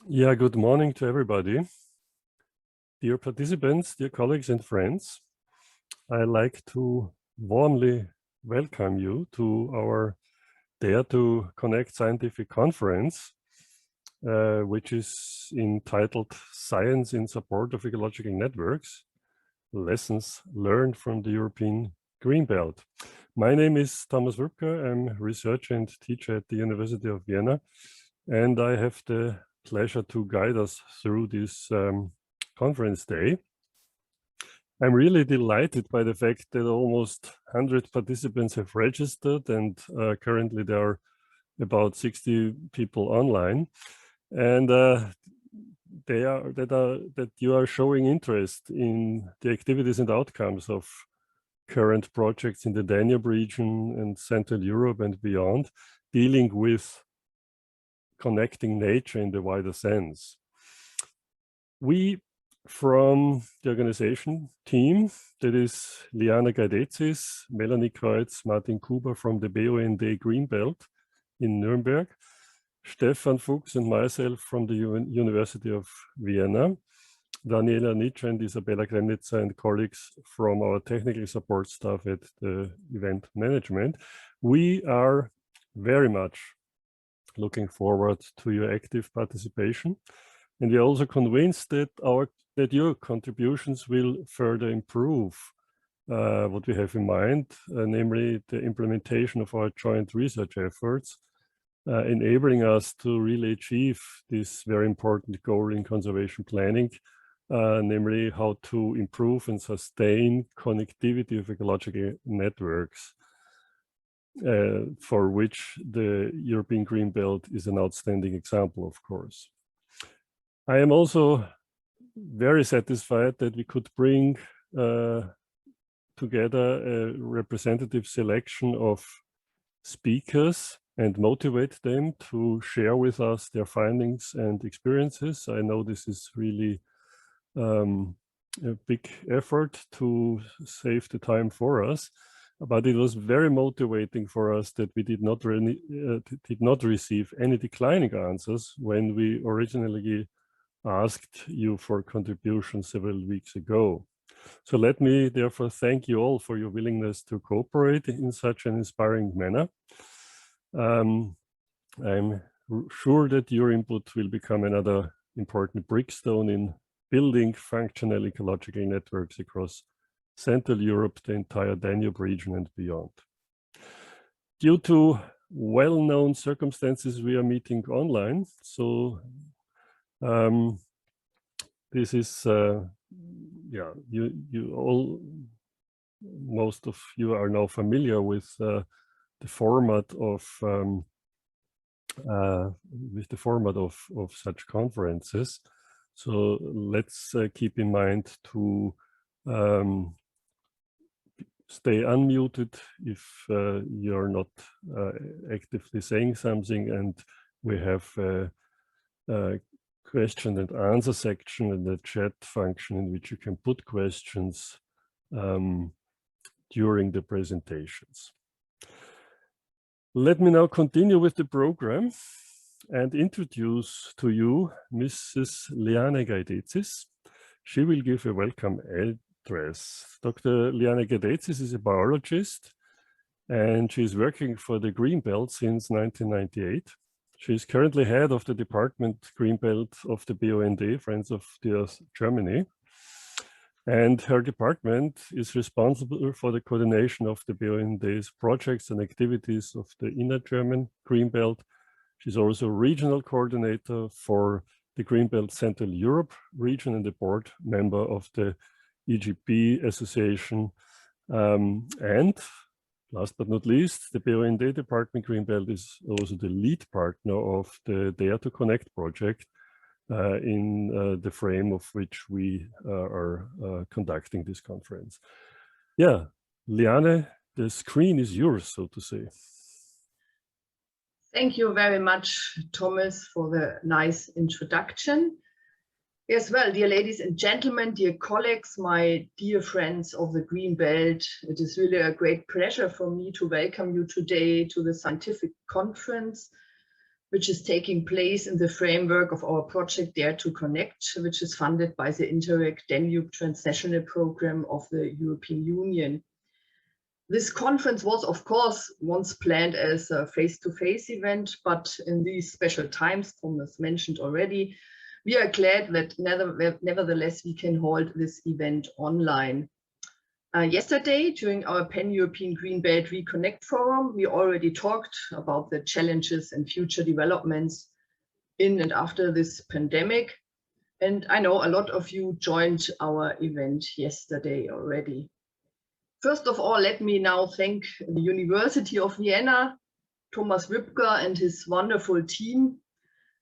Yeah, good morning to everybody. Dear participants, dear colleagues and friends, I'd like to warmly welcome you to our Dare to Connect Scientific Conference, which is entitled Science in Support of Ecological Networks, Lessons Learned from the European Green Belt. My name is Thomas Rübker. I'm researcher and teacher at the University of Vienna, and I have the pleasure to guide us through this conference day. I'm really delighted by the fact that almost 100 participants have registered, and currently there are about 60 people online, and that you are showing interest in the activities and outcomes of current projects in the Danube region and Central Europe and beyond, dealing with connecting nature in the wider sense. We, from the organization team, that is Liana Gaidezis, Melanie Kreutz, Martin Kuber from the BUND Greenbelt in Nuremberg, Stefan Fuchs and myself from the University of Vienna, Daniela Nitsch and Isabella Kremnitzer and colleagues from our technical support staff at the event management. We are very much looking forward to your active participation. And we are also convinced that your contributions will further improve what we have in mind, namely the implementation of our joint research efforts, enabling us to really achieve this very important goal in conservation planning, namely how to improve and sustain connectivity of ecological networks, for which the European Green Belt is an outstanding example, of course. I am also very satisfied that we could bring together a representative selection of speakers and motivate them to share with us their findings and experiences. I know this is really a big effort to save the time for us, but it was very motivating for us that we did not receive any declining answers when we originally asked you for contributions several weeks ago. So let me therefore thank you all for your willingness to cooperate in such an inspiring manner. I'm sure that your input will become another important brickstone in building functional ecological networks across Central Europe, the entire Danube region and beyond. Due to well-known circumstances, we are meeting online. So this is, most of you are now familiar with the format of such conferences. So let's keep in mind to stay unmuted if you're not actively saying something, and we have a question and answer section in the chat function in which you can put questions during the presentations. Let me now continue with the program and introduce to you Mrs. Liana Gaidezis. She will give a welcome address. Dr. Liana Gaidezis is a biologist, and she is working for the Green Belt since 1998. She is currently head of the department Green Belt of the BUND, Friends of the Earth, Germany. And her department is responsible for the coordination of the BUND's projects and activities of the inner German Green Belt. She's also regional coordinator for the Green Belt Central Europe region and the board member of the EGP Association. And last but not least, the BUND Department Green Belt is also the lead partner of the Dare to Connect project, in the frame of which we are conducting this conference. Yeah, Liane, the screen is yours, so to say. Thank you very much, Thomas, for the nice introduction. Yes, well, dear ladies and gentlemen, dear colleagues, my dear friends of the Green Belt, it is really a great pleasure for me to welcome you today to the scientific conference, which is taking place in the framework of our project Dare to Connect, which is funded by the Interreg Danube Transnational Programme of the European Union. This conference was, of course, once planned as a face-to-face event, but in these special times, Thomas mentioned already, we are glad that nevertheless we can hold this event online. Yesterday, during our Pan-European Green Belt Reconnect Forum, we already talked about the challenges and future developments in and after this pandemic. And I know a lot of you joined our event yesterday already. First of all, let me now thank the University of Vienna, Thomas Wipker and his wonderful team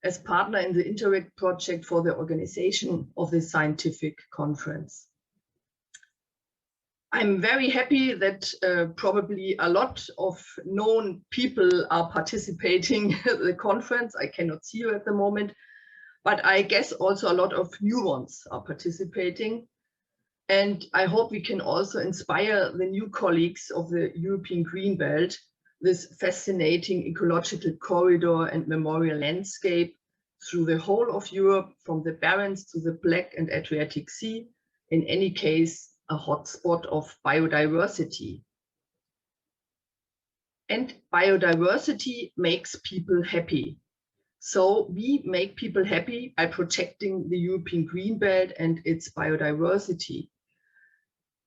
as partner in the Interreg Project for the organization of this scientific conference. I'm very happy that probably a lot of known people are participating in the conference. I cannot see you at the moment, but I guess also a lot of new ones are participating. And I hope we can also inspire the new colleagues of the European Green Belt, this fascinating ecological corridor and memorial landscape through the whole of Europe, from the Barents to the Black and Adriatic Sea, in any case, a hotspot of biodiversity. And biodiversity makes people happy. So we make people happy by protecting the European Green Belt and its biodiversity.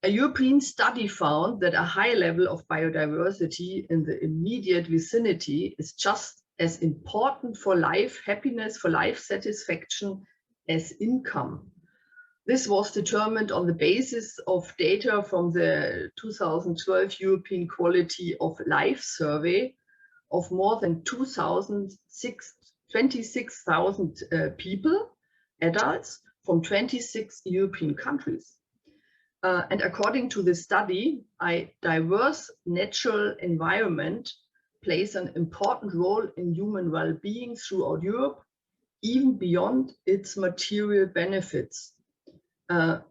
A European study found that a high level of biodiversity in the immediate vicinity is just as important for life happiness, for life satisfaction as income. This was determined on the basis of data from the 2012 European Quality of Life Survey of more than 26,000 people, adults, from 26 European countries. And according to the study, a diverse natural environment plays an important role in human well-being throughout Europe, even beyond its material benefits.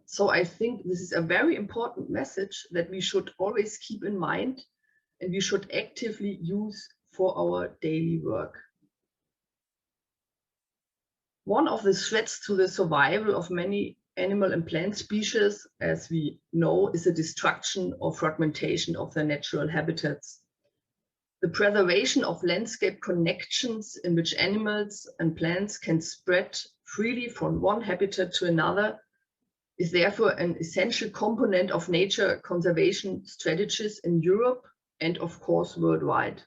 So I think this is a very important message that we should always keep in mind and we should actively use for our daily work. One of the threats to the survival of many animal and plant species, as we know, is the destruction or fragmentation of their natural habitats. The preservation of landscape connections in which animals and plants can spread freely from one habitat to another is therefore an essential component of nature conservation strategies in Europe and of course worldwide.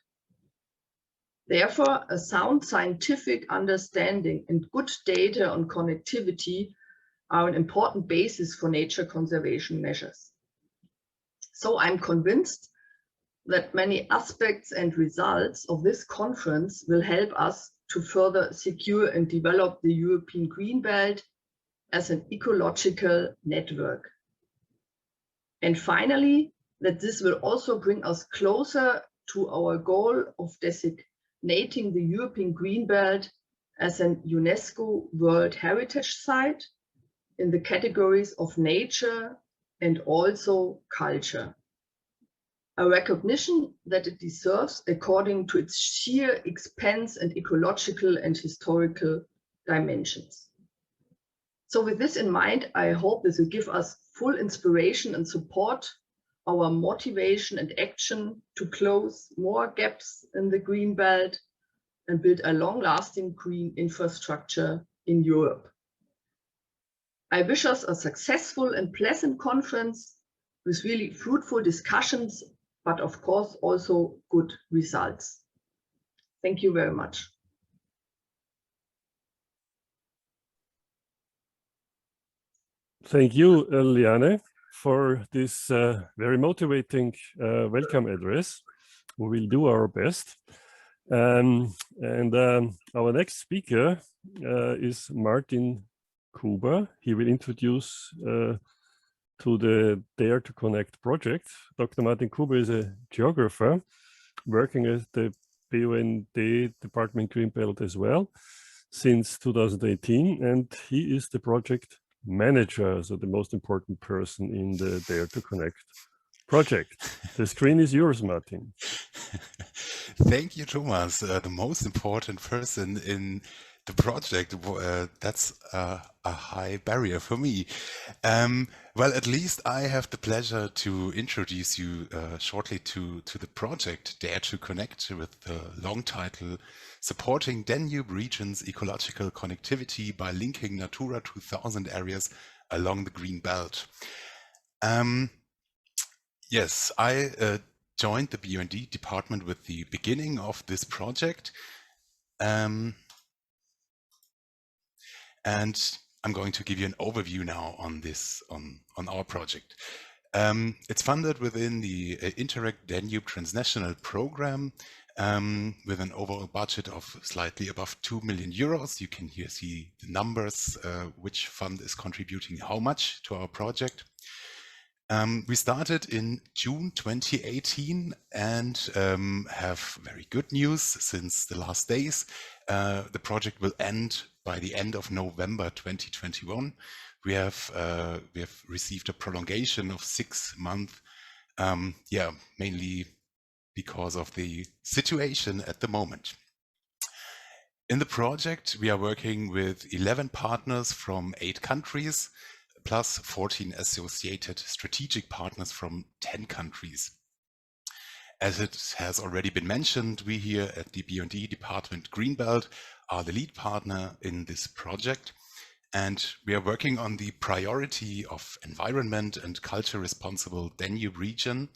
Therefore, a sound scientific understanding and good data on connectivity are an important basis for nature conservation measures. So I'm convinced that many aspects and results of this conference will help us to further secure and develop the European Green Belt as an ecological network. And finally, that this will also bring us closer to our goal of designating the European Green Belt as an UNESCO World Heritage Site in the categories of nature and also culture. A recognition that it deserves according to its sheer expanse and ecological and historical dimensions. So with this in mind, I hope this will give us full inspiration and support our motivation and action to close more gaps in the Green Belt and build a long-lasting green infrastructure in Europe. I wish us a successful and pleasant conference with really fruitful discussions, but of course also good results. Thank you very much. Thank you, Liane, for this very motivating welcome address. We will do our best. Our next speaker is Martin Kuba. He will introduce to the Dare to Connect project. Dr. Martin Kuba is a geographer working at the BUND Department Green Belt as well since 2018, and he is the project manager, so the most important person in the Dare to Connect project. The screen is yours, Martin. Thank you, Thomas, the most important person in the project. That's a high barrier for me. Well, at least I have the pleasure to introduce you shortly to the project Dare to Connect, with the long title Supporting Danube Region's Ecological Connectivity by Linking Natura 2000 Areas Along the Green Belt. Yes, I joined the BUND department with the beginning of this project. And I'm going to give you an overview now on this, on our project. It's funded within the Interreg Danube Transnational Programme with an overall budget of slightly above 2 million euros. You can here see the numbers, which fund is contributing how much to our project. We started in June 2018 and have very good news since the last days. The project will end by the end of November 2021. We have received a prolongation of 6 months, mainly because of the situation at the moment. In the project, we are working with 11 partners from 8 countries, plus 14 associated strategic partners from 10 countries. As it has already been mentioned, we here at the BUND Department Greenbelt are the lead partner in this project, and we are working on the priority of environment and culture responsible Danube region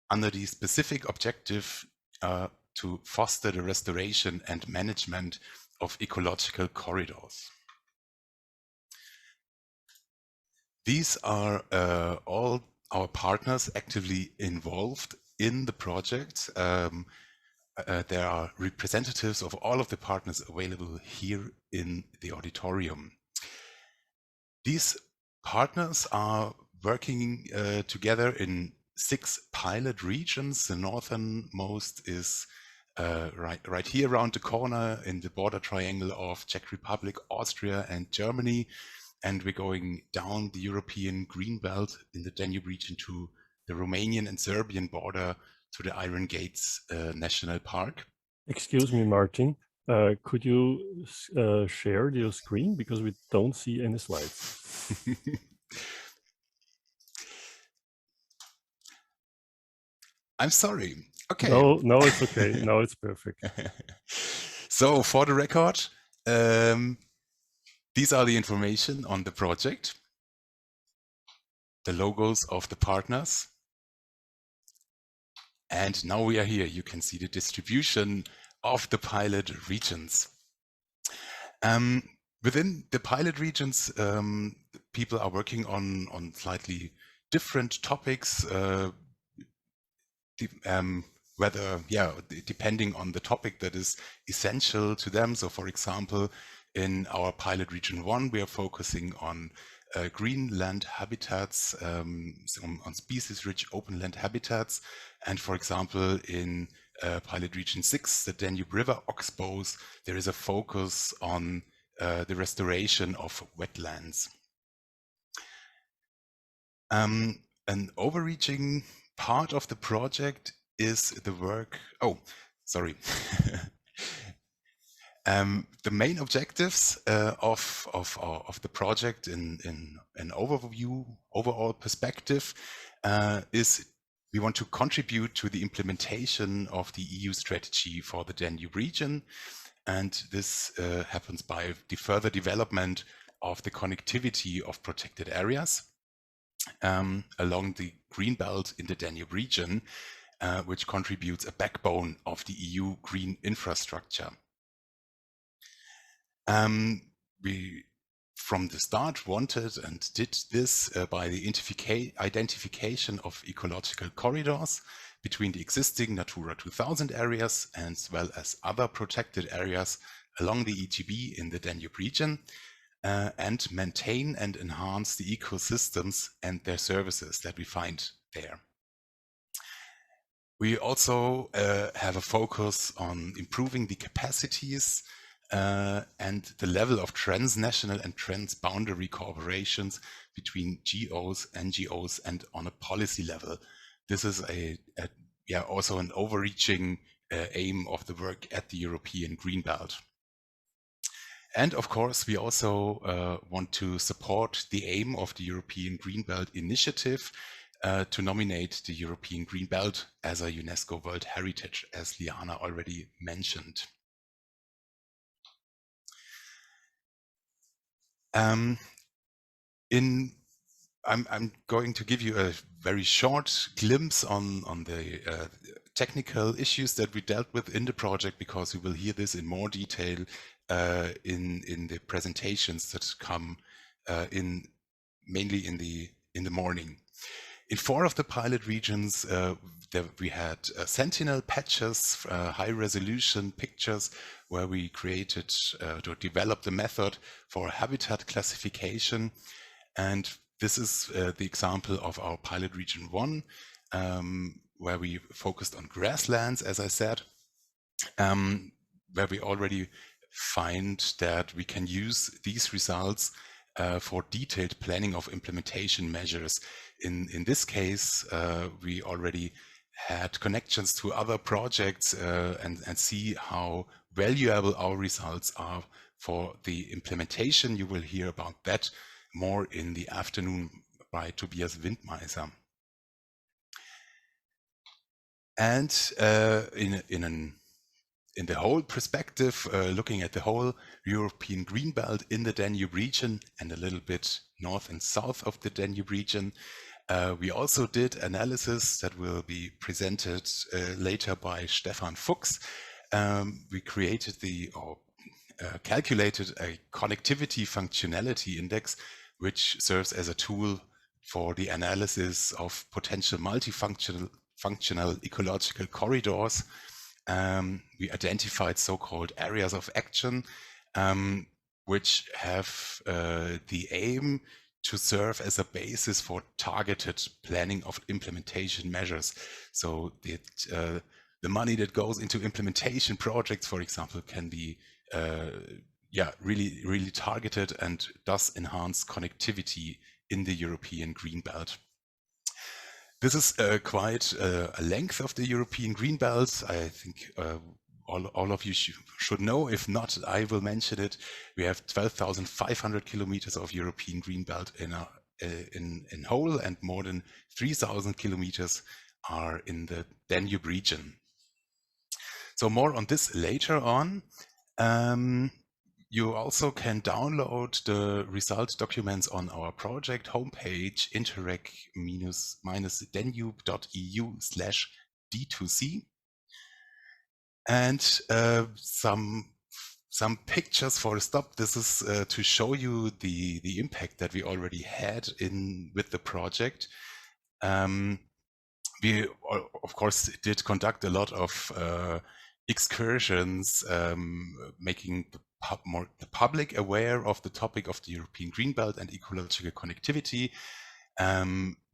under the specific objective to foster the restoration and management of ecological corridors. These are all our partners actively involved in the project. There are representatives of all of the partners available here in the auditorium. These partners are working together in 6 pilot regions. The northernmost is right here around the corner in the border triangle of Czech Republic, Austria, and Germany. And we're going down the European green belt in the Danube region to the Romanian and Serbian border to the Iron Gates National Park. Excuse me, Martin. Could you share your screen, because we don't see any slides? I'm sorry. Okay. No, it's okay. No, it's perfect. So for the record, these are the information on the project, the logos of the partners. And now we are here. You can see the distribution of the pilot regions. Within the pilot regions, people are working on slightly different topics, depending on the topic that is essential to them. So for example, in our pilot region 1, we are focusing on green land habitats, on species-rich open land habitats. And for example, in pilot region 6, the Danube River oxbows, there is a focus on the restoration of wetlands. An overreaching part of the project is the work. Oh, sorry. The main objectives of the project in an overall perspective is we want to contribute to the implementation of the EU strategy for the Danube region, and this happens by the further development of the connectivity of protected areas along the green belt in the Danube region, which contributes a backbone of the EU green infrastructure. We, from the start, wanted and did this by the identification of ecological corridors between the existing Natura 2000 areas as well as other protected areas along the EGB in the Danube region, and maintain and enhance the ecosystems and their services that we find there. We also have a focus on improving the capacities and the level of transnational and transboundary cooperations between GOs, NGOs, and on a policy level. This is also an overreaching aim of the work at the European Green Belt. And of course, we also want to support the aim of the European Green Belt Initiative to nominate the European Green Belt as a UNESCO World Heritage, as Liana already mentioned. I'm going to give you a very short glimpse on the technical issues that we dealt with in the project, because you will hear this in more detail in the presentations that come mainly in the morning. In 4 of the pilot regions, we had sentinel patches, high-resolution pictures, where we created to develop the method for habitat classification. And this is the example of our pilot region 1, where we focused on grasslands, as I said, where we already find that we can use these results for detailed planning of implementation measures. In this case, we already had connections to other projects and see how valuable our results are for the implementation. You will hear about that more in the afternoon by Tobias Windmeiser. And in the whole perspective, looking at the whole European Green Belt in the Danube region and a little bit north and south of the Danube region, we also did analysis that will be presented later by Stefan Fuchs. We created calculated a connectivity functionality index, which serves as a tool for the analysis of potential multifunctional ecological corridors. We identified so-called areas of action, which have the aim to serve as a basis for targeted planning of implementation measures. So that the money that goes into implementation projects, for example, can be really targeted and thus enhance connectivity in the European Green Belt. This is quite a length of the European Green Belt. I think all of you should know. If not, I will mention it. We have 12,500 kilometers of European Green Belt in whole, and more than 3,000 kilometers are in the Danube region. So more on this later on. You also can download the result documents on our project homepage, interreg-danube.eu/D2C. And some pictures for a stop. This is to show you the impact that we already had with the project. We, of course, did conduct a lot of excursions, making the public aware of the topic of the European Green Belt and ecological connectivity.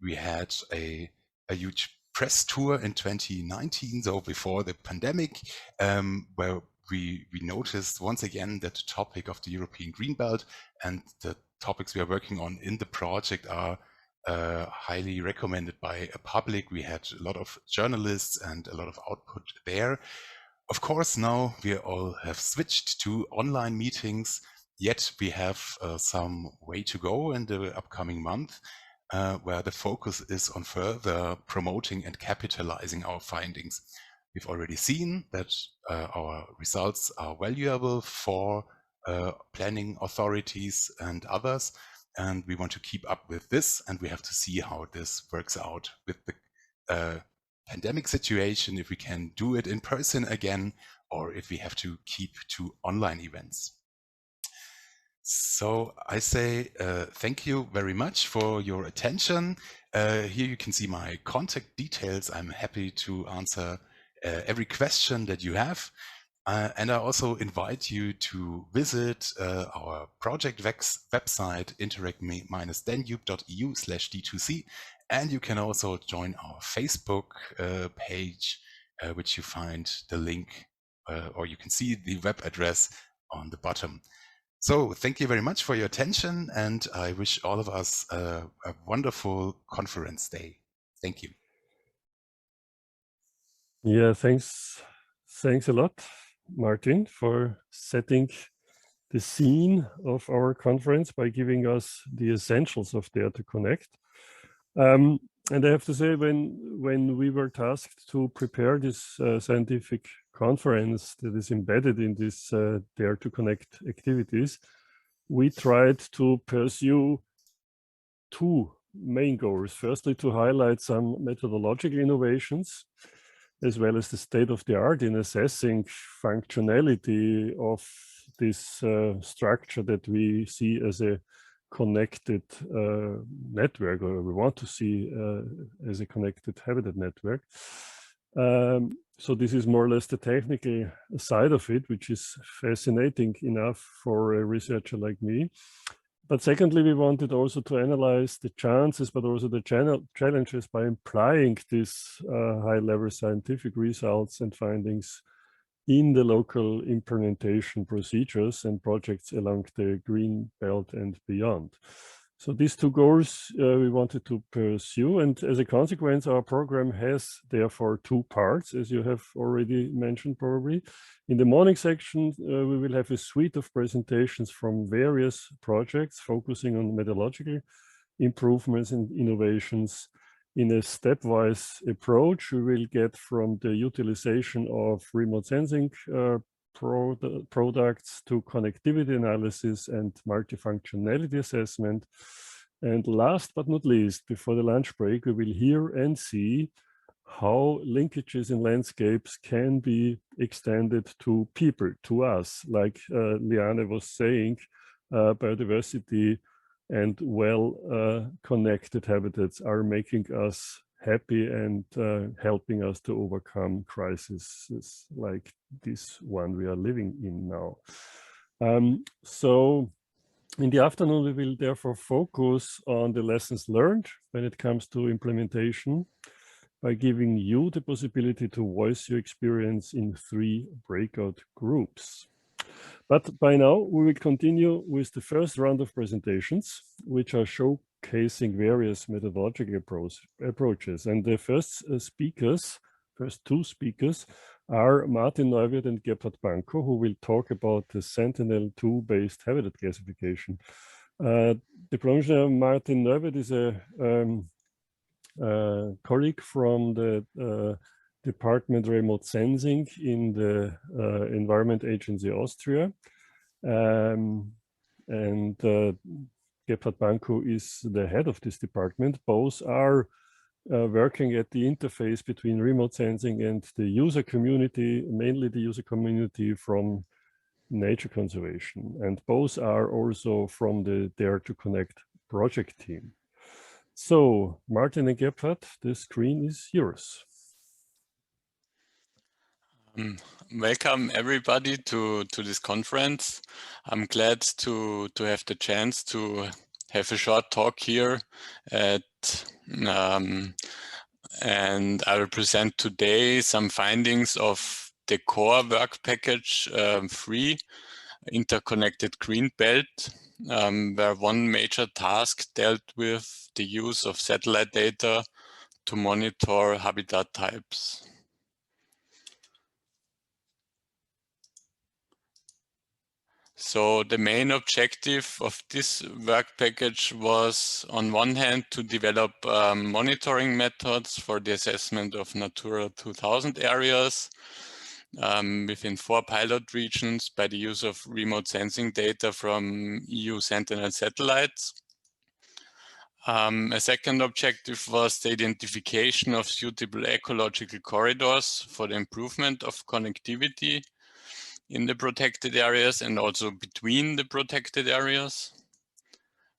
We had a huge press tour in 2019, so before the pandemic, where we noticed once again that the topic of the European Green Belt and the topics we are working on in the project are highly recommended by a public. We had a lot of journalists and a lot of output there. Of course, now we all have switched to online meetings, yet we have some way to go in the upcoming month, where the focus is on further promoting and capitalizing our findings. We've already seen that our results are valuable for planning authorities and others, and we want to keep up with this, and we have to see how this works out with the pandemic situation, if we can do it in person again, or if we have to keep to online events. So I say thank you very much for your attention. Here you can see my contact details. I'm happy to answer every question that you have. And I also invite you to visit our project website, interreg-danube.eu/D2C. And you can also join our Facebook page, which you find the link, or you can see the web address on the bottom. So thank you very much for your attention, and I wish all of us a wonderful conference day. Thank you. Yeah, thanks Thanks a lot, Martin, for setting the scene of our conference by giving us the essentials of Dare to Connect. And I have to say, when we were tasked to prepare this scientific conference that is embedded in this Dare to Connect activities, we tried to pursue two main goals. Firstly, to highlight some methodological innovations, as well as the state of the art in assessing functionality of this structure that we see as a connected network, or we want to see as a connected habitat network. So this is more or less the technical side of it, which is fascinating enough for a researcher like me. But secondly, we wanted also to analyze the chances, but also the challenges by applying these high-level scientific results and findings in the local implementation procedures and projects along the green belt and beyond. So these two goals we wanted to pursue, and as a consequence, our program has therefore two parts, as you have already mentioned probably. In the morning section, we will have a suite of presentations from various projects focusing on methodological improvements and innovations. In a stepwise approach, we will get from the utilization of remote sensing products to connectivity analysis and multifunctionality assessment. And last but not least, before the lunch break, we will hear and see how linkages in landscapes can be extended to people, to us. Like Liane was saying, biodiversity and well-connected habitats are making us happy and helping us to overcome crises like this one we are living in now. So in the afternoon, we will therefore focus on the lessons learned when it comes to implementation by giving you the possibility to voice your experience in 3 breakout groups. But by now, we will continue with the first round of presentations, which are showcasing various methodological approaches. And the first two speakers are Martin Neuwirth and Gebhard Banko, who will talk about the Sentinel-2-based habitat classification. Diplom-Ingenieur Martin Neuwirth is a colleague from the Department Remote Sensing in the Environment Agency Austria. And Gebhard Banko is the head of this department. Both are working at the interface between remote sensing and the user community, mainly the user community from nature conservation. And both are also from the Dare to Connect project team. So, Martin and Gebhard, the screen is yours. Welcome everybody to this conference. I'm glad to have the chance to have a short talk here and I will present today some findings of the core work package 3, interconnected green belt, where one major task dealt with the use of satellite data to monitor habitat types. So the main objective of this work package was, on one hand, to develop monitoring methods for the assessment of Natura 2000 areas within 4 pilot regions by the use of remote sensing data from EU Sentinel satellites. A second objective was the identification of suitable ecological corridors for the improvement of connectivity in the protected areas and also between the protected areas.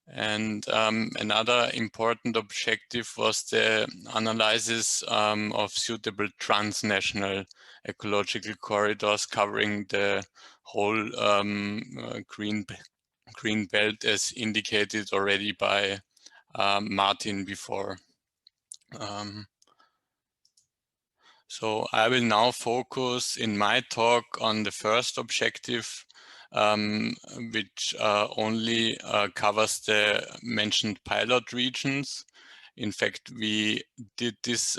And another important objective was the analysis of suitable transnational ecological corridors covering the whole green belt, as indicated already by Martin before. So I will now focus in my talk on the first objective, which only covers the mentioned pilot regions. In fact, we did this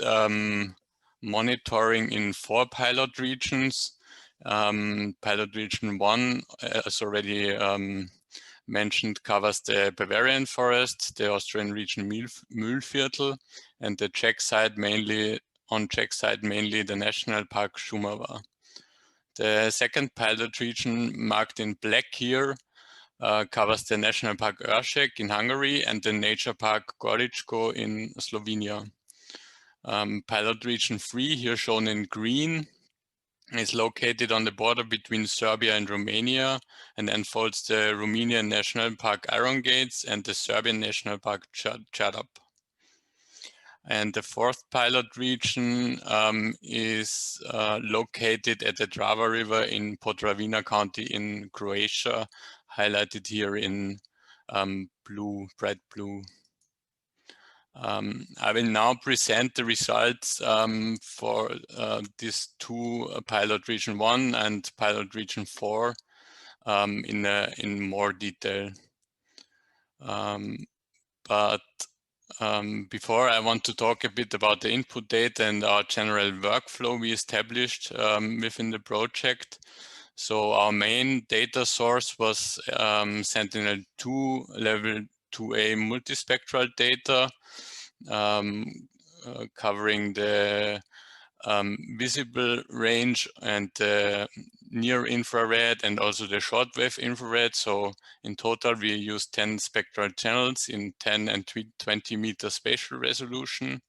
monitoring in 4 pilot regions. Pilot region 1, as already mentioned, covers the Bavarian forest, the Austrian region Mühlviertel, and the Czech side mainly the National Park Šumava. The second pilot region, marked in black here, covers the National Park Őrseg in Hungary and the Nature Park Goričko in Slovenia. Pilot region 3, here shown in green, is located on the border between Serbia and Romania and then folds the Romanian National Park Iron Gates and the Serbian National Park Chadap. And the fourth pilot region is located at the Trava River in Podravina County in Croatia, highlighted here in blue, bright blue. I will now present the results for these 2, pilot region 1 and pilot region 4, in more detail. Before, I want to talk a bit about the input data and our general workflow we established within the project. So our main data source was Sentinel-2 level 2A multispectral data, covering the visible range and the near infrared and also the shortwave infrared. So in total, we used 10 spectral channels in 10 and 20 meter spatial resolution.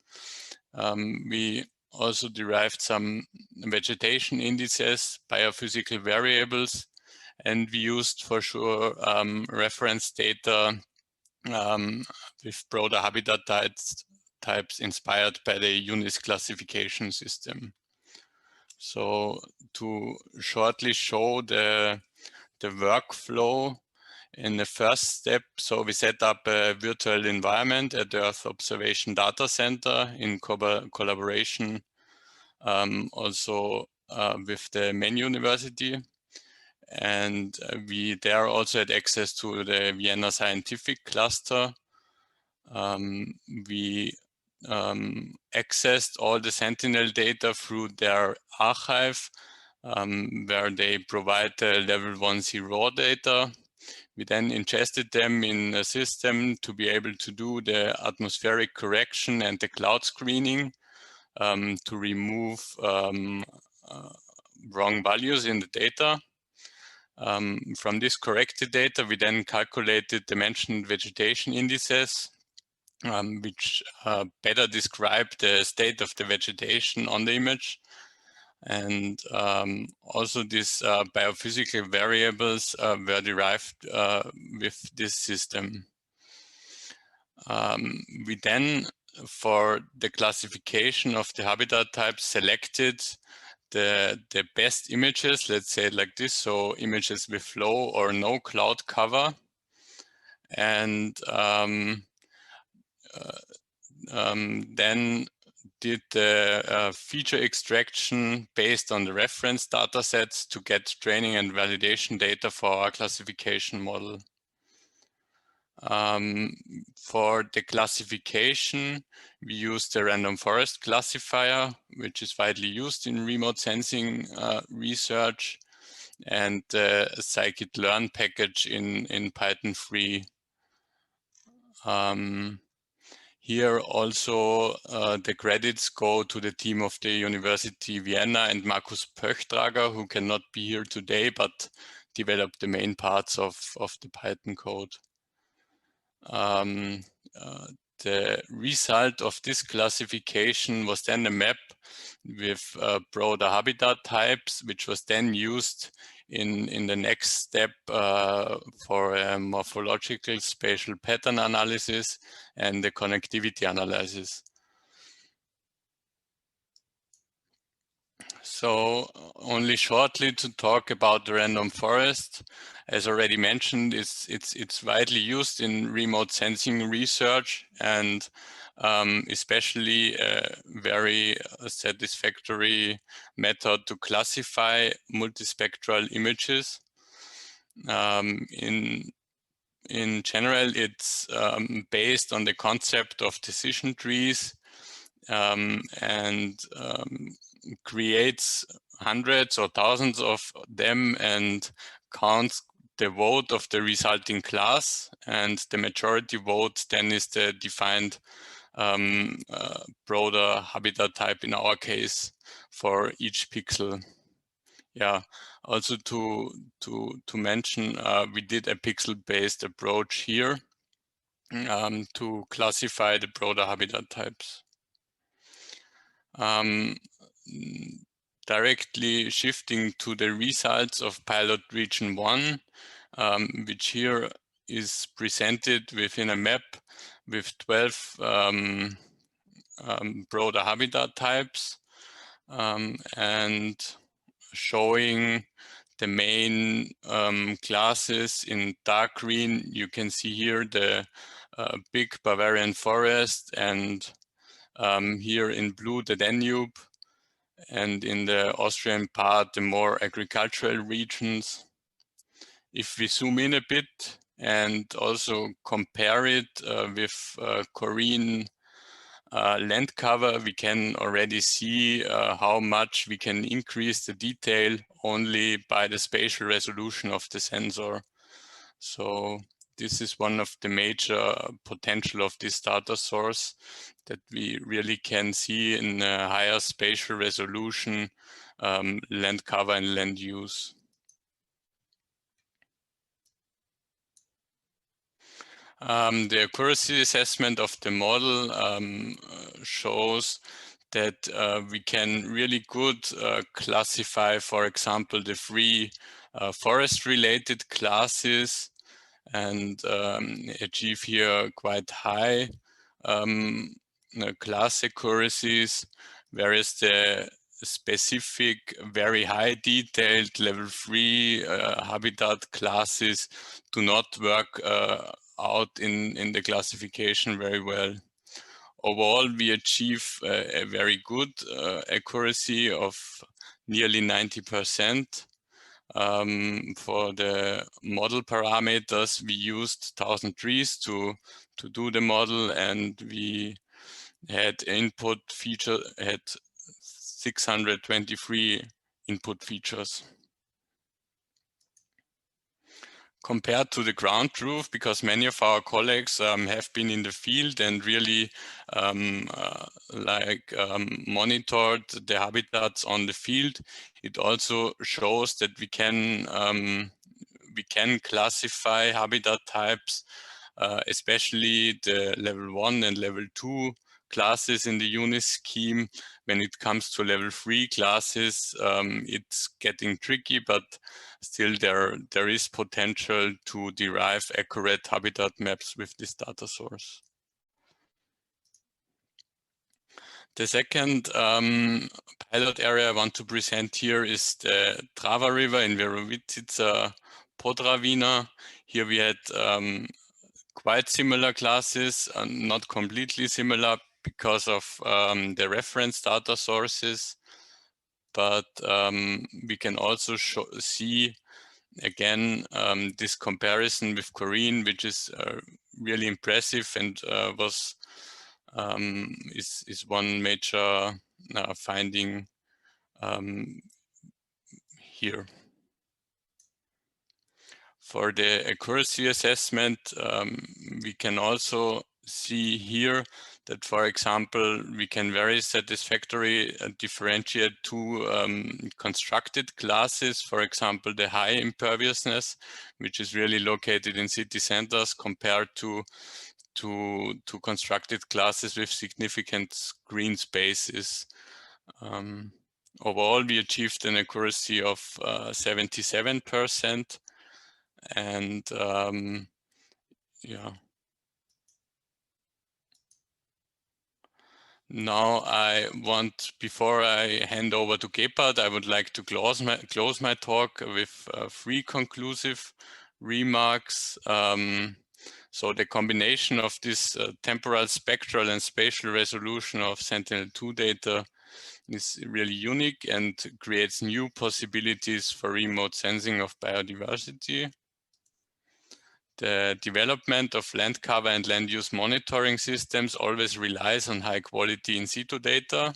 We also derived some vegetation indices, biophysical variables, and we used for sure reference data with broader habitat types inspired by the UNIS classification system. So to shortly show the workflow in the first step, so we set up a virtual environment at the Earth Observation Data Center in collaboration also with the Main University. And we there also had access to the Vienna Scientific Cluster. We accessed all the Sentinel data through their archive, where they provide the level 1.0 raw data. We then ingested them in a system to be able to do the atmospheric correction and the cloud screening to remove wrong values in the data. From this corrected data, we then calculated the mentioned vegetation indices, which better describe the state of the vegetation on the image. And also these biophysical variables were derived with this system. We then, for the classification of the habitat types, selected the best images, let's say like this, so images with low or no cloud cover. And then did the feature extraction based on the reference data sets to get training and validation data for our classification model. For the classification, we used the random forest classifier, which is widely used in remote sensing research, and the scikit-learn package in Python 3. Here also the credits go to the team of the University Vienna and Markus Pöchtrager, who cannot be here today, but developed the main parts of the Python code. The result of this classification was then a map with broader habitat types, which was then used in the next step for a morphological spatial pattern analysis and the connectivity analysis. So only shortly to talk about the random forest. As already mentioned, it's widely used in remote sensing research, and especially a very satisfactory method to classify multispectral images. In general, it's based on the concept of decision trees, and creates hundreds or thousands of them and counts the vote of the resulting class, and the majority vote then is the defined broader habitat type in our case for each pixel. Yeah, also to mention, we did a pixel-based approach here to classify the broader habitat types. Directly shifting to the results of pilot region 1, which here is presented within a map with 12 broader habitat types, and showing the main classes in dark green. You can see here the big Bavarian forest, and here in blue the Danube, and in the Austrian part the more agricultural regions. If we zoom in a bit and also compare it with Korean land cover, we can already see how much we can increase the detail only by the spatial resolution of the sensor. So this is one of the major potential of this data source, that we really can see in a higher spatial resolution land cover and land use. The accuracy assessment of the model shows that we can really good classify, for example, the three forest-related classes, and achieve here quite high class accuracies, whereas the specific, very high detailed level 3 habitat classes do not work out in the classification very well. Overall, we achieve a very good accuracy of nearly 90%. For the model parameters, we used 1,000 trees to do the model, and we had 623 input features. Compared to the ground truth, because many of our colleagues have been in the field and really monitored the habitats on the field, it also shows that we can classify habitat types, especially the level 1 and level 2 classes in the UNIS scheme. When it comes to level 3 classes, it's getting tricky, but still there is potential to derive accurate habitat maps with this data source. The second pilot area I want to present here is the Trava River in Virovitica Podravina. Here we had quite similar classes, not completely similar because of the reference data sources, but we can also see again this comparison with Korean, which is really impressive, and is one major finding here. For the accuracy assessment, we can also see here that, for example, we can very satisfactorily differentiate two constructed classes. For example, the high imperviousness, which is really located in city centers, compared to constructed classes with significant green spaces. Overall, we achieved an accuracy of 77%. And yeah. Now before I hand over to Gebhard, I would like to close my talk with 3 conclusive remarks. So the combination of this temporal, spectral, and spatial resolution of Sentinel-2 data is really unique and creates new possibilities for remote sensing of biodiversity. The development of land cover and land use monitoring systems always relies on high quality in situ data.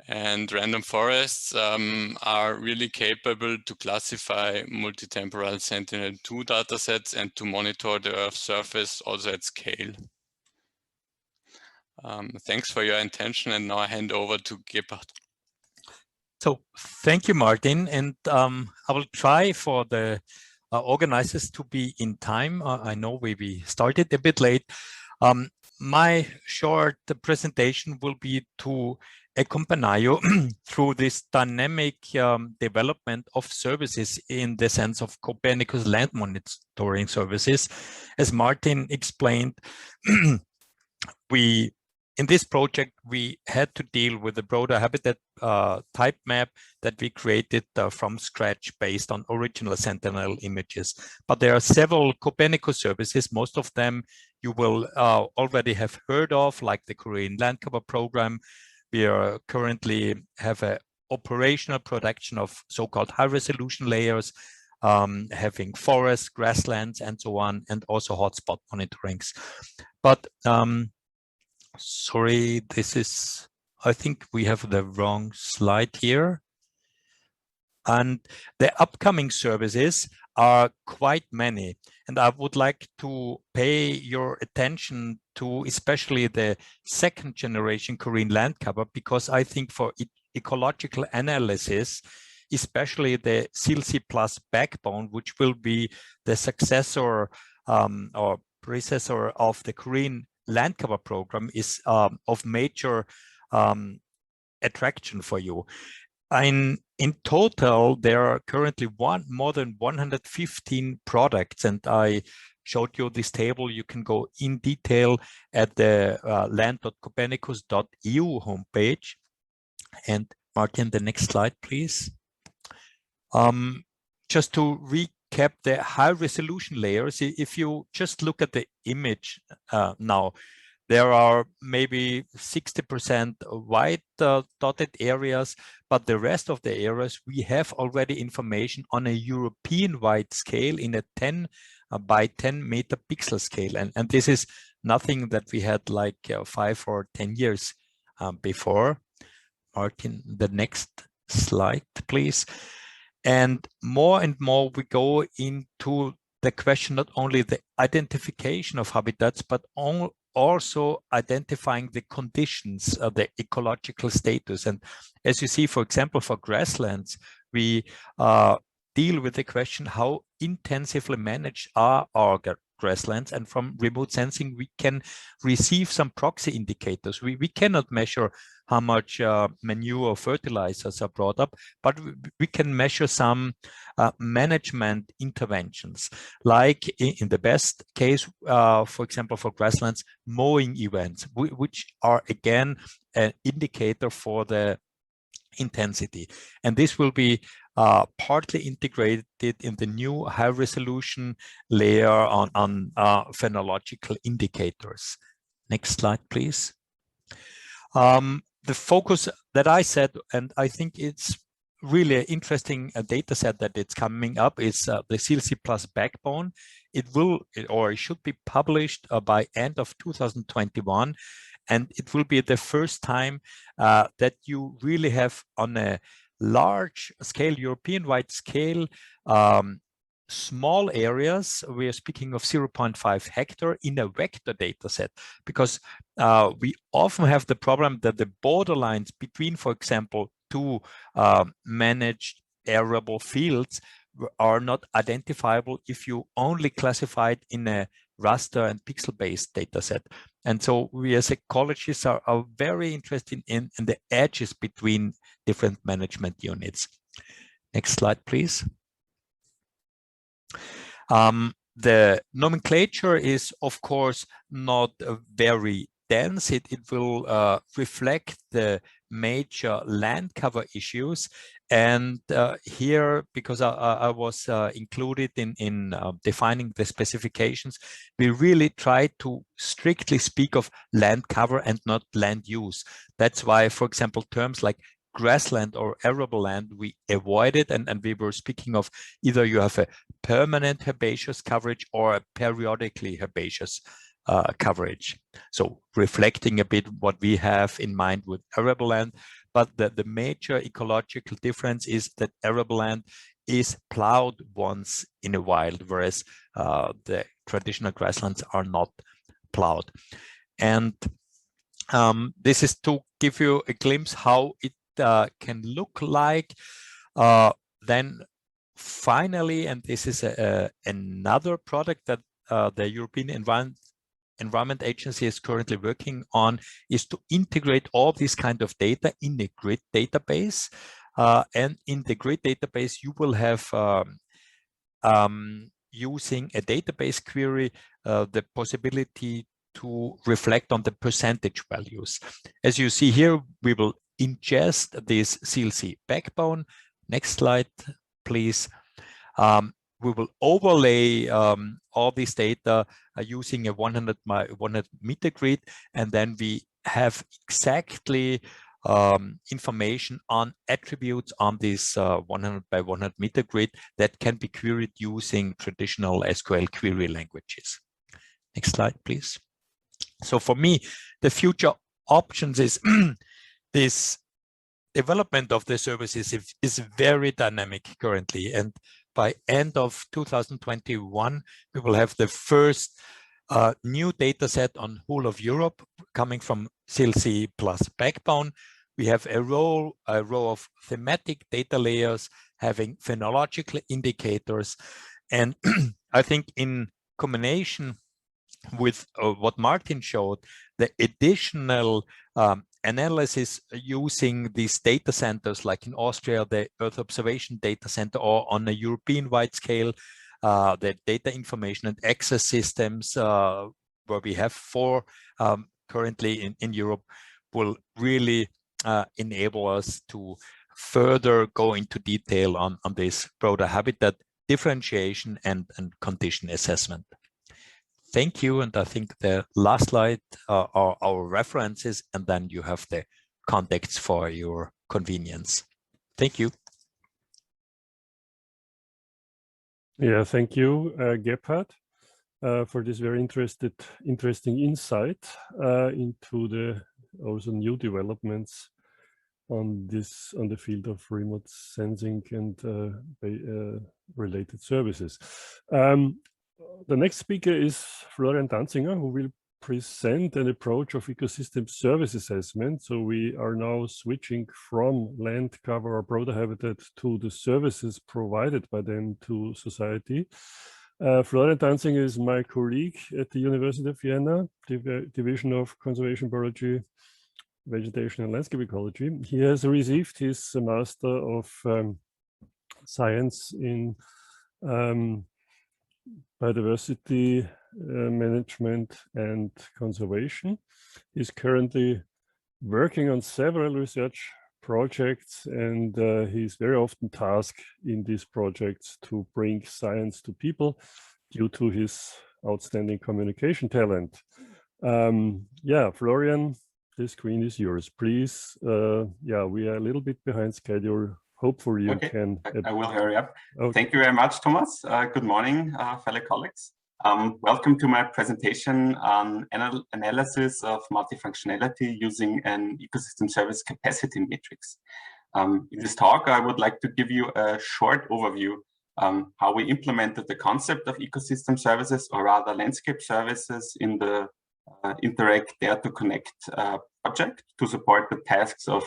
And random forests are really capable to classify multi-temporal Sentinel-2 datasets and to monitor the Earth's surface also at scale. Thanks for your attention, and now I hand over to Gebhard. So thank you, Martin, and I will try for the organizers to be in time. I know we started a bit late. My short presentation will be to accompany you through this dynamic development of services in the sense of Copernicus land monitoring services. As Martin explained, in this project, we had to deal with the broader habitat type map that we created from scratch based on original Sentinel images. But there are several Copernicus services, most of them you will already have heard of, like the Korean Land Cover Program. We are currently have an operational production of so-called high-resolution layers, having forests, grasslands, and so on, and also hotspot monitorings. But sorry, I think we have the wrong slide here. And the upcoming services are quite many. And I would like to pay your attention to especially the second generation Korean land cover, because I think for ecological analysis, especially the SILC Plus backbone, which will be the successor or predecessor of the Korean land cover program, is of major attraction for you. In total, there are currently more than 115 products, and I showed you this table. You can go in detail at the land.copernicus.eu homepage. And Martin, the next slide, please. Just to recap the high resolution layers, if you just look at the image now, there are maybe 60% white dotted areas, but the rest of the areas, we have already information on a European-wide scale in a 10 by 10 meter pixel scale. And this is nothing that we had like 5 or 10 years before. Martin, the next slide, please. And more we go into the question, not only the identification of habitats, but also identifying the conditions of the ecological status. And as you see, for example, for grasslands, we deal with the question, how intensively managed are our grasslands? And from remote sensing, we can receive some proxy indicators. We cannot measure how much manure or fertilizers are brought up, but we can measure some management interventions, like in the best case, for example, for grasslands, mowing events, which are again an indicator for the intensity. And this will be partly integrated in the new high resolution layer on phenological indicators. Next slide, please. The focus that I said, and I think it's really an interesting data set that it's coming up, is the SILC Plus backbone. It should be published by end of 2021. And it will be the first time that you really have on a large scale, European-wide scale, small areas. We are speaking of 0.5 hectare in a vector data set, because we often have the problem that the borderlines between, for example, two managed arable fields are not identifiable if you only classify it in a raster and pixel-based data set. And so we as ecologists are very interested in the edges between different management units. Next slide, please. The nomenclature is, of course, not very dense. It will reflect the major land cover issues. And here, because I was included in defining the specifications, we really try to strictly speak of land cover and not land use. That's why, for example, terms like grassland or arable land, we avoid it, and we were speaking of either you have a permanent herbaceous coverage or a periodically herbaceous coverage. So reflecting a bit what we have in mind with arable land, but the major ecological difference is that arable land is plowed once in a while, whereas the traditional grasslands are not plowed. And this is to give you a glimpse how it can look like. Then finally, and this is another product that the European Environment Agency is currently working on, is to integrate all this kind of data in a grid database. And in the grid database, you will have, using a database query, the possibility to reflect on the percentage values. As you see here, we will ingest this CLC backbone. Next slide, please. We will overlay all this data using a 100 meter grid, and then we have exactly information on attributes on this 100 by 100 meter grid that can be queried using traditional SQL query languages. Next slide, please. So for me, the future options is this development of the services is very dynamic currently, and by end of 2021, we will have the first new data set on whole of Europe coming from CLC plus backbone. We have a row of thematic data layers having phenological indicators. And I think in combination with what Martin showed, the additional analysis using these data centers, like in Austria, the Earth Observation Data Center, or on a European-wide scale, the data information and access systems, where we have 4 currently in Europe, will really enable us to further go into detail on this broader habitat differentiation and condition assessment. Thank you, and I think the last slide are our references, and then you have the contacts for your convenience. Thank you. Yeah, thank you, Gebhard, for this very interesting insight into the also new developments on the field of remote sensing and related services. The next speaker is Florian Dansinger, who will present an approach of ecosystem service assessment. So we are now switching from land cover or broader habitat to the services provided by them to society. Florian Dansinger is my colleague at the University of Vienna, Division of Conservation Biology, Vegetation and Landscape Ecology. He has received his Master of Science in Biodiversity Management and Conservation. He's currently working on several research projects, and he's very often tasked in these projects to bring science to people due to his outstanding communication talent. Yeah, Florian, the screen is yours, please. Yeah, we are a little bit behind schedule. Hopefully you can. I will hurry up. Okay. Thank you very much, Thomas. Good morning, fellow colleagues. Welcome to my presentation on analysis of multifunctionality using an ecosystem service capacity matrix. In this talk, I would like to give you a short overview how we implemented the concept of ecosystem services, or rather landscape services, in the Interreg Dare to Connect project to support the tasks of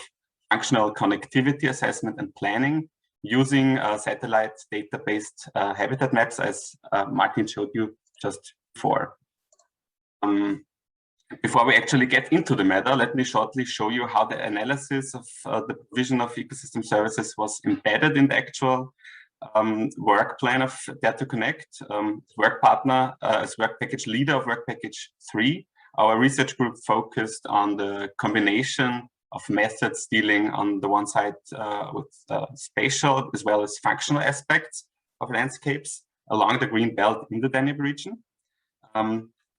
functional connectivity assessment and planning using satellite data-based habitat maps, as Martin showed you just before. Before we actually get into the matter, let me shortly show you how the analysis of the provision of ecosystem services was embedded in the actual work plan of Dare to Connect. Work partner, as work package leader of work package 3, our research group focused on the combination of methods dealing on the one side with spatial as well as functional aspects of landscapes along the green belt in the Danube region.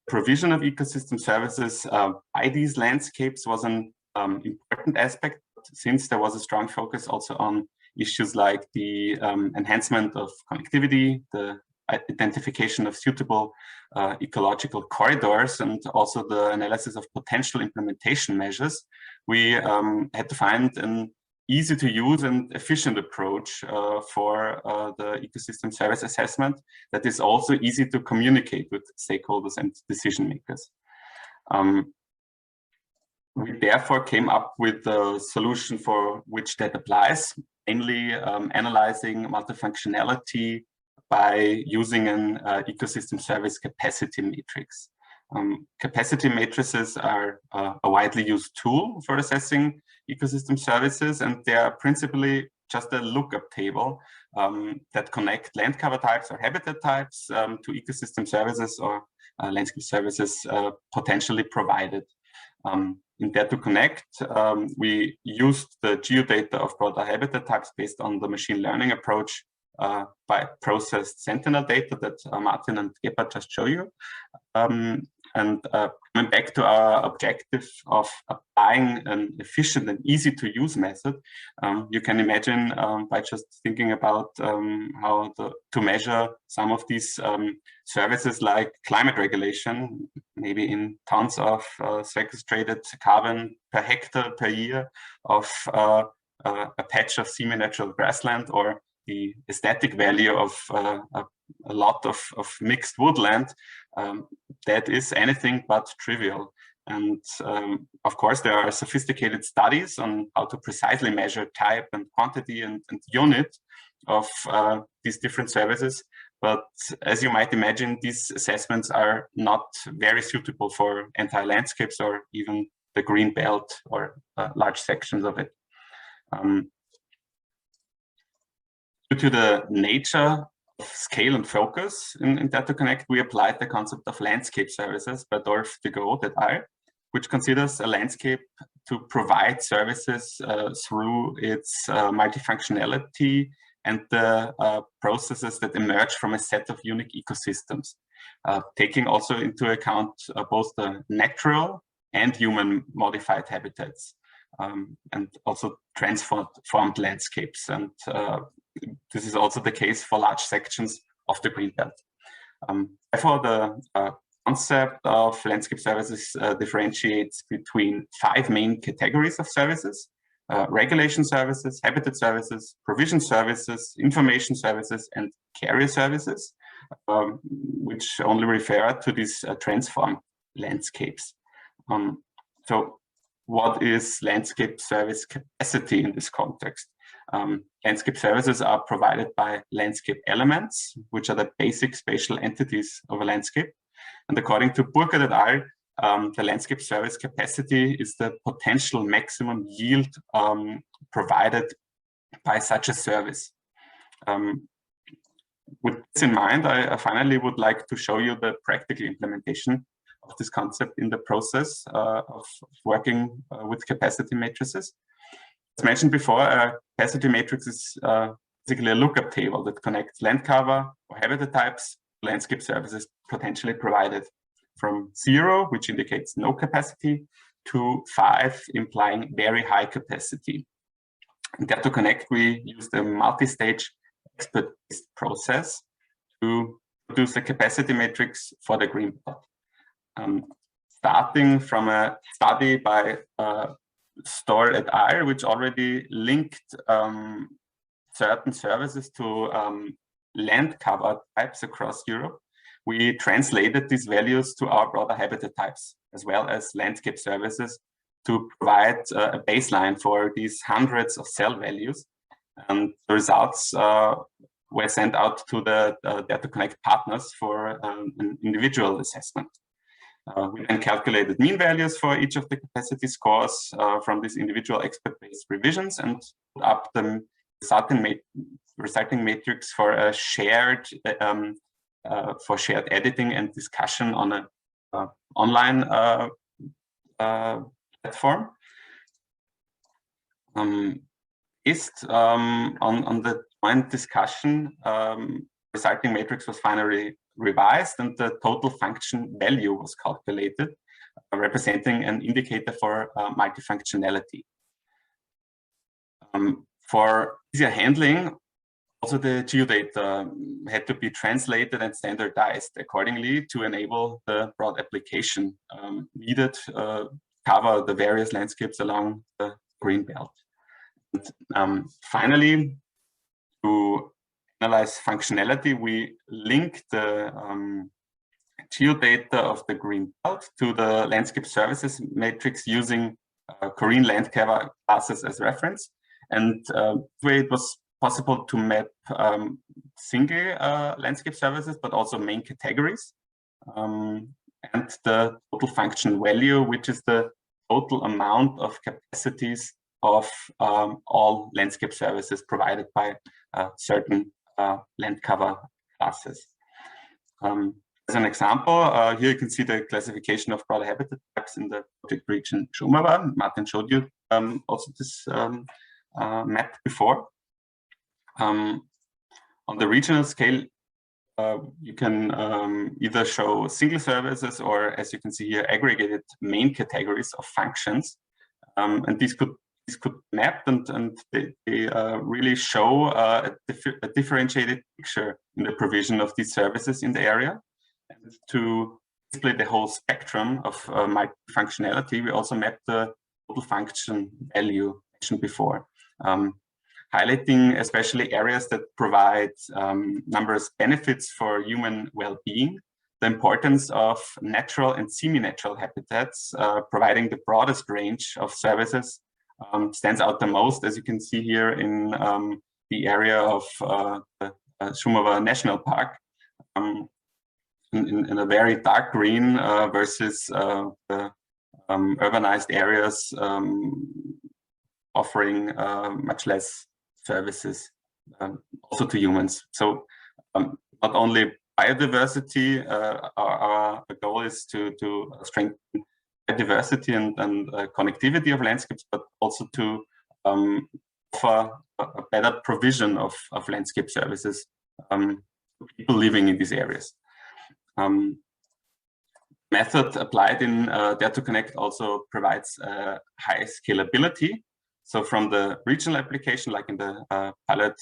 Provision of ecosystem services by these landscapes was an important aspect since there was a strong focus also on issues like the enhancement of connectivity, the identification of suitable ecological corridors, and also the analysis of potential implementation measures, we had to find an easy to use and efficient approach for the ecosystem service assessment that is also easy to communicate with stakeholders and decision makers. We therefore came up with a solution for which that applies, mainly analyzing multifunctionality by using an ecosystem service capacity matrix. Capacity matrices are a widely used tool for assessing ecosystem services, and they are principally just a lookup table that connect land cover types or habitat types to ecosystem services or landscape services potentially provided. In there to connect, we used the geodata of broader habitat types based on the machine learning approach by processed sentinel data that Martin and Gebhard just showed you. And coming back to our objective of applying an efficient and easy to use method, you can imagine by just thinking about how to measure some of these services like climate regulation, maybe in tons of sequestrated carbon per hectare per year of a patch of semi-natural grassland, or the aesthetic value of a lot of mixed woodland, that is anything but trivial. And of course, there are sophisticated studies on how to precisely measure type and quantity and unit of these different services. But as you might imagine, these assessments are not very suitable for entire landscapes or even the green belt or large sections of it. Due to the nature of scale and focus in Data Connect, we applied the concept of landscape services by Dolf de Groot et al., which considers a landscape to provide services through its multifunctionality and the processes that emerge from a set of unique ecosystems, taking also into account both the natural and human modified habitats, and also transformed landscapes. And this is also the case for large sections of the greenbelt. Therefore, the concept of landscape services differentiates between 5 main categories of services: regulation services, habitat services, provision services, information services, and carrier services, which only refer to these transformed landscapes. So what is landscape service capacity in this context? Landscape services are provided by landscape elements, which are the basic spatial entities of a landscape. And according to Burkhardt et al., the landscape service capacity is the potential maximum yield provided by such a service. With this in mind, I finally would like to show you the practical implementation of this concept in the process of working with capacity matrices. As mentioned before, a capacity matrix is basically a lookup table that connects land cover or habitat types to landscape services potentially provided, from 0, which indicates no capacity, to 5, implying very high capacity. In Data Connect, we used a multi-stage expert-based process to produce a capacity matrix for the green belt. Starting from a study by Stoll et al., which already linked certain services to land cover types across Europe, we translated these values to our broader habitat types, as well as landscape services, to provide a baseline for these hundreds of cell values. And the results were sent out to the Data Connect partners for an individual assessment. We then calculated mean values for each of the capacity scores from these individual expert-based revisions and put up the resulting matrix for a shared editing and discussion on an online platform. Based on the joint discussion, resulting matrix was finally revised and the total function value was calculated, representing an indicator for multifunctionality. For easier handling, also the geodata had to be translated and standardized accordingly to enable the broad application needed to cover the various landscapes along the green belt. And, finally, to analyze functionality, we link the geodata of the green belt to the landscape services matrix using Korean land cover classes as reference. And where it was possible to map single landscape services, but also main categories, and the total function value, which is the total amount of capacities of all landscape services provided by certain land cover classes. As an example, here you can see the classification of broader habitat types in the project region Šumava. Martin showed you also this map before. On the regional scale, you can either show single services or, as you can see here, aggregated main categories of functions. And these could map and they really show a differentiated picture in the provision of these services in the area. And to display the whole spectrum of multifunctionality, we also map the total function value mentioned before, highlighting especially areas that provide numerous benefits for human well-being, the importance of natural and semi-natural habitats, providing the broadest range of services, stands out the most, as you can see here in the area of the Šumava National Park, in a very dark green versus the urbanized areas offering much less services also to humans. So not only biodiversity, our goal is to strengthen diversity and connectivity of landscapes, but also to offer a better provision of landscape services to people living in these areas. Method applied in Dare2Connect also provides high scalability. So from the regional application, like in the pilot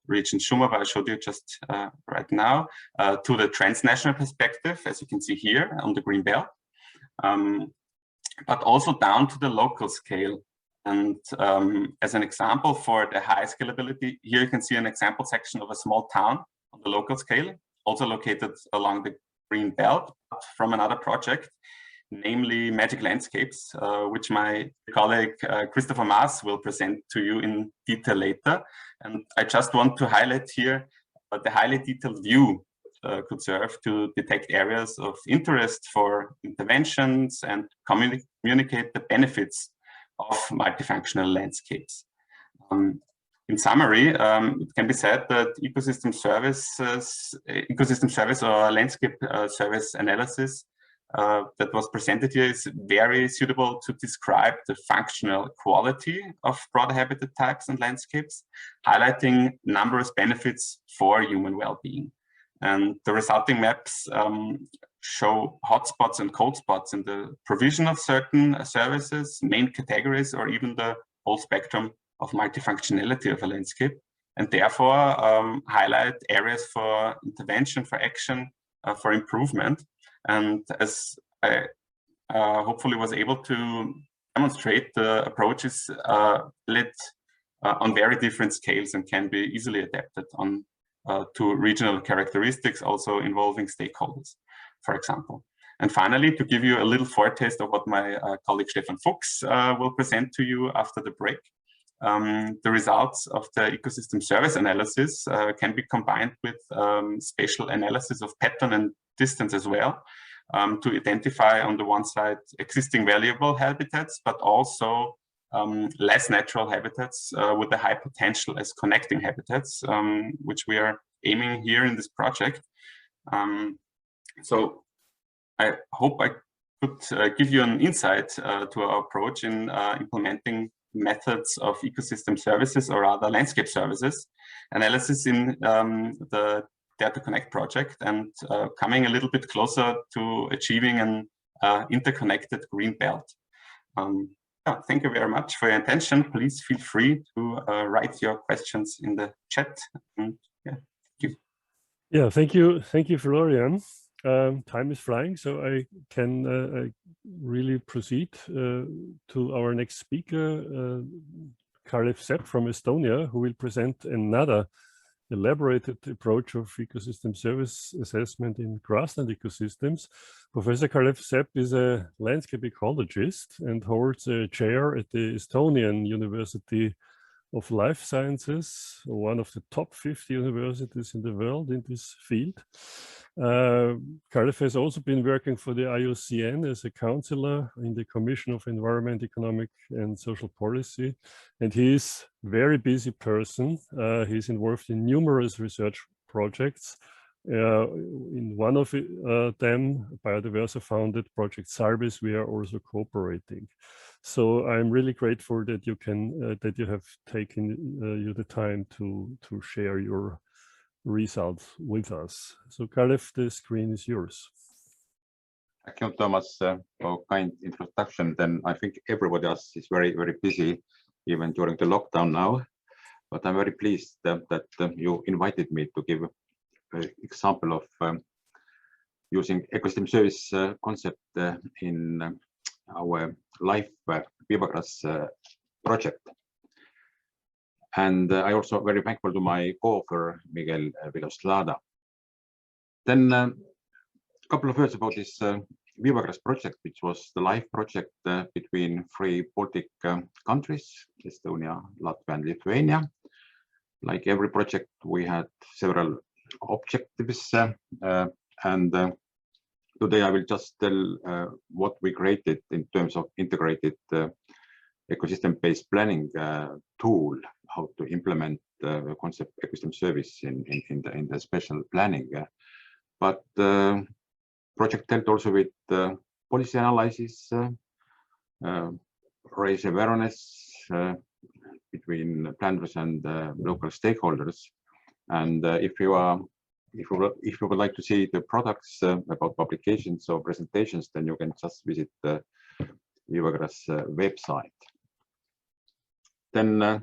region Šumava I showed you just right now, to the transnational perspective, as you can see here on the green belt, but also down to the local scale. And as an example for the high scalability, here you can see an example section of a small town on the local scale, also located along the green belt, but from another project, namely Magic Landscapes, which my colleague Christopher Maas will present to you in detail later. And I just want to highlight here the highly detailed view could serve to detect areas of interest for interventions and communicate the benefits of multifunctional landscapes. In summary, it can be said that ecosystem service or landscape service analysis that was presented here is very suitable to describe the functional quality of broader habitat types and landscapes, highlighting numerous benefits for human well-being. And the resulting maps show hotspots and cold spots in the provision of certain services, main categories, or even the whole spectrum of multifunctionality of a landscape, and therefore highlight areas for intervention, for action, for improvement. And as I hopefully was able to demonstrate, the approach is lit on very different scales and can be easily adapted on to regional characteristics, also involving stakeholders, for example. And finally, to give you a little foretaste of what my colleague Stefan Fuchs will present to you after the break, the results of the ecosystem service analysis can be combined with spatial analysis of pattern and distance as well, to identify on the one side existing valuable habitats, but also less natural habitats with a high potential as connecting habitats, which we are aiming here in this project. So I hope I could give you an insight to our approach in implementing methods of ecosystem services, or rather landscape services analysis in the Dare2Connect project, and coming a little bit closer to achieving an interconnected green belt. Thank you very much for your attention. Please feel free to write your questions in the chat. And, thank you. Yeah, thank you, Florian. Time is flying, so I can really proceed to our next speaker, Kalev Sepp from Estonia, who will present another elaborated approach of ecosystem service assessment in grassland ecosystems. Professor Kalev Sepp is a landscape ecologist and holds a chair at the Estonian University of Life Sciences, one of the top 50 universities in the world in this field. Kalev has also been working for the IUCN as a counselor in the Commission of Environment, Economic and Social Policy. And he is a very busy person. He's involved in numerous research projects. In one of them, biodiversity-founded Project Salvis, we are also cooperating. So I'm really grateful that you can that you have taken you the time to share your results with us. So Kalev, the screen is yours. Thank you, Thomas, for kind introduction. Then I think everybody else is very busy, even during the lockdown now. But I'm very pleased that you invited me to give an example of using ecosystem service concept in our live biogeographical project. And I also very thankful to my co-author, Miguel Viloslada. Then a couple of words about this biogeographical project, which was the live project between 3 Baltic countries, Estonia, Latvia, and Lithuania. Like every project, we had several objectives, and today I will just tell what we created in terms of integrated ecosystem-based planning tool, how to implement the concept ecosystem service in the spatial planning. But project dealt also with policy analysis, raise awareness between planners and local stakeholders. And if you would like to see the products about publications or presentations, then you can just visit the biogeographical website. Then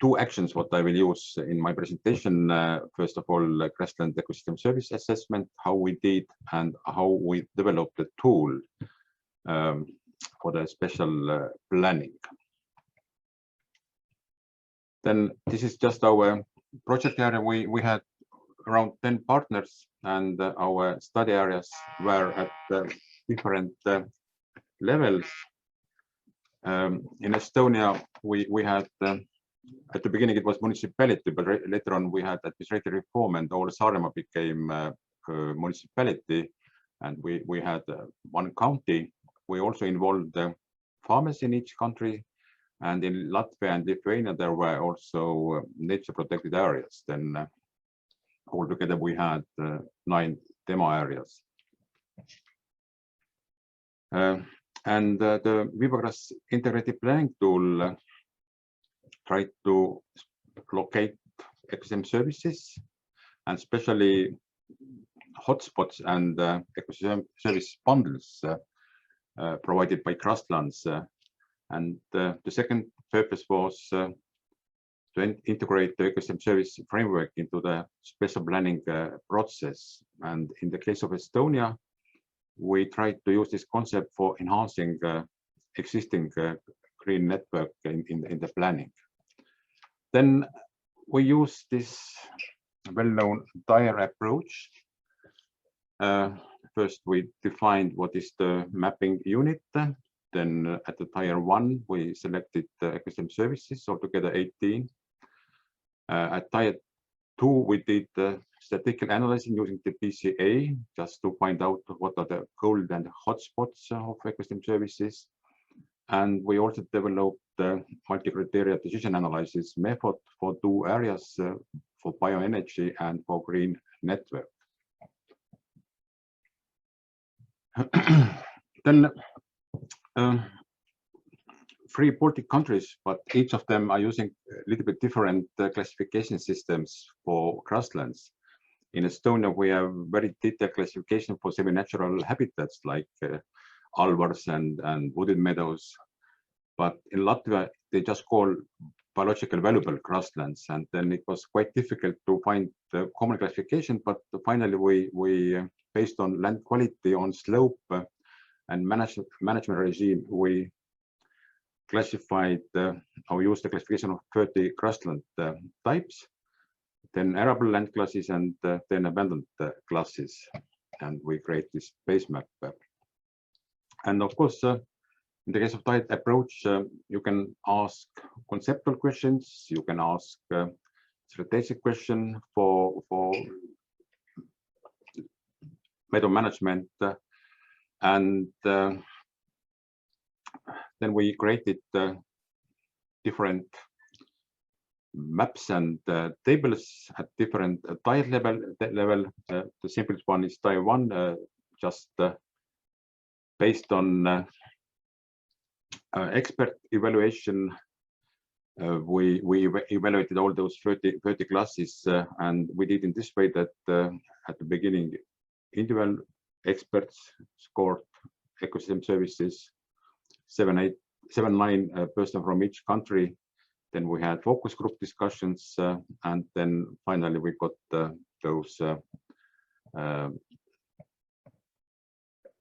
2 actions what I will use in my presentation. First of all, grassland ecosystem service assessment, how we did and how we developed the tool for the special planning. Then this is just our project area. We had around 10 partners, and our study areas were at different levels. In Estonia, we had at the beginning it was municipality, but later on we had administrative reform, and all Saaremaa became municipality, and we had 1 county. We also involved farmers in each country, and in Latvia and Lithuania there were also nature protected areas. Then altogether we had 9 demo areas. And the biogeographical integrated planning tool tried to locate ecosystem services, and especially hotspots and ecosystem service bundles provided by grasslands. And the second purpose was to integrate the ecosystem service framework into the spatial planning process. And in the case of Estonia, we tried to use this concept for enhancing existing green network in the planning. Then we use this well-known tier approach. First, we defined what is the mapping unit. Then at the tier 1, we selected the ecosystem services, altogether 18. At tier 2, we did statistical analysis using the PCA, just to find out what are the gold and hotspots of ecosystem services. And we also developed the multi-criteria decision analysis method for 2 areas, for bioenergy and for green network. Then 3 Baltic countries, but each of them are using a little bit different classification systems for grasslands. In Estonia, we have very detailed classification for semi-natural habitats like alvars and wooded meadows. But in Latvia, they just call biologically valuable grasslands, and then it was quite difficult to find the common classification. But finally, we based on land quality, on slope, and management regime, we classified or used the classification of 30 grassland types, then arable land classes, and then abandoned classes, and we create this base map. And of course, in the case of Untitled Approach, you can ask conceptual questions, you can ask strategic question for meadow management, and then we created different maps and tables at different tile level. The simplest one is tile 1, just based on expert evaluation. We evaluated all those 30 classes, and we did in this way that at the beginning, individual experts scored ecosystem services, 7-9 persons from each country. Then we had focus group discussions, and then finally we got those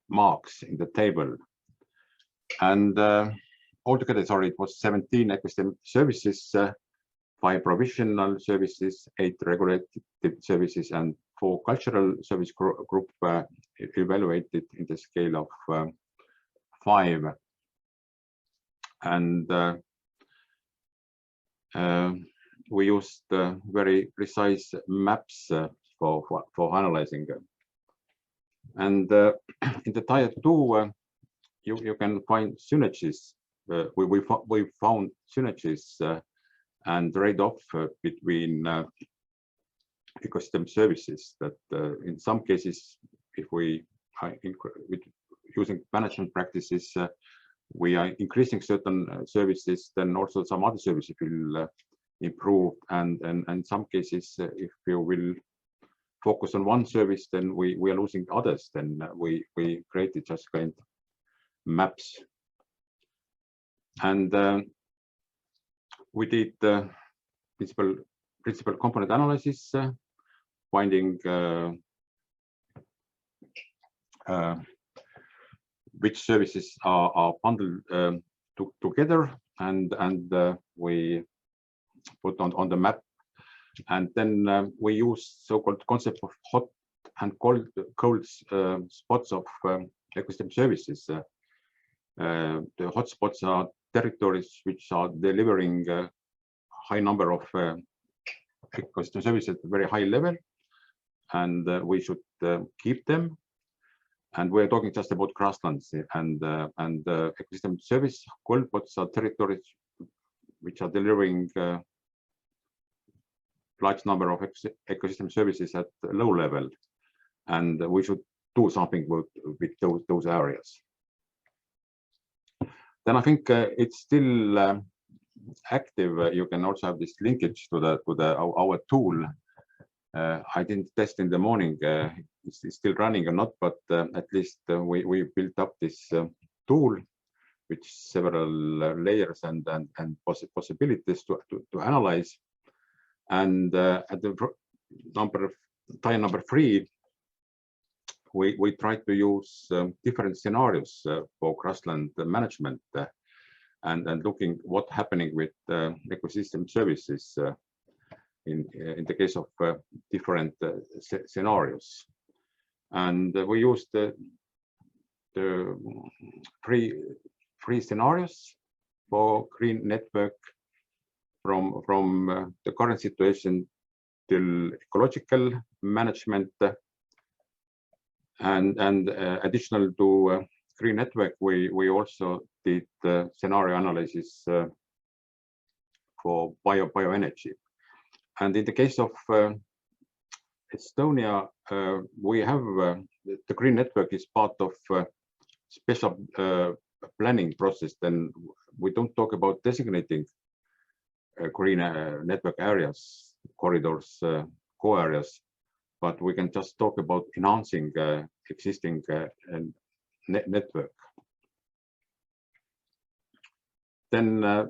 marks in the table. And altogether, sorry, it was 17 ecosystem services, 5 provisional services, 8 regulated services, and 4 cultural service group evaluated in the scale of 5. And we used very precise maps for analyzing. And in the tier 2, you can find synergies. We found synergies and trade-off between ecosystem services. That in some cases, if we are using management practices, we are increasing certain services, then also some other services will improve. And in some cases, if you will focus on one service, then we are losing others. Then we created just kind of maps. And we did principal component analysis, finding which services are bundled together, and we put on the map. And then we use so-called concept of hot and cold spots of ecosystem services. The hotspots are territories which are delivering a high number of ecosystem services at a very high level, and we should keep them. And we're talking just about grasslands, and ecosystem service cold spots are territories which are delivering large number of ecosystem services at a low level, and we should do something with those areas. Then I think it's still active. You can also have this linkage to our tool. I didn't test in the morning. It's still running or not, but at least we built up this tool with several layers and possibilities to analyze. And at the tile number 3, we tried to use different scenarios for grassland management and looking what's happening with ecosystem services in the case of different scenarios. And we used the three scenarios for green network from the current situation till ecological management, and additional to green network, we also did scenario analysis for bioenergy. And in the case of Estonia, we have the green network is part of special planning process. Then we don't talk about designating green network areas, corridors, co-areas, but we can just talk about enhancing existing network. Then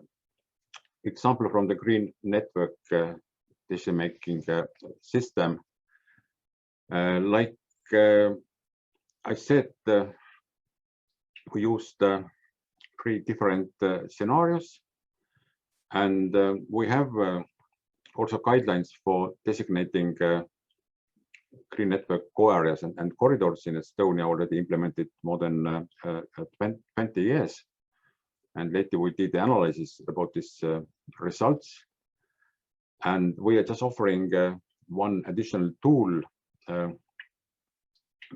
example from the green network decision-making system. Like I said, we used 3 different scenarios, and we have also guidelines for designating green network co-areas and corridors in Estonia, already implemented more than 20 years. And later we did the analysis about these results. And we are just offering one additional tool,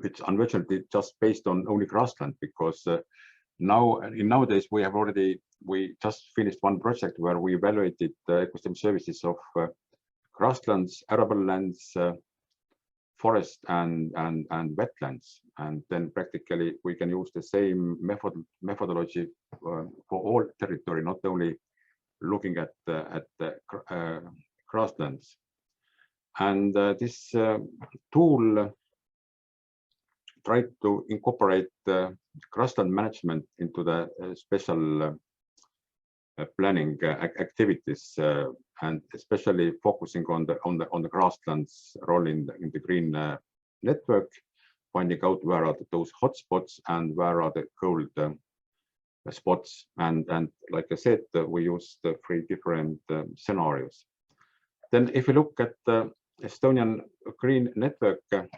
which unfortunately just based on only grassland, because nowadays we just finished one project where we evaluated the ecosystem services of grasslands, arable lands, forest and wetlands, and then practically we can use the same methodology for all territory, not only looking at the grasslands. And this tool tried to incorporate grassland management into the special planning activities, and especially focusing on the grasslands role in the green network, finding out where are those hotspots and where are the cold spots. And like I said, we use the 3 different scenarios. Then if you look at the Estonian green network, then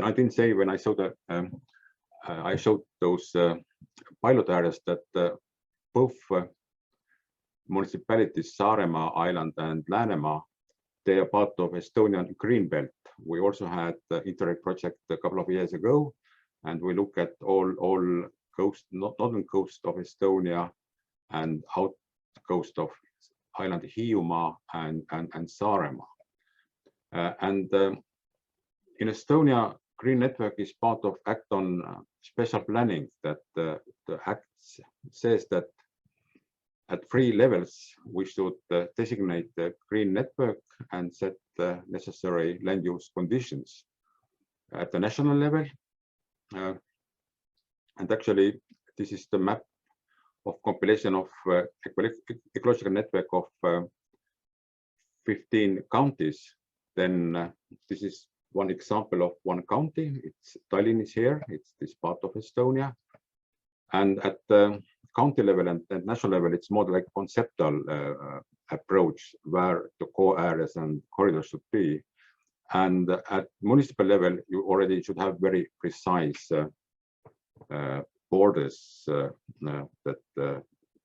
I didn't say when I saw I showed those pilot areas that both municipalities, Saaremaa Island and Läänemaa, they are part of Estonian green belt. We also had the Interreg project a couple of years ago, and we look at all coast, northern coast of Estonia and out coast of island Hiiumaa and Saaremaa. In Estonia, green network is part of Act on Special Planning, that the Act says that at 3 levels we should designate the green network and set the necessary land use conditions at the national level. And actually, this is the map of compilation of ecological network of 15 counties. Then this is one example of one county. It's Tallinn is here. It's this part of Estonia. And at the county level and national level, it's more like conceptual approach where the core areas and corridors should be. And at municipal level, you already should have very precise borders that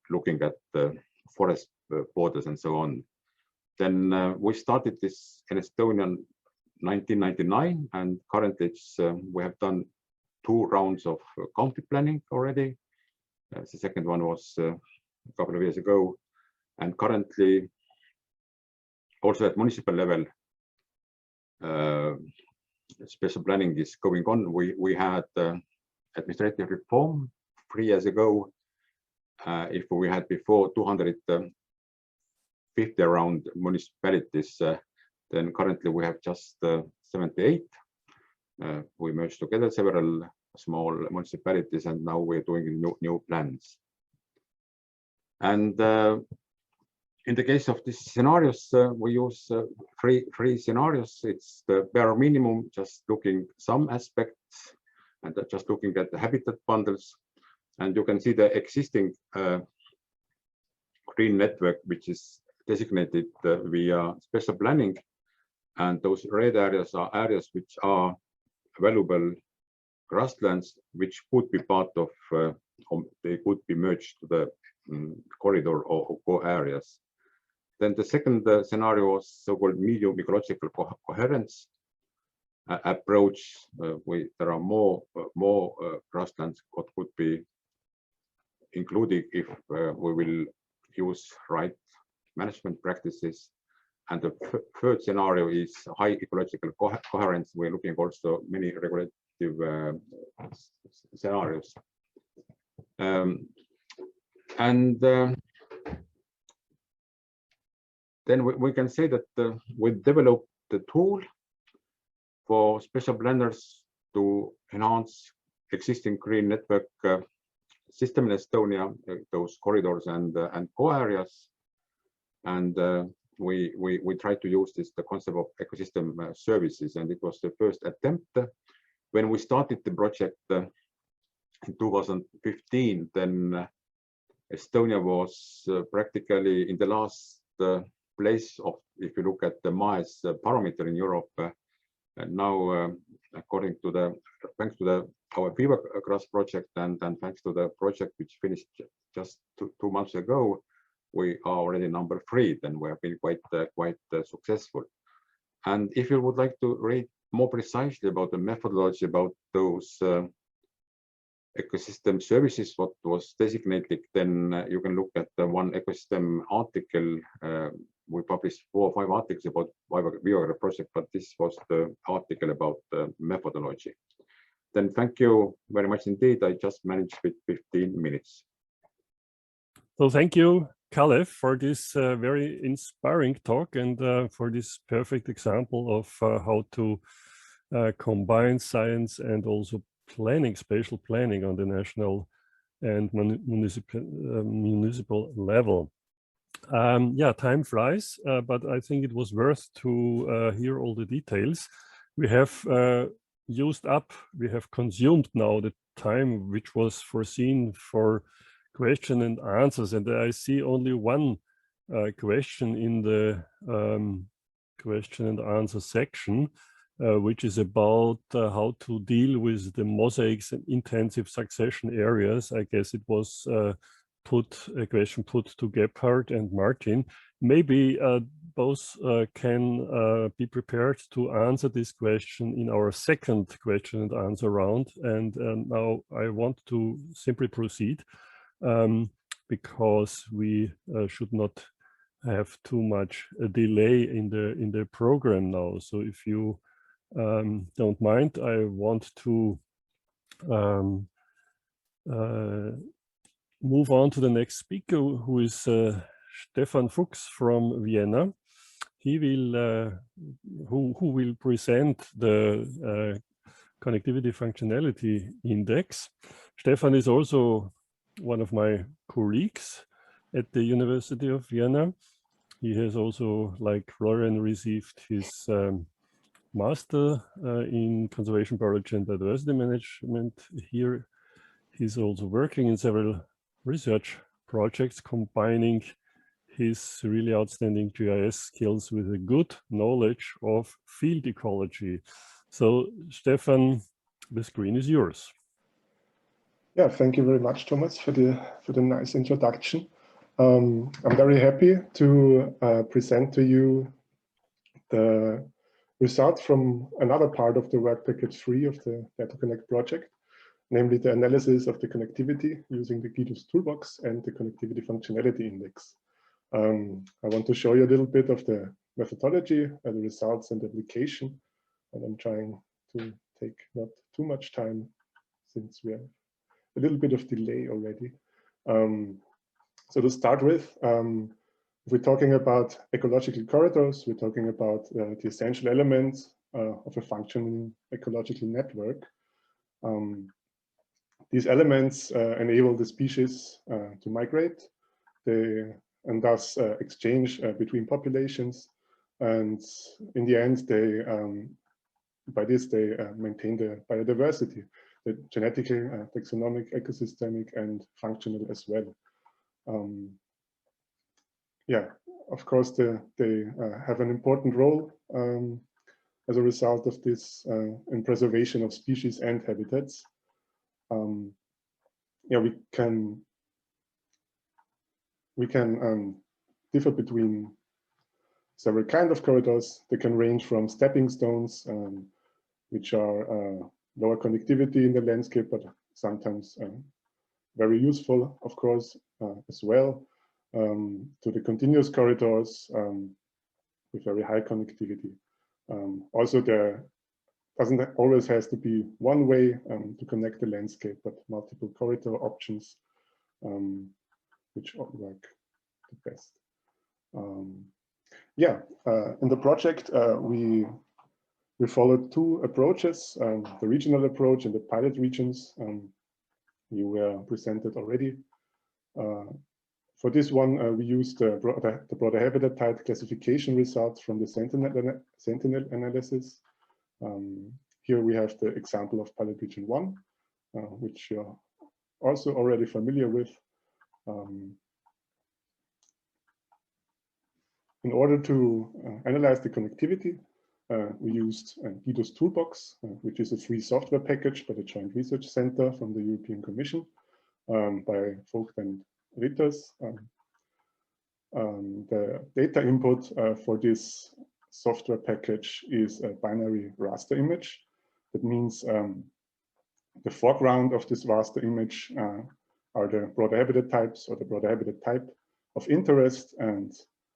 looking at the forest borders and so on. Then we started this in Estonia in 1999, and currently it's, we have done 2 rounds of county planning already. The second one was a couple of years ago, and currently also at municipal level, special planning is going on. We had administrative reform 3 years ago. If we had before 250 around municipalities, then currently we have just 78. We merged together several small municipalities, and now we're doing new plans. And in the case of these scenarios, we use 3 scenarios. It's the bare minimum, just looking some aspects, and just looking at the habitat bundles. And you can see the existing green network, which is designated via special planning. And those red areas are areas which are valuable grasslands, which could be part of, they could be merged to the corridor or core areas. Then the second scenario was so-called medium ecological coherence approach. There are more grasslands what could be included if we will use right management practices. And the third scenario is high ecological coherence. We're looking also many regulative scenarios. Then we can say that we developed the tool for special planners to enhance existing green network system in Estonia, those corridors and co-areas, and we tried to use the concept of ecosystem services, and it was the first attempt. When we started the project in 2015, then Estonia was practically in the last place of, if you look at the MAES parameter in Europe. And now, according to thanks to our Viva-Grass project and thanks to the project which finished just two months ago, we are already number 3. Then we have been quite successful. And if you would like to read more precisely about the methodology about those ecosystem services, what was designated, then you can look at the one ecosystem article. We published 4 or 5 articles about Viva-Grass project, but this was the article about the methodology. Then thank you very much indeed. I just managed with 15 minutes. So thank you, Kalev, for this very inspiring talk and for this perfect example of how to combine science and also planning, spatial planning on the national and municipal level. Yeah, time flies, but I think it was worth to hear all the details. We have used up, we have consumed now the time which was foreseen for question and answers, and I see only one question in the question and answer section, which is about how to deal with the mosaics and intensive succession areas. I guess it was a question put to Gebhardt and Martin. Maybe both can be prepared to answer this question in our second question and answer round. And now I want to simply proceed because we should not have too much delay in the program now. So if you don't mind, I want to move on to the next speaker, who is Stefan Fuchs from Vienna. He will, who will present the Connectivity Functionality Index. Stefan is also one of my colleagues at the University of Vienna. He has also, like Florian, received his master in conservation biology and biodiversity management here. He's also working in several research projects combining his really outstanding GIS skills with a good knowledge of field ecology. So Stefan, the screen is yours. Yeah, thank you very much, Thomas, for the nice introduction. I'm very happy to present to you the results from another part of the work package 3 of the DataConnect project, namely the analysis of the connectivity using the GIDUS toolbox and the Connectivity Functionality Index. I want to show you a little bit of the methodology, the results and the application, and I'm trying to take not too much time since we have a little bit of delay already. So to start with, if we're talking about ecological corridors, we're talking about the essential elements of a functioning ecological network. These elements enable the species to migrate, and thus exchange between populations. And in the end, by this, they maintain the biodiversity, the genetical, taxonomic, ecosystemic, and functional as well. Yeah, of course, they have an important role as a result of this in preservation of species and habitats. Yeah, we can differ between several kinds of corridors. They can range from stepping stones, which are lower connectivity in the landscape, but sometimes very useful, of course, as well, to the continuous corridors with very high connectivity. Also, there doesn't always has to be one way to connect the landscape, but multiple corridor options, which work the best. Yeah, in the project, we followed 2 approaches, the regional approach and the pilot regions. you were presented already. For this one, we used the broader habitat type classification results from the Sentinel analysis. Here we have the example of pilot region 1, which you're also already familiar with. In order to analyze the connectivity, we used Guido's Toolbox, which is a free software package by the Joint Research Center from the European Commission by Vogt and Ritters. The data input for this software package is a binary raster image. That means the foreground of this raster image are the broader habitat types or the broader habitat type of interest, and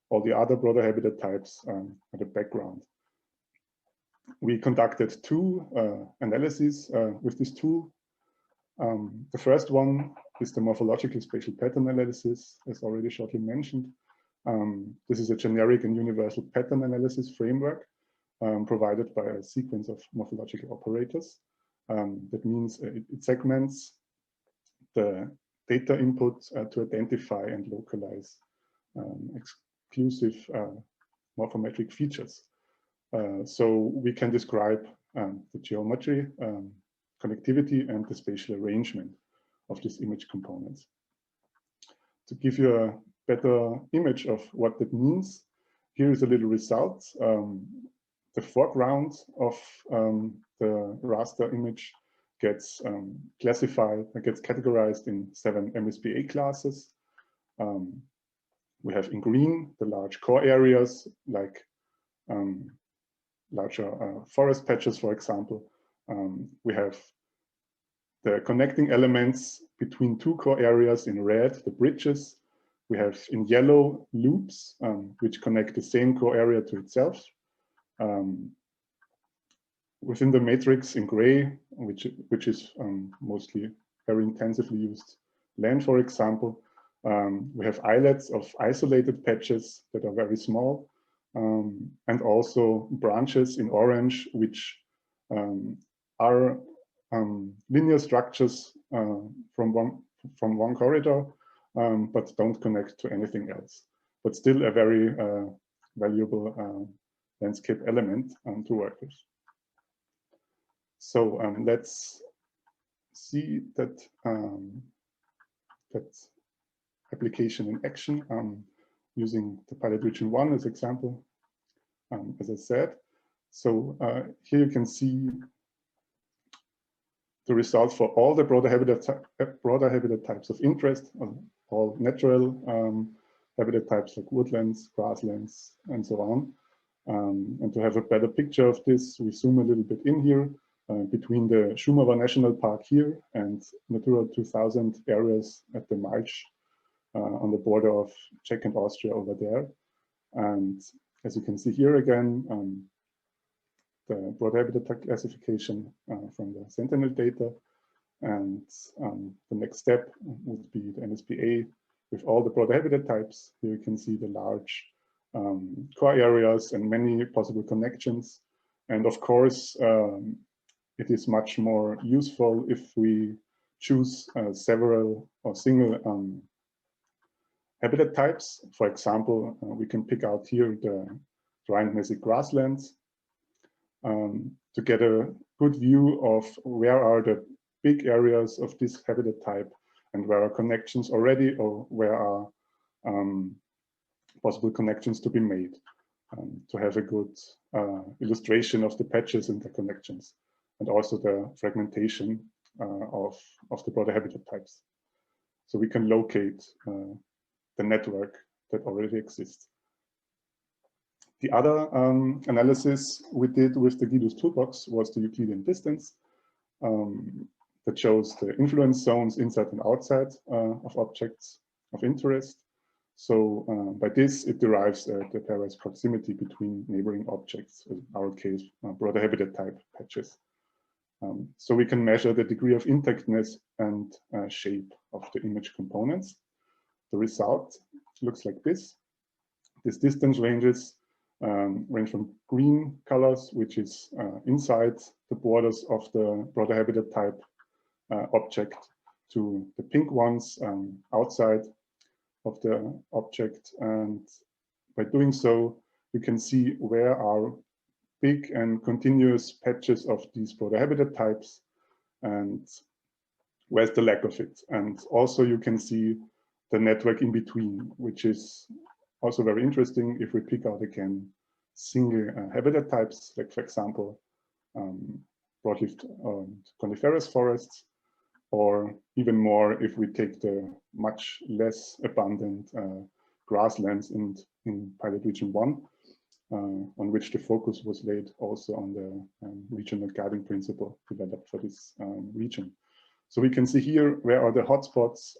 all the other broader habitat types are the background. We conducted two analyses with this tool. The first one is the morphological spatial pattern analysis, as already shortly mentioned. This is a generic and universal pattern analysis framework provided by a sequence of morphological operators. That means it segments the data input to identify and localize exclusive morphometric features. So we can describe the geometry, connectivity, and the spatial arrangement of these image components. To give you a better image of what that means, here is a little result. The foreground of the raster image gets classified, gets categorized in 7 MSPA classes. We have in green the large core areas, like larger forest patches, for example. We have the connecting elements between 2 core areas in red, the bridges. We have in yellow loops, which connect the same core area to itself. Within the matrix in gray, which is mostly very intensively used land, for example, we have islets of isolated patches that are very small, and also branches in orange, which are linear structures from one corridor, but don't connect to anything else, but still a very valuable landscape element to work with. So let's see that application in action using the pilot region 1 as example, as I said. So here you can see the results for all the broader habitat types of interest, all natural habitat types like woodlands, grasslands, and so on. And to have a better picture of this, we zoom a little bit in here between the Šumava National Park here and Natura 2000 areas at the March on the border of Czech and Austria over there. And as you can see here again, the broad habitat classification from the Sentinel data. And the next step would be the MSPA with all the broad habitat types. Here you can see the large core areas and many possible connections. And of course, it is much more useful if we choose several or single habitat types. For example, we can pick out here the Rhine-Mesic grasslands to get a good view of where are the big areas of this habitat type and where are connections already or where are possible connections to be made to have a good illustration of the patches and the connections, and also the fragmentation of the broader habitat types. So we can locate the network that already exists. The other analysis we did with the Guido's Toolbox was the Euclidean Distance that shows the influence zones inside and outside of objects of interest. So by this, it derives the pairwise proximity between neighboring objects, in our case, broader habitat type patches. So we can measure the degree of intactness and shape of the image components. The result looks like this. These distance ranges range from green colors, which is inside the borders of the broader habitat type object, to the pink ones outside of the object. And by doing so, you can see where are big and continuous patches of these broader habitat types and where's the lack of it. And also you can see the network in between, which is also very interesting if we pick out again single habitat types, like for example, broadleaf coniferous forests, or even more if we take the much less abundant grasslands in pilot region 1, on which the focus was laid also on the regional guiding principle developed for this region. So we can see here where are the hotspots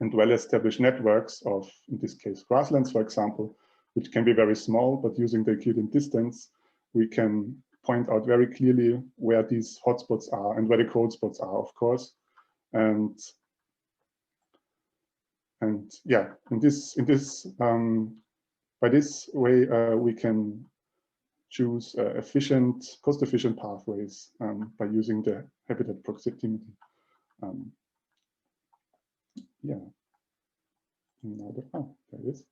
and well-established networks of, in this case, grasslands, for example, which can be very small, but using the Euclidean distance, we can point out very clearly where these hotspots are and where the cold spots are, of course. And yeah, by this way, we can choose cost-efficient pathways by using the habitat proximity. Yeah, there it is.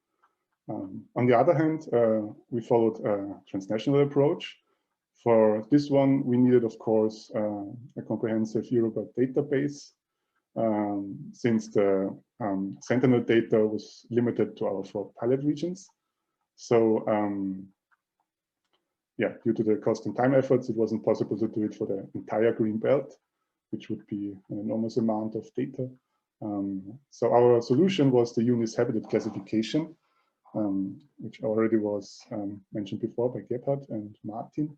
On the other hand, we followed a transnational approach. For this one, we needed, of course, a comprehensive Europe database, since the Sentinel data was limited to our 4 pilot regions. So yeah, due to the cost and time efforts, it wasn't possible to do it for the entire green belt, which would be an enormous amount of data. So our solution was the UNIS habitat classification, which already was mentioned before by Gebhardt and Martin.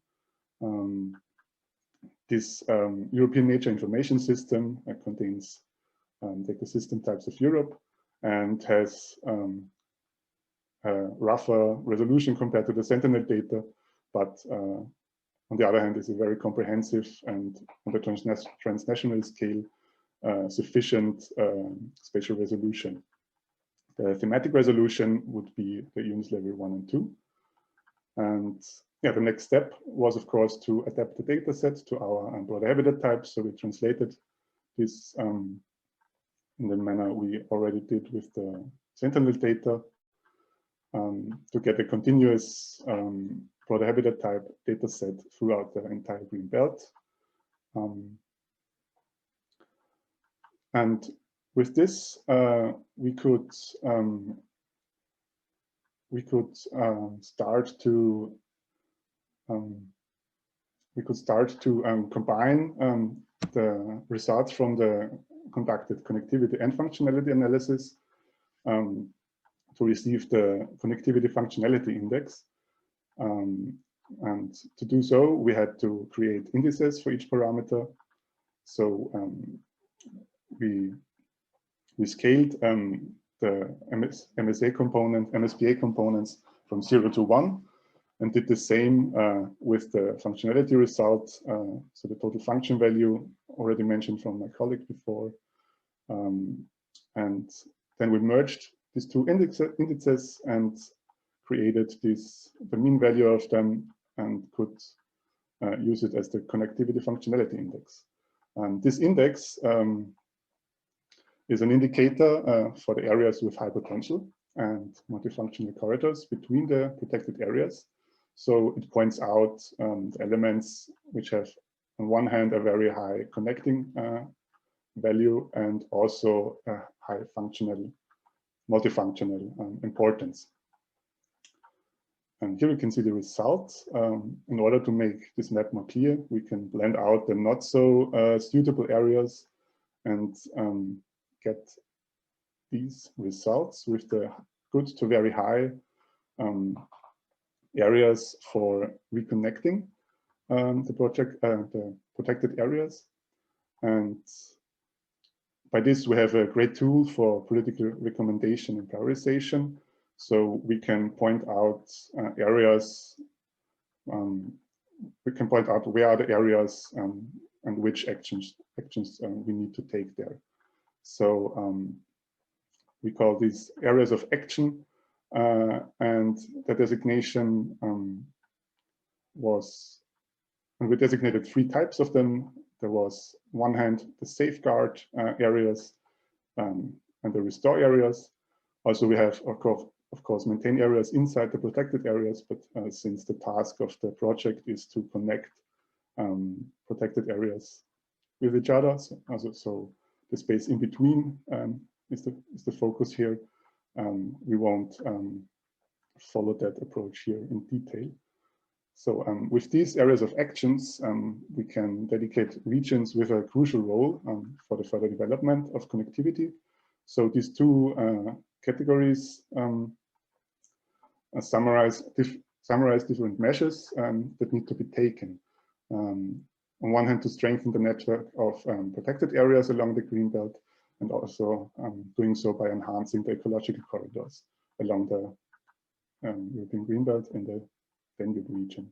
This European Nature Information System contains the ecosystem types of Europe and has a rougher resolution compared to the Sentinel data, but on the other hand is a very comprehensive and on the transnational scale sufficient spatial resolution. The thematic resolution would be the UNIS level 1 and 2. And yeah, the next step was, of course, to adapt the data set to our broader habitat types. So we translated this in the manner we already did with the Sentinel data to get a continuous broader habitat type data set throughout the entire green belt. And with this, we could start to combine the results from the conducted connectivity and functionality analysis to receive the connectivity functionality index. And to do so, we had to create indices for each parameter. So we scaled the MSA component, MSPA components from 0 to 1, and did the same with the functionality result. So the total function value already mentioned from my colleague before. And then we merged these two indices and created the mean value of them and could use it as the connectivity functionality index. This index is an indicator for the areas with high potential and multifunctional corridors between the protected areas. So it points out the elements which have, on one hand, a very high connecting value and also a high functional, multifunctional importance. And here we can see the results. In order to make this map more clear, we can blend out the not so suitable areas and get these results with the good to very high areas for reconnecting the protected areas. And by this, we have a great tool for political recommendation and prioritization. So we can point out areas, we can point out where are the areas and which actions we need to take there. So we call these areas of action, and the designation was, and we designated 3 types of them. there was, on one hand, the safeguard areas and the restore areas. Also, we have, of course, maintain areas inside the protected areas, but since the task of the project is to connect protected areas with each other, so the space in between is the focus here. We won't follow that approach here in detail. So with these areas of actions, we can dedicate regions with a crucial role for the further development of connectivity. So these two categories summarize different measures that need to be taken. On one hand, to strengthen the network of protected areas along the greenbelt, and also doing so by enhancing the ecological corridors along the European greenbelt in the Danube region.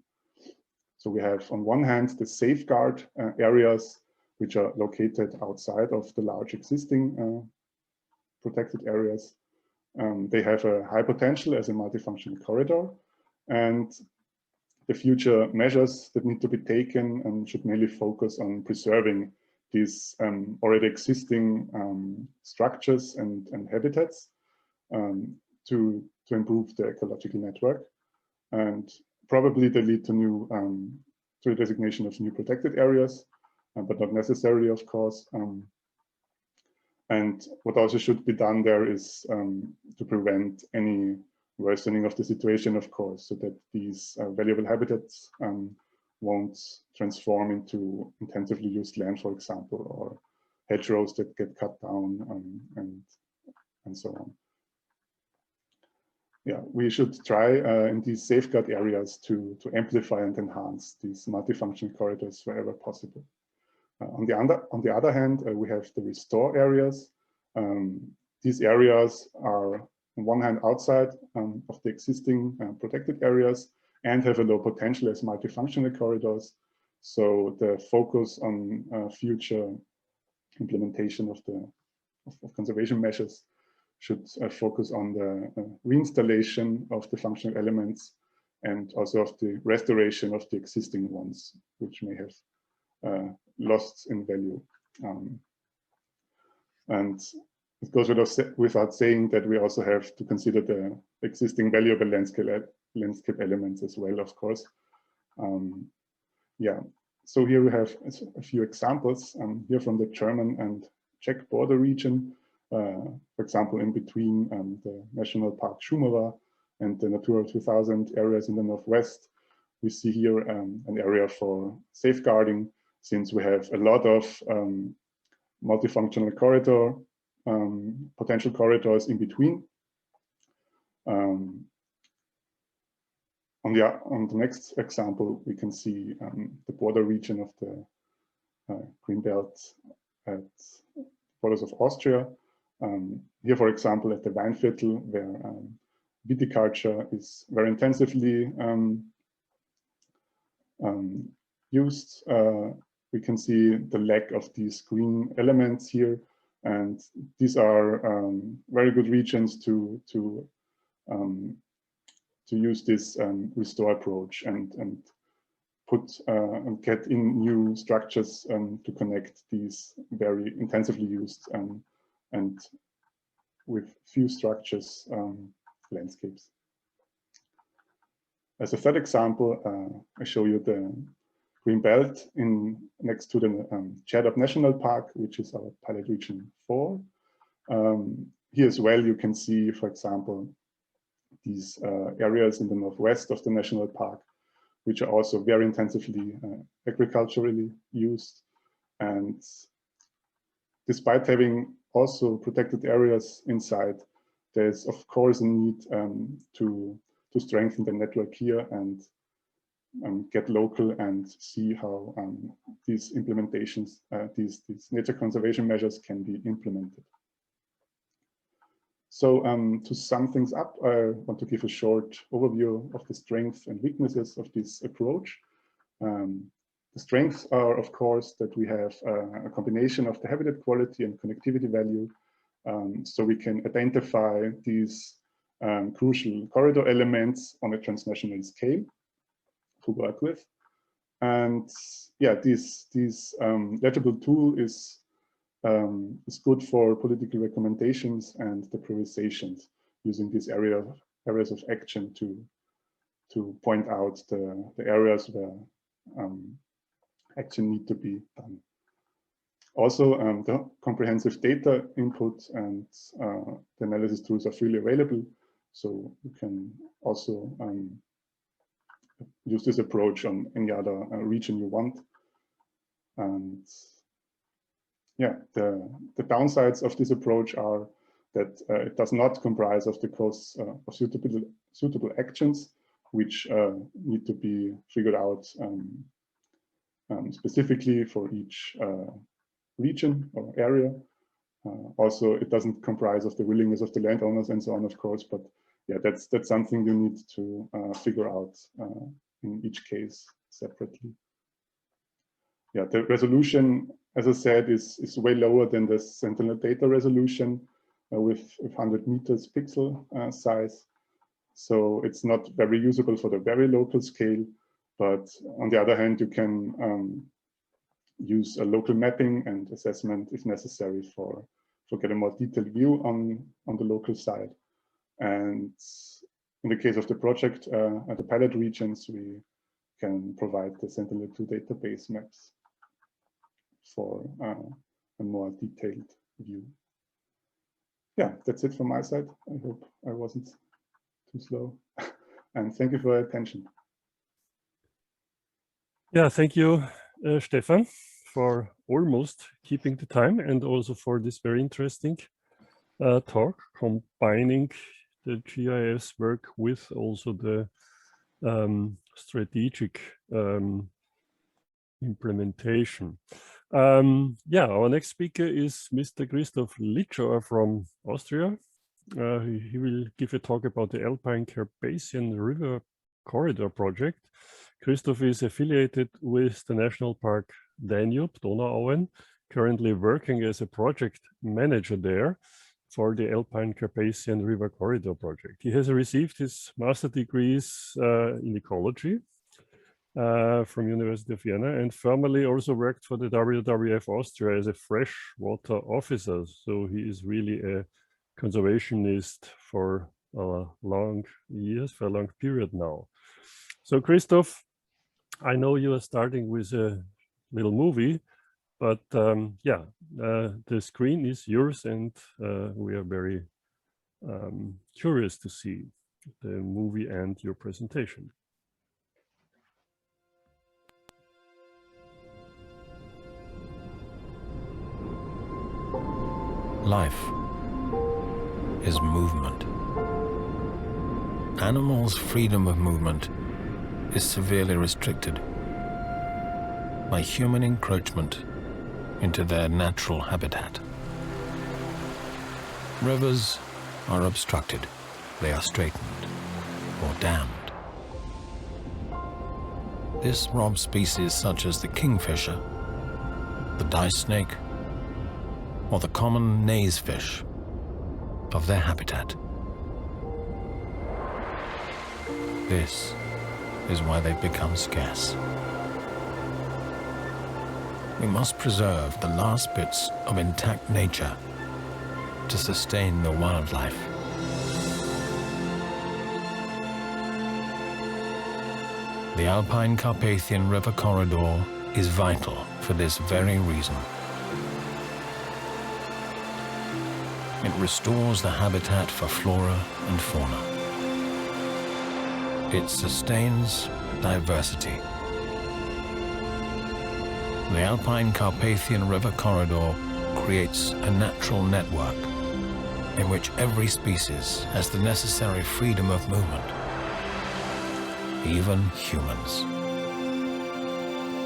So we have, on one hand, the safeguard areas, which are located outside of the large existing protected areas. They have a high potential as a multifunctional corridor, and the future measures that need to be taken should mainly focus on preserving these already existing structures and habitats to improve the ecological network, and probably they lead to new to the designation of new protected areas, but not necessarily, of course. And what also should be done there is to prevent any worsening of the situation, of course, so that these valuable habitats won't transform into intensively used land, for example, or hedgerows that get cut down and so on. Yeah, we should try in these safeguard areas to amplify and enhance these multifunctional corridors wherever possible. On the other hand, we have the restore areas. These areas are, on one hand, outside of the existing protected areas and have a low potential as multifunctional corridors. So the focus on future implementation of conservation measures should focus on the reinstallation of the functional elements and also of the restoration of the existing ones, which may have lost in value. And it goes without saying that we also have to consider the existing valuable landscape elements as well, of course. Yeah, so here we have a few examples here from the German and Czech border region. For example, in between the National Park Šumava and the Natura 2000 areas in the northwest, we see here an area for safeguarding, since we have a lot of multifunctional corridor, potential corridors in between. On the next example, we can see the border region of the Greenbelt at borders of Austria. Here, for example, at the Weinviertel, where viticulture is very intensively used, we can see the lack of these green elements here, and these are very good regions to use this restore approach and get in new structures to connect these very intensively used and with few structures landscapes. As a third example, I show you the green belt next to the Danube National Park, which is our pilot region 4. Here as well, you can see, for example, these areas in the northwest of the national park, which are also very intensively agriculturally used. And despite having also protected areas inside, there's of course a need to strengthen the network here and get local and see how these implementations, these nature conservation measures can be implemented. So to sum things up, I want to give a short overview of the strengths and weaknesses of this approach. The strengths are, of course, that we have a combination of the habitat quality and connectivity value, so we can identify these crucial corridor elements on a transnational scale to work with. And yeah, this legible tool is good for political recommendations and the prioritizations, using these areas of action to point out the areas where action need to be done. Also, the comprehensive data input and the analysis tools are freely available, so you can also use this approach on any other region you want. And yeah, the downsides of this approach are that it does not comprise of the costs of suitable actions, which need to be figured out specifically for each region or area. Also, it doesn't comprise of the willingness of the landowners and so on, of course, but yeah, that's something you need to figure out in each case separately. Yeah, the resolution, as I said, is way lower than the Sentinel data resolution with 100 meters pixel size. So it's not very usable for the very local scale, but on the other hand, you can use a local mapping and assessment if necessary for get a more detailed view on the local side. And in the case of the project at the pilot regions, we can provide the Sentinel-2 database maps for a more detailed view. Yeah, that's it from my side. I hope I wasn't too slow. And thank you for your attention. Yeah, thank you, Stefan, for almost keeping the time, and also for this very interesting talk, combining the GIS work with also the strategic implementation. Yeah, our next speaker is Mr. Christophe Lichter from Austria. He will give a talk about the Alpine Carpathian River Corridor project. Christophe is affiliated with the National Park Danube, Donauauen, currently working as a project manager there for the Alpine Carpathian River Corridor project. He has received his master degrees in ecology from University of Vienna, and formerly also worked for the WWF Austria as a freshwater officer. So he is really a conservationist for long years, for a long period now. So Christophe, I know you are starting with a little movie, but yeah, the screen is yours, and we are very curious to see the movie and your presentation. Life is movement. Animals' freedom of movement is severely restricted by human encroachment into their natural habitat. Rivers are obstructed, they are straightened or dammed. This robs species such as the kingfisher, the dice snake, or the common nazefish of their habitat. This is why they've become scarce. We must preserve the last bits of intact nature to sustain the wildlife. The Alpine Carpathian River Corridor is vital for this very reason. It restores the habitat for flora and fauna. It sustains diversity. The Alpine Carpathian River Corridor creates a natural network in which every species has the necessary freedom of movement, even humans.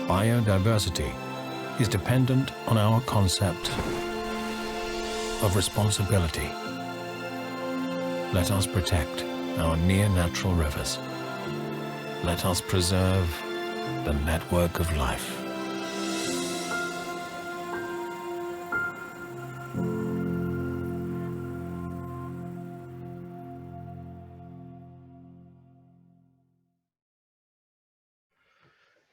Biodiversity is dependent on our concept of responsibility. Let us protect our near-natural rivers. Let us preserve the network of life.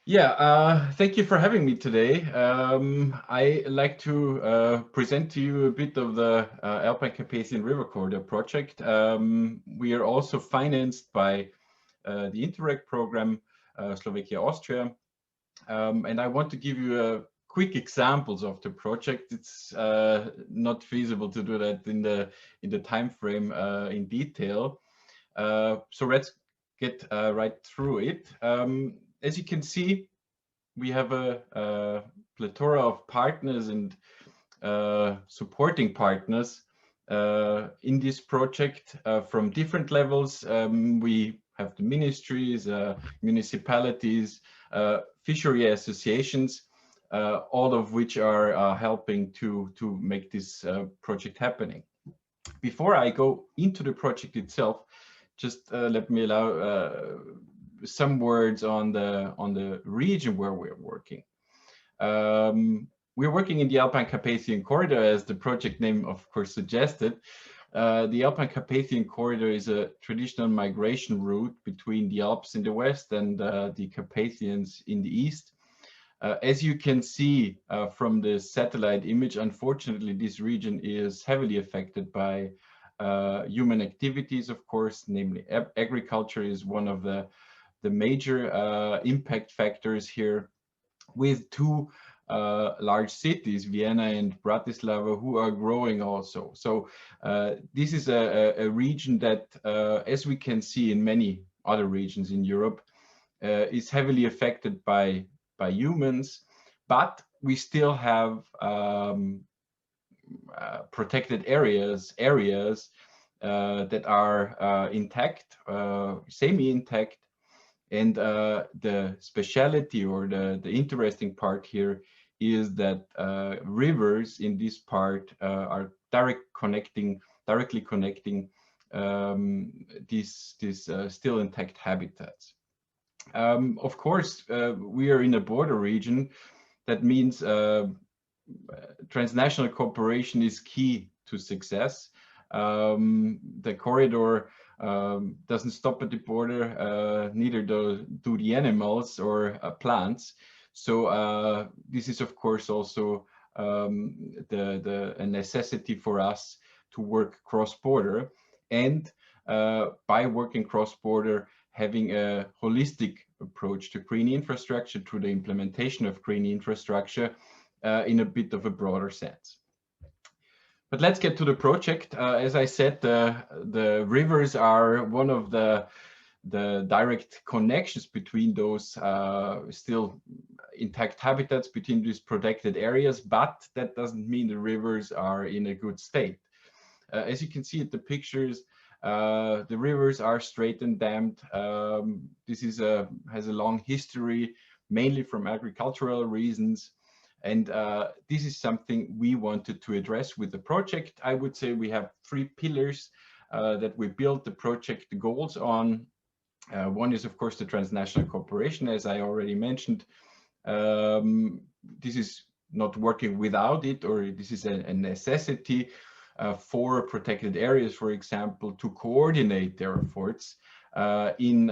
Yeah, thank you for having me today. I like to present to you a bit of the Alpine Carpathian River Corridor project. We are also financed by the Interreg program, Slovakia, Austria. And I want to give you quick examples of the project. It's not feasible to do that in the time frame in detail. So let's get right through it. As you can see, we have a plethora of partners and supporting partners in this project from different levels. We have the ministries, municipalities, fishery associations, all of which are helping to make this project happening. Before I go into the project itself, just let me allow some words on the region where we're working. We're working in the Alpine Carpathian Corridor, as the project name of course suggested. The Alpine Carpathian Corridor is a traditional migration route between the Alps in the west and the Carpathians in the east. As you can see from the satellite image, unfortunately this region is heavily affected by human activities, of course, namely agriculture is one of the major impact factors here, with two large cities, Vienna and Bratislava, who are growing also. So this is a region that, as we can see in many other regions in Europe, is heavily affected by humans, but we still have protected areas that are intact, semi-intact. And the speciality or the interesting part here is that rivers in this part are directly connecting these still intact habitats. Of course, we are in a border region. That means transnational cooperation is key to success. The corridor doesn't stop at the border, neither do the animals or plants. So this is of course also a necessity for us to work cross-border, and by working cross-border, having a holistic approach to green infrastructure, to the implementation of green infrastructure in a bit of a broader sense. But let's get to the project. As I said, the rivers are one of the direct connections between those still intact habitats, between these protected areas, but that doesn't mean the rivers are in a good state. As you can see at the pictures, the rivers are straight and dammed. This is has a long history, mainly from agricultural reasons. And this is something we wanted to address with the project. I would say we have three pillars that we built the project goals on. One is, of course, the transnational cooperation, as I already mentioned. This is not working without it, or this is a necessity for protected areas, for example, to coordinate their efforts in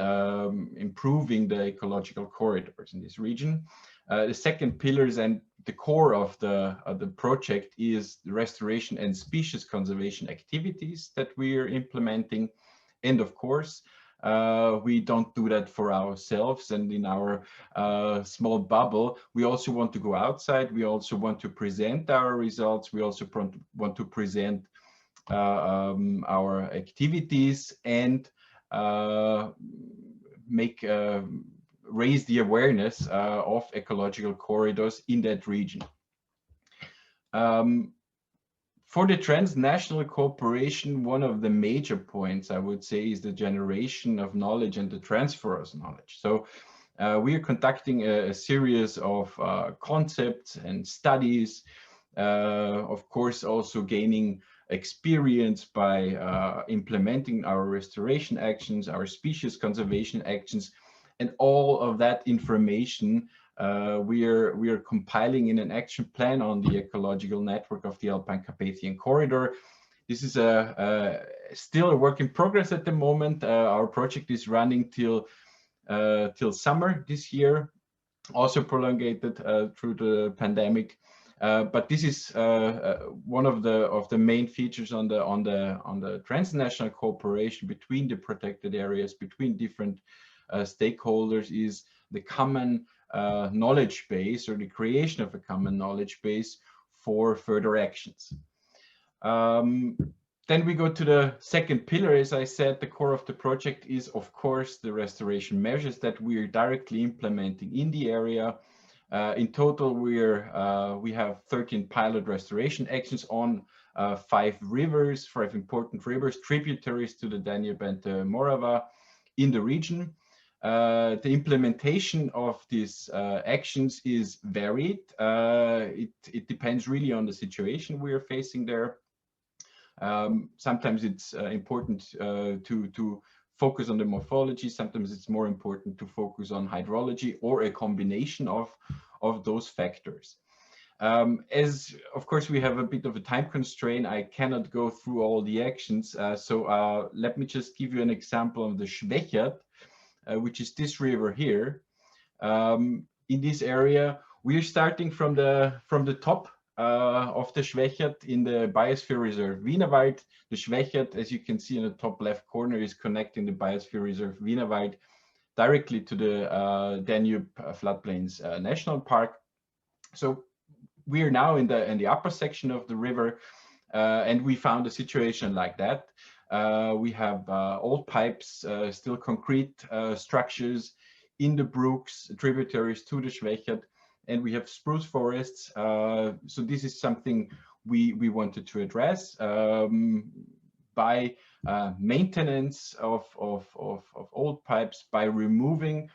improving the ecological corridors in this region. The second pillars and the core of the project is the restoration and species conservation activities that we are implementing. And of course, we don't do that for ourselves and in our small bubble. We also want to go outside. We also want to present our results. We also want to present our activities and raise the awareness of ecological corridors in that region. For the transnational cooperation, one of the major points, I would say, is the generation of knowledge and the transfer of knowledge. So we are conducting a series of concepts and studies, of course, also gaining experience by implementing our restoration actions, our species conservation actions, and all of that information we are compiling in an action plan on the ecological network of the Alpine Carpathian Corridor. This is still a work in progress at the moment. Our project is running till summer this year. also prolonged through the pandemic. But this is one of the main features on the transnational cooperation between the protected areas, between different stakeholders, is the common knowledge base, or the creation of a common knowledge base for further actions. Then we go to the second pillar. As I said, the core of the project is, of course, the restoration measures that we are directly implementing in the area. In total, we have 13 pilot restoration actions on 5 rivers, 5 important rivers, tributaries to the Danube and the Morava in the region. The implementation of these actions is varied. It depends really on the situation we are facing there. Sometimes it's important to focus on the morphology. Sometimes it's more important to focus on hydrology, or a combination of those factors. As of course we have a bit of a time constraint, I cannot go through all the actions. So let me just give you an example of the Schwächert, which is this river here. In this area, we are starting from the top of the Schwächert in the Biosphere Reserve Wienerwald. The Schwächert, as you can see in the top left corner, is connecting the Biosphere Reserve Wienerwald directly to the Danube Floodplains National Park. So we are now in the upper section of the river, and we found a situation like that. We have old pipes, still concrete structures in the brooks, tributaries to the Schwächert, and we have spruce forests. So this is something we wanted to address by maintenance of old pipes, by removing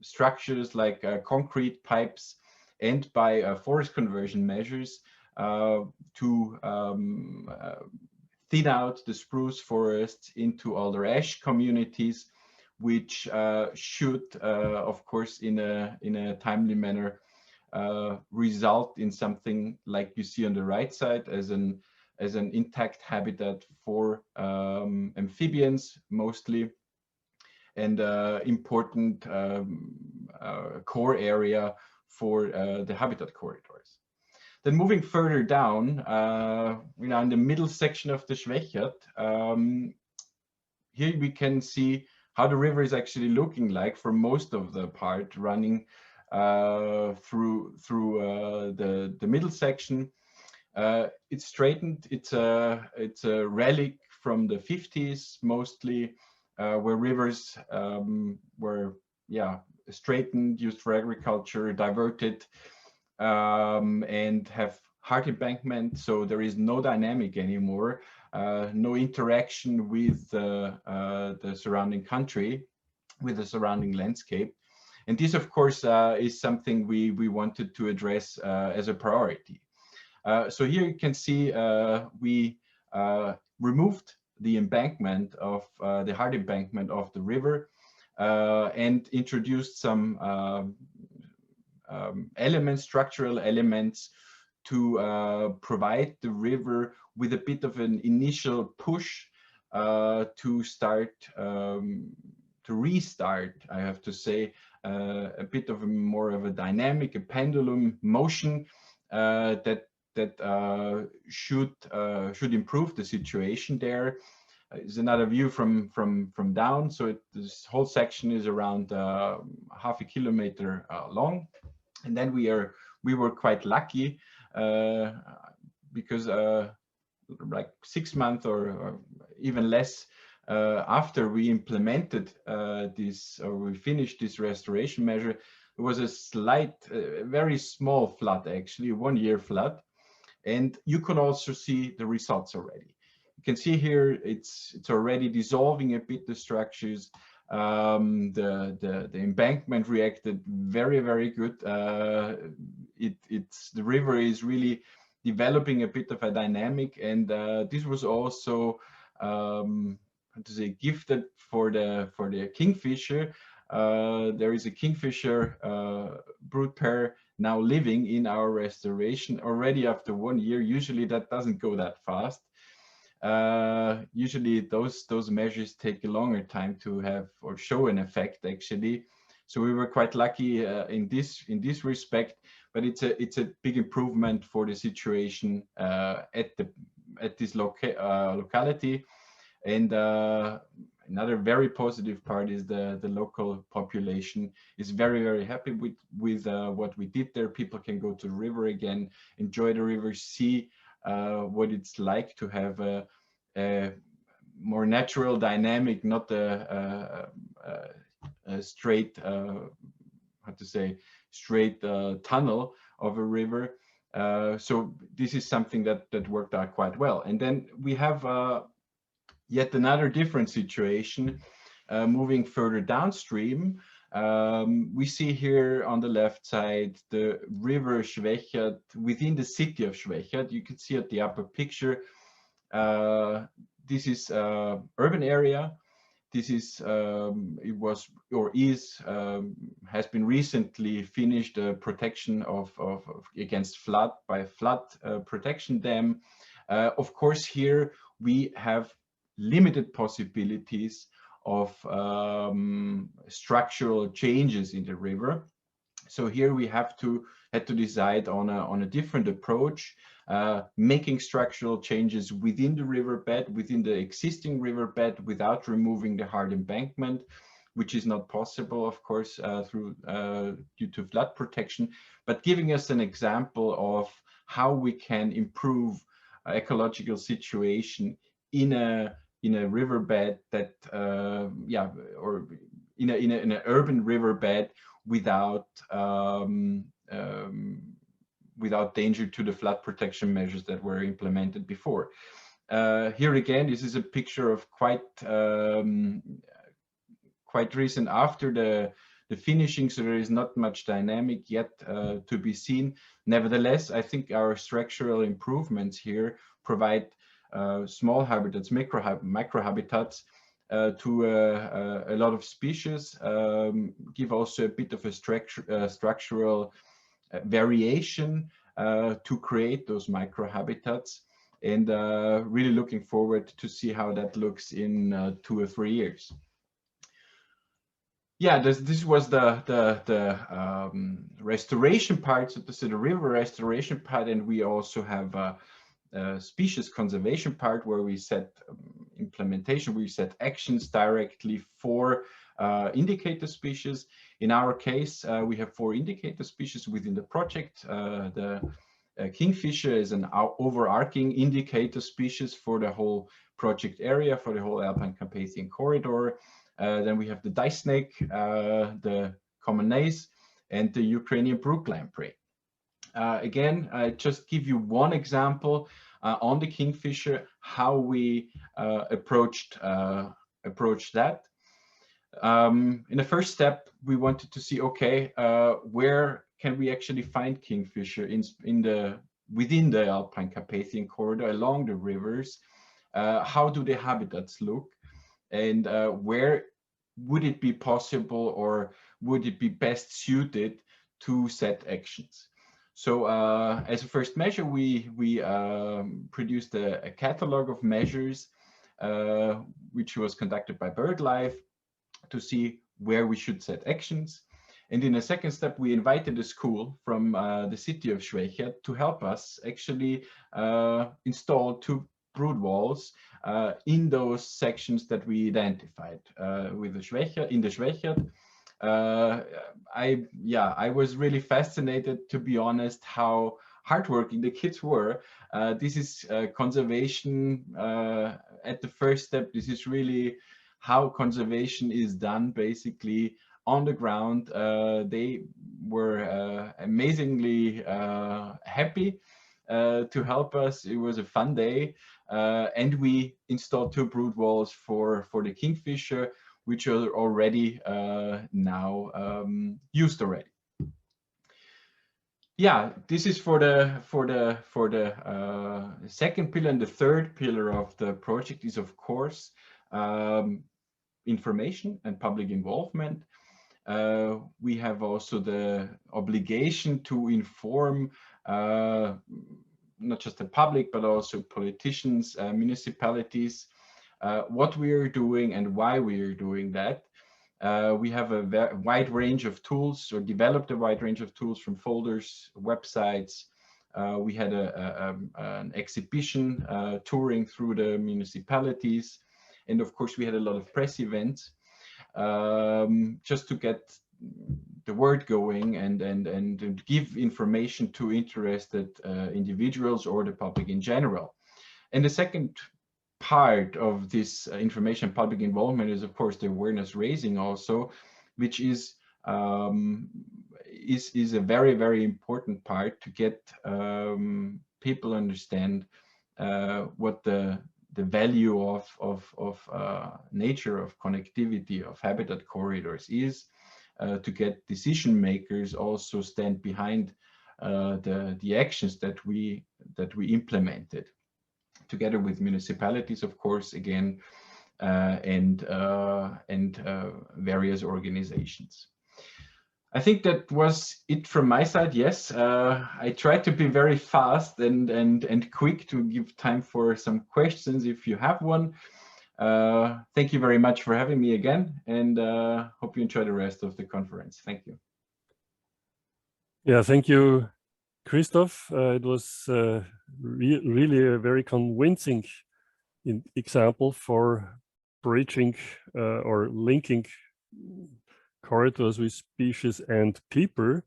structures like concrete pipes, and by forest conversion measures to thin out the spruce forests into alder ash communities, which should, of course, in a timely manner, result in something like you see on the right side as an intact habitat for amphibians mostly, and important core area for the habitat corridors. Then moving further down, in the middle section of the Schwächert, here we can see how the river is actually looking like for most of the part, running through the middle section. It's straightened. It's a relic from the 50s mostly, where rivers were straightened, used for agriculture, diverted, and have hard embankment. So there is no dynamic anymore, no interaction with the surrounding country, with the surrounding landscape. And this, of course, is something we wanted to address as a priority. So here you can see we removed the embankment of the hard embankment of the river and introduced some structural elements to provide the river with a bit of an initial push to start, to restart, I have to say, a bit of more of a dynamic, a pendulum motion that should improve the situation there. Is another view from down. So this whole section is around half a kilometer long, and then we were quite lucky because like 6 months or even less after we implemented this, or we finished this restoration measure, there was a slight, very small flood, actually, 1-year flood, and you can also see the results already. You can see here it's already dissolving a bit the structures. The embankment reacted very good. The river is really developing a bit of a dynamic, and this was also how to say, gifted for the kingfisher. There is a kingfisher brood pair now living in our restoration already after 1 year. Usually that doesn't go that fast. Usually those measures take a longer time to have or show an effect, actually. So we were quite lucky in this respect, but it's a big improvement for the situation at this locality. And another very positive part is the local population is very happy with what we did there. People can go to the river again, enjoy the river, see what it's like to have a more natural dynamic, not a straight straight tunnel of a river. So this is something that worked out quite well. And then we have yet another different situation moving further downstream. We see here on the left side the river Schwechat within the city of Schwechat. You can see at the upper picture, this is urban area. This is has been recently finished protection against flood by a flood protection dam. Of course, here we have limited possibilities of structural changes in the river. So here we had to decide on a different approach, making structural changes within the riverbed, within the existing riverbed, without removing the hard embankment, which is not possible, of course, due to flood protection, but giving us an example of how we can improve ecological situation in a riverbed that or in an urban riverbed without without danger to the flood protection measures that were implemented before. Here again, this is a picture of quite recent after the finishing, so there is not much dynamic yet to be seen. Nevertheless, I think our structural improvements here provide small habitats, microhabitats to a lot of species, give also a bit of a structural variation to create those microhabitats, and really looking forward to see how that looks in 2 or 3 years. Yeah, this was the restoration part, so this is the river restoration part, and we also have a species conservation part where we set implementation, we set actions directly for indicator species. In our case, we have 4 indicator species within the project. The kingfisher is an overarching indicator species for the whole project area, for the whole Alpine Carpathian corridor. Then we have the dye snake, the common naze, and the Ukrainian brook lamprey. Again, I just give you one example on the kingfisher, how we approached that. In the first step, we wanted to see, okay, where can we actually find kingfisher within the Alpine Carpathian corridor along the rivers? How do the habitats look? And where would it be possible, or would it be best suited to set actions? So as a first measure, we produced a catalog of measures, which was conducted by BirdLife to see where we should set actions. And in a second step, we invited a school from the city of Schwechat to help us actually install 2 brood walls in those sections that we identified with the Schwechat, in the Schwechat. I was really fascinated, to be honest, how hardworking the kids were. This is conservation at the first step. This is really how conservation is done, basically on the ground. They were amazingly happy to help us. It was a fun day, and we installed 2 brood walls for the kingfisher, which are already now used already. Yeah, this is for the second pillar, and the third pillar of the project is, of course, information and public involvement. We have also the obligation to inform not just the public, but also politicians, municipalities, what we are doing and why we are doing that. We have a wide range of tools, or developed a wide range of tools, from folders, websites. We had an exhibition touring through the municipalities. And of course, we had a lot of press events just to get the word going and give information to interested individuals or the public in general. And the second part of this information public involvement is, of course, the awareness raising also, which is a very, very important part to get people understand what the value of nature, of connectivity, of habitat corridors is, to get decision makers also stand behind the actions that we implemented, together with municipalities, of course, again, and various organizations. I think that was it from my side. Yes, I tried to be very fast and quick to give time for some questions if you have one. Thank you very much for having me again, and hope you enjoy the rest of the conference. Thank you. Yeah, thank you, Christophe. It was really a very convincing example for bridging or linking corridors with species and people.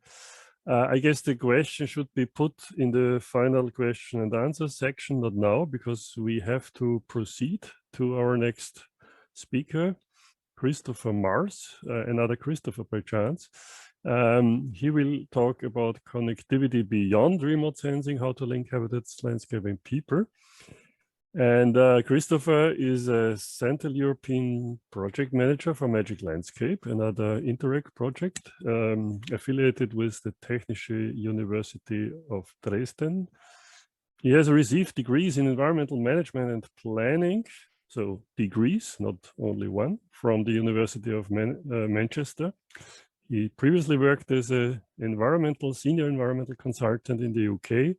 I guess the question should be put in the final question and answer section, not now, because we have to proceed to our next speaker, Christopher Mars, another Christopher by chance. He will talk about connectivity beyond remote sensing, how to link habitats, landscape, and people. And Christopher is a Central European project manager for Magic Landscape, another Interreg project affiliated with the Technische University of Dresden. He has received degrees in environmental management and planning, so degrees, not only one, from the University of Manchester. He previously worked as a senior environmental consultant in the UK,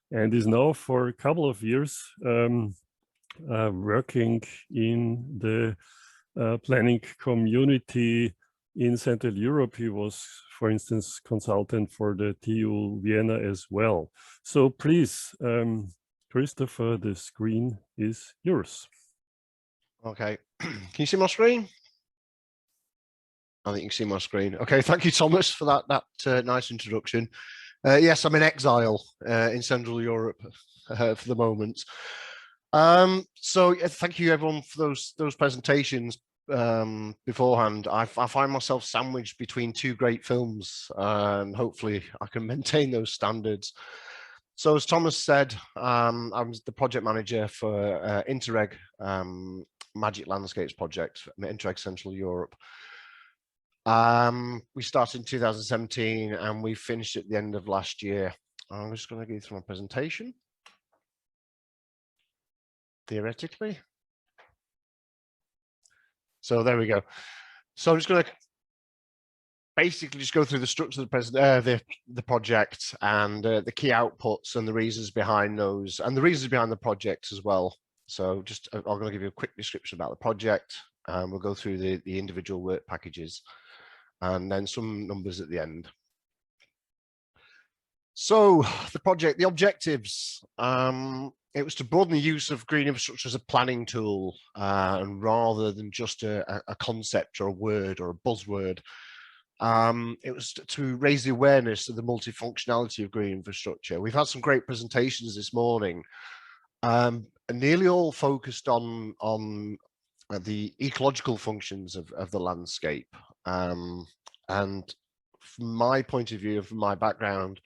and is now for a couple of years working in the planning community in Central Europe. He was, for instance, consultant for the TU Vienna as well. So please, Christopher, the screen is yours. Okay, can you see my screen? I think you can see my screen. Okay, thank you, Thomas, for that nice introduction. Yes, I'm in exile in Central Europe for the moment. So thank you everyone for those presentations beforehand. I find myself sandwiched between two great films, and hopefully I can maintain those standards. So as Thomas said, I'm the project manager for Interreg Magic Landscapes project, Interreg Central Europe. We started in 2017 and we finished at the end of last year. I'm just going to go through my presentation. Theoretically. So there we go. So I'm just going to basically just go through the structure of the project and the key outputs and the reasons behind those, and the reasons behind the project as well. So just I'm going to give you a quick description about the project, and we'll go through the individual work packages and then some numbers at the end. So the project, the objectives, it was to broaden the use of green infrastructure as a planning tool, and rather than just a concept or a word or a buzzword. It was to raise the awareness of the multifunctionality of green infrastructure. We've had some great presentations this morning, and nearly all focused on the ecological functions of the landscape. And from my point of view, from my background,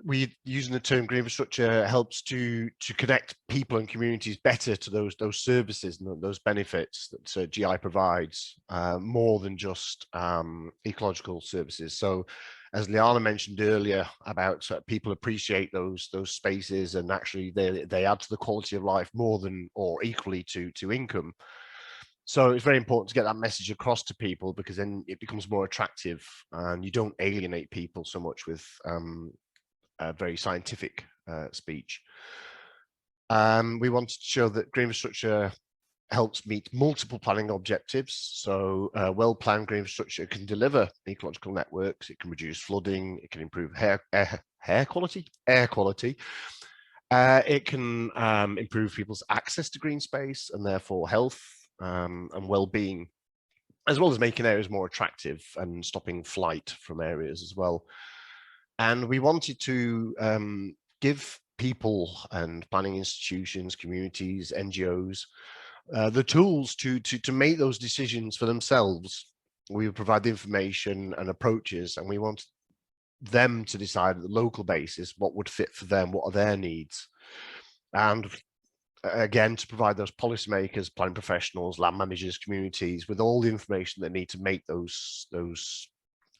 we using the term green infrastructure helps to connect people and communities better to those services and those benefits that GI provides, more than just ecological services. So as Liana mentioned earlier about people appreciate those spaces, and actually they add to the quality of life more than or equally to income. So it's very important to get that message across to people, because then it becomes more attractive and you don't alienate people so much with a very scientific speech. We wanted to show that green infrastructure helps meet multiple planning objectives. So well-planned green infrastructure can deliver ecological networks, it can reduce flooding, it can improve air quality. It can improve people's access to green space and therefore health and well-being, as well as making areas more attractive and stopping flight from areas as well. And we wanted to give people and planning institutions, communities, NGOs, the tools to make those decisions for themselves. We would provide the information and approaches, and we want them to decide at the local basis what would fit for them, what are their needs. And again, to provide those policymakers, planning professionals, land managers, communities with all the information they need to make those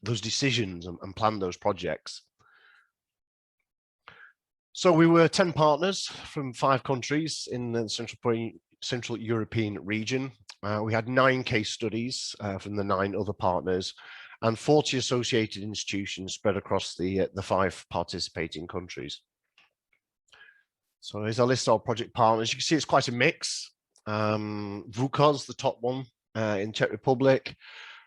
decisions and plan those projects. So we were 10 partners from 5 countries in the Central European region. We had 9 case studies from the 9 other partners and 40 associated institutions spread across the 5 participating countries. So here's our list of our project partners. You can see it's quite a mix. VUCOS, the top one in Czech Republic.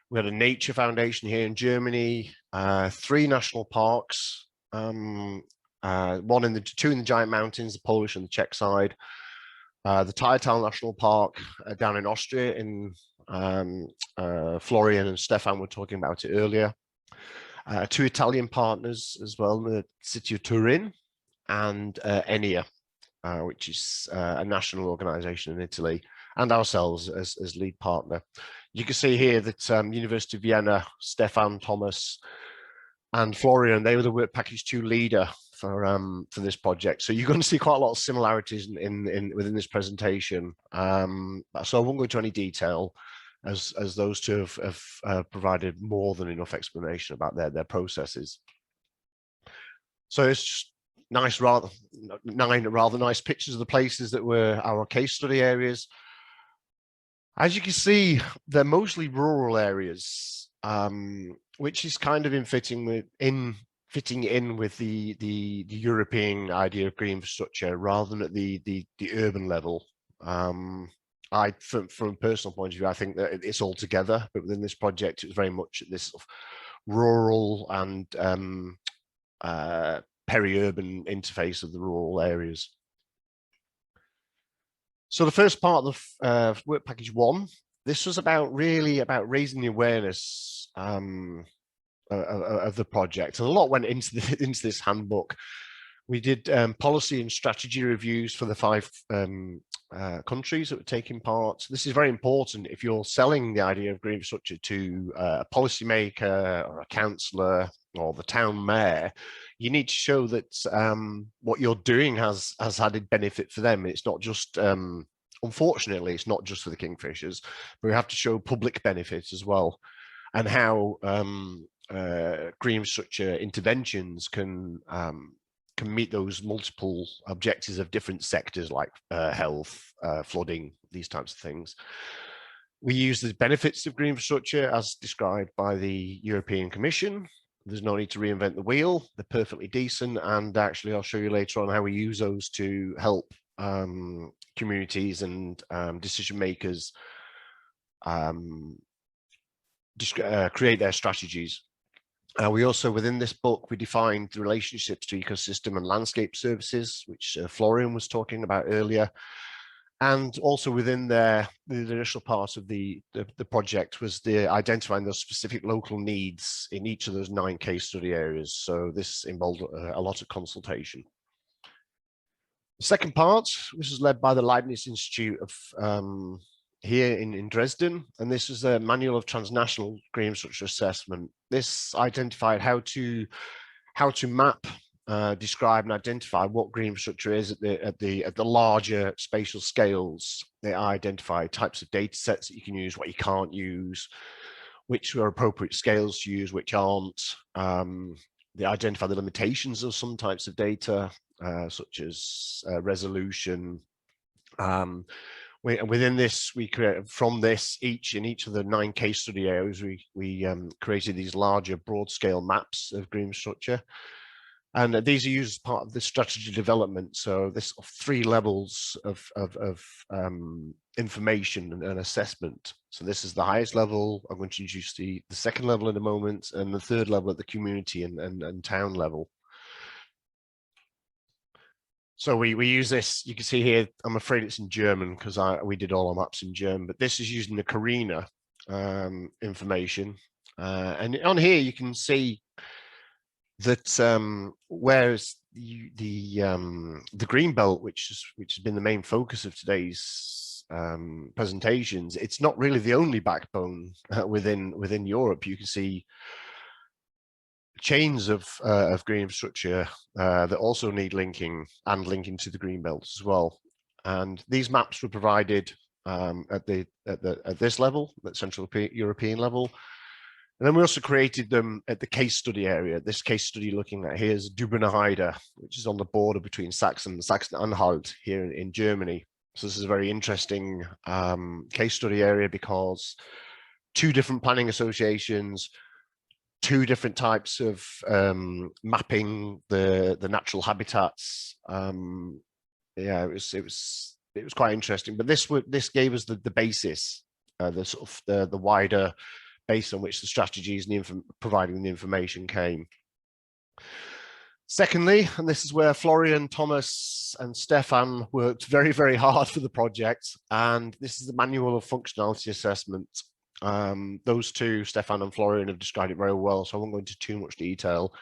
We had a nature foundation here in Germany, 3 national parks, 2 in the Giant Mountains, the Polish and the Czech side. The Tietal National Park down in Austria, in Florian and Stefan were talking about it earlier. 2 Italian partners as well, the city of Turin and ENIA, which is a national organization in Italy, and ourselves as lead partner. You can see here that University of Vienna, Stefan, Thomas, and Florian, they were the work package 2 leader for this project. So you're going to see quite a lot of similarities within this presentation. So I won't go into any detail, as those 2 have provided more than enough explanation about their processes. So it's just nice, 9 rather nice pictures of the places that were our case study areas. As you can see, they're mostly rural areas, which is kind of fitting in with the European idea of green infrastructure rather than at the urban level. From a personal point of view, I think that it's all together, but within this project, it was very much at this sort of rural and peri-urban interface of the rural areas. So the first part of work package 1, this was really about raising the awareness of the project, and a lot went into this handbook. We did policy and strategy reviews for the 5 countries that were taking part. This is very important if you're selling the idea of green infrastructure to a policymaker or a councillor or the town mayor. You need to show that what you're doing has added benefit for them. It's not just, unfortunately, it's not just for the kingfishers, but we have to show public benefits as well, and how green infrastructure interventions can meet those multiple objectives of different sectors like health, flooding, these types of things. We use the benefits of green infrastructure as described by the European Commission. There's no need to reinvent the wheel. They're perfectly decent. And actually, I'll show you later on how we use those to help communities and decision makers create their strategies. We also, within this book, we defined the relationships to ecosystem and landscape services, which Florian was talking about earlier. And also within there, the initial part of the project was the identifying those specific local needs in each of those 9 case study areas. So this involved a lot of consultation. The second part, this was led by the Leibniz Institute of here in Dresden, and this is a manual of transnational green infrastructure assessment. This identified how to map, describe and identify what green infrastructure is at the larger spatial scales. They identify types of data sets that you can use, what you can't use, which are appropriate scales to use, which aren't. They identify the limitations of some types of data, such as resolution. Within this, we create from this in each of the 9 case study areas, we created these larger broad scale maps of green infrastructure. And these are used as part of the strategy development. So this 3 levels of information and assessment. So this is the highest level. I'm going to introduce the second level in a moment, and the third level at the community and town level. So we use this, you can see here, I'm afraid it's in German because we did all our maps in German, but this is using the Carina information. And on here you can see that whereas the green belt, which has been the main focus of today's presentations, it's not really the only backbone within Europe. You can see chains of green infrastructure that also need linking and linking to the green belt as well. And these maps were provided at this level, at Central European level. And then we also created them at the case study area. This case study looking at here is Dübener Heide, which is on the border between Saxony-Anhalt here in Germany. So this is a very interesting case study area because 2 different planning associations, 2 different types of mapping the natural habitats. Yeah, it was quite interesting. But this gave us the basis, the sort of the wider base on which the strategies and providing the information came. Secondly, and this is where Florian, Thomas, and Stefan worked very, very hard for the project, and this is the manual of functionality assessment. Those 2, Stefan and Florian, have described it very well, so I won't go into too much detail.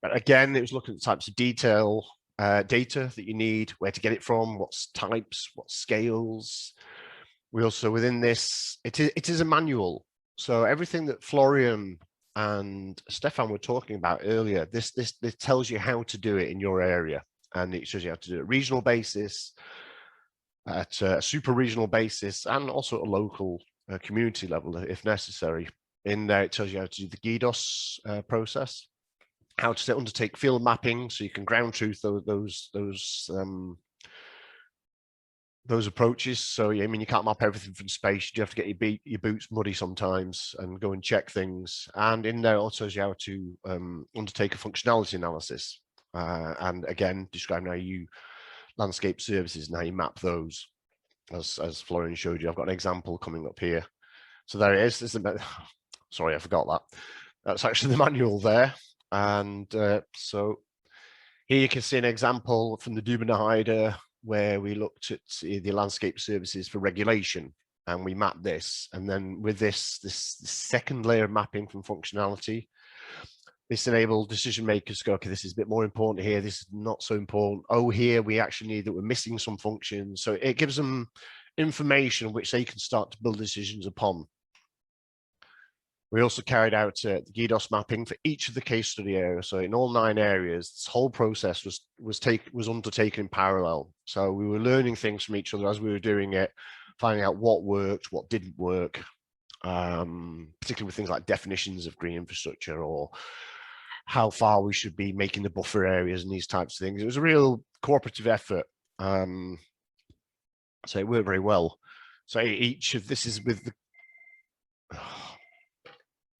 But again, it was looking at the types of data that you need, where to get it from, what types, what scales. We also, within this, it is a manual. So everything that Florian and Stefan were talking about earlier, this tells you how to do it in your area, and it shows you how to do it at a regional basis, at a super regional basis, and also at a local community level if necessary. In there, it tells you how to do the GIDOS process, how to undertake field mapping, so you can ground truth those approaches. So I mean, you can't map everything from space. You have to get your boots muddy sometimes and go and check things. And in there, it also tells you how to undertake a functionality analysis, and again, describing how you landscape services and how you map those. As Florian showed you, I've got an example coming up here. So there it is. Sorry, I forgot that. That's actually the manual there. And so here you can see an example from the Dübener Heide, where we looked at the landscape services for regulation, and we mapped this. And then with this second layer of mapping from functionality, this enabled decision makers to go, okay, this is a bit more important here, this is not so important. Oh, here we actually need that we're missing some functions. So it gives them information which they can start to build decisions upon. We also carried out the GIDOS mapping for each of the case study areas. So in all 9 areas, this whole process was undertaken in parallel. So we were learning things from each other as we were doing it, finding out what worked, what didn't work, particularly with things like definitions of green infrastructure or how far we should be making the buffer areas and these types of things. It was a real cooperative effort. So it worked very well. So each of this is with the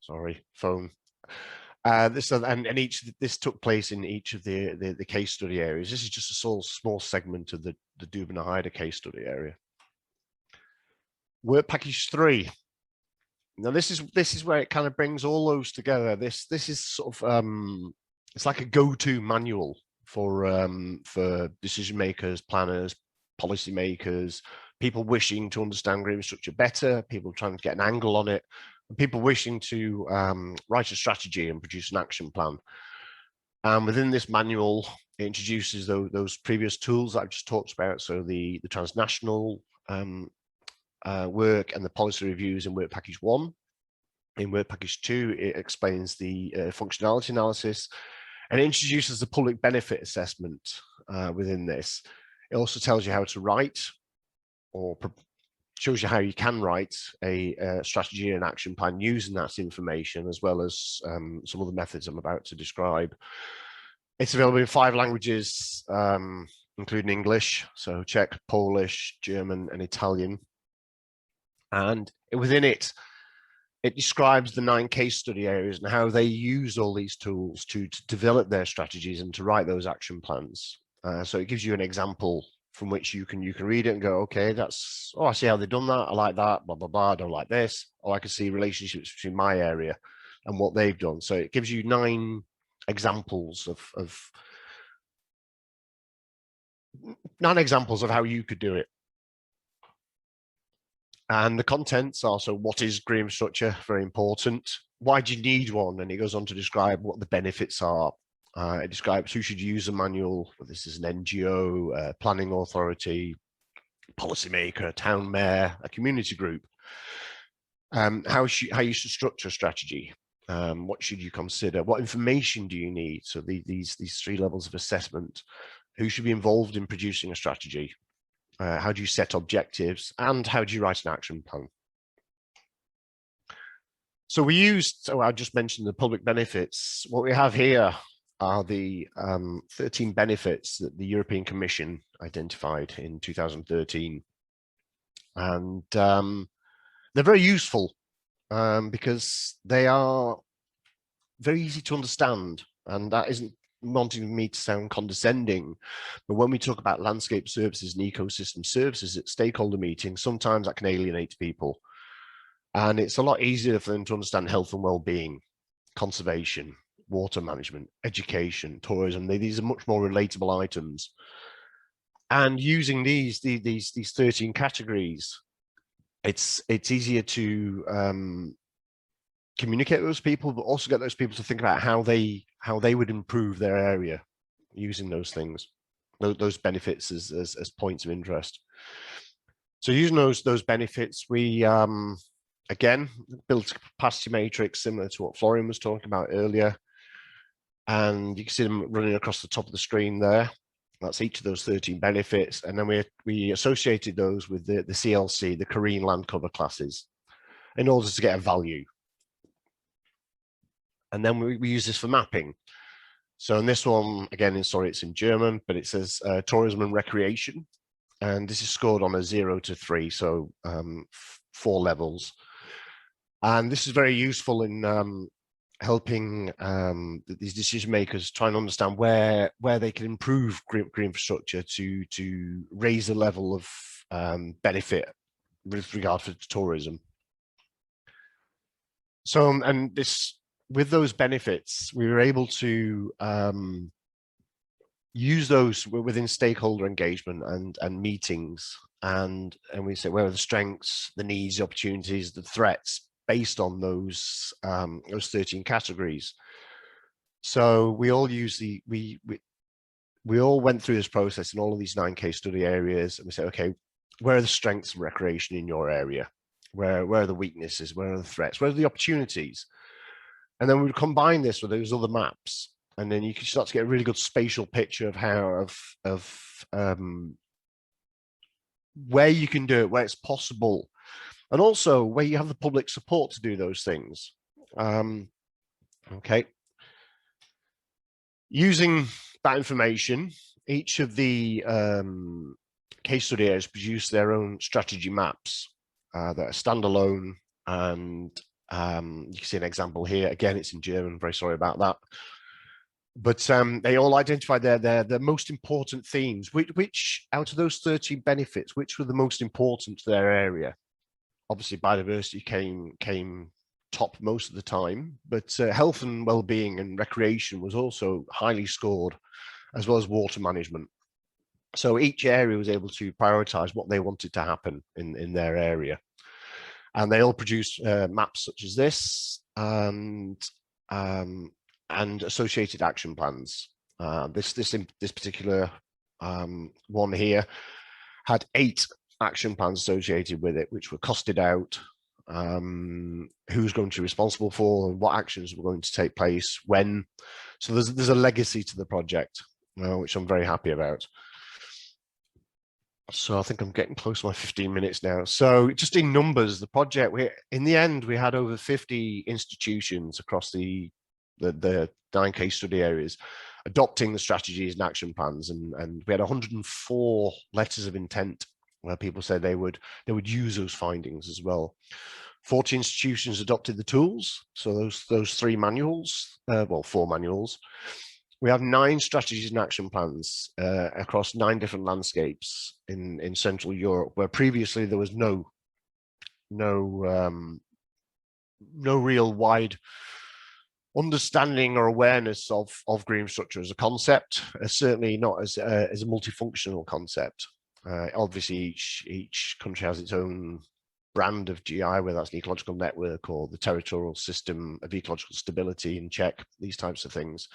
sorry, phone. This took place in each of the case study areas. This is just a small segment of the Dübener Heide case study area. Work package 3. Now this is where it kind of brings all those together. This is sort of it's like a go-to manual for decision makers, planners, policy makers, people wishing to understand green infrastructure better, people trying to get an angle on it, and people wishing to write a strategy and produce an action plan. And within this manual, it introduces those previous tools that I've just talked about. So the transnational work and the policy reviews in work package 1. In work package 2, it explains the functionality analysis and introduces the public benefit assessment within this. It also tells you how to write, or shows you how you can write a strategy and action plan using that information, as well as some of the methods I'm about to describe. It's available in 5 languages, including English, so Czech, Polish, German, and Italian. And within it, it describes the 9 case study areas and how they use all these tools to develop their strategies and to write those action plans. So it gives you an example from which you can read it and go, okay, that's, oh, I see how they've done that. I like that, blah, blah, blah. I don't like this. Or I can see relationships between my area and what they've done. So it gives you 9 examples of 9 examples of how you could do it. And the contents are, so what is green infrastructure? Very important. Why do you need one? And it goes on to describe what the benefits are. It describes who should use a manual. This is an NGO, planning authority, policymaker, town mayor, a community group. How you should structure a strategy. What should you consider? What information do you need? So these 3 levels of assessment. Who should be involved in producing a strategy? How do you set objectives? And how do you write an action plan? So we used, so I just mentioned the public benefits. What we have here are the 13 benefits that the European Commission identified in 2013. And they're very useful because they are very easy to understand. And that isn't wanting me to sound condescending, but when we talk about landscape services and ecosystem services at stakeholder meetings, sometimes that can alienate people. And it's a lot easier for them to understand health and well-being, conservation, water management, education, tourism. These are much more relatable items. And using these 13 categories, it's easier to communicate with those people, but also get those people to think about how they would improve their area using those things, those benefits as points of interest. So using those benefits, we again built a capacity matrix similar to what Florian was talking about earlier, and you can see them running across the top of the screen there. That's each of those 13 benefits, and then we associated those with the CLC, the Korean land cover classes, in order to get a value. And then we use this for mapping. So in this one, again, sorry, it's in German, but it says tourism and recreation. And this is scored on a 0 to 3, so 4 levels. And this is very useful in helping these decision makers try and understand where they can improve green infrastructure to raise the level of benefit with regard to tourism. So, and this, with those benefits, we were able to use those within stakeholder engagement and meetings, and we say where are the strengths, the needs, the opportunities, the threats based on those 13 categories. So we all use we all went through this process in all of these 9 case study areas, and we say, okay, where are the strengths of recreation in your area? Where are the weaknesses? Where are the threats? Where are the opportunities? And then we would combine this with those other maps, and then you can start to get a really good spatial picture of how where you can do it, where it's possible, and also where you have the public support to do those things. Okay. Using that information, each of the case study areas produce their own strategy maps that are standalone, and you can see an example here. Again, it's in German, very sorry about that. But they all identified their most important themes. Which out of those 13 benefits, which were the most important to their area? Obviously, biodiversity came top most of the time, but health and well-being and recreation was also highly scored, as well as water management. So each area was able to prioritize what they wanted to happen in their area. And they all produced maps such as this, and associated action plans. This particular one here had 8 action plans associated with it, which were costed out, who's going to be responsible for, and what actions were going to take place when. So there's a legacy to the project, which I'm very happy about. So I think I'm getting close to my 15 minutes now. So just in numbers, the project, in the end, we had over 50 institutions across the 9 case study areas adopting the strategies and action plans, and we had 104 letters of intent where people said they would use those findings as well. 40 institutions adopted the tools, so those 3 manuals, well, 4 manuals. We have 9 strategies and action plans across 9 different landscapes in Central Europe, where previously there was no real wide understanding or awareness of green infrastructure as a concept, certainly not as a multifunctional concept. Obviously, each country has its own brand of GI, whether that's an ecological network or the territorial system of ecological stability and check, these types of things.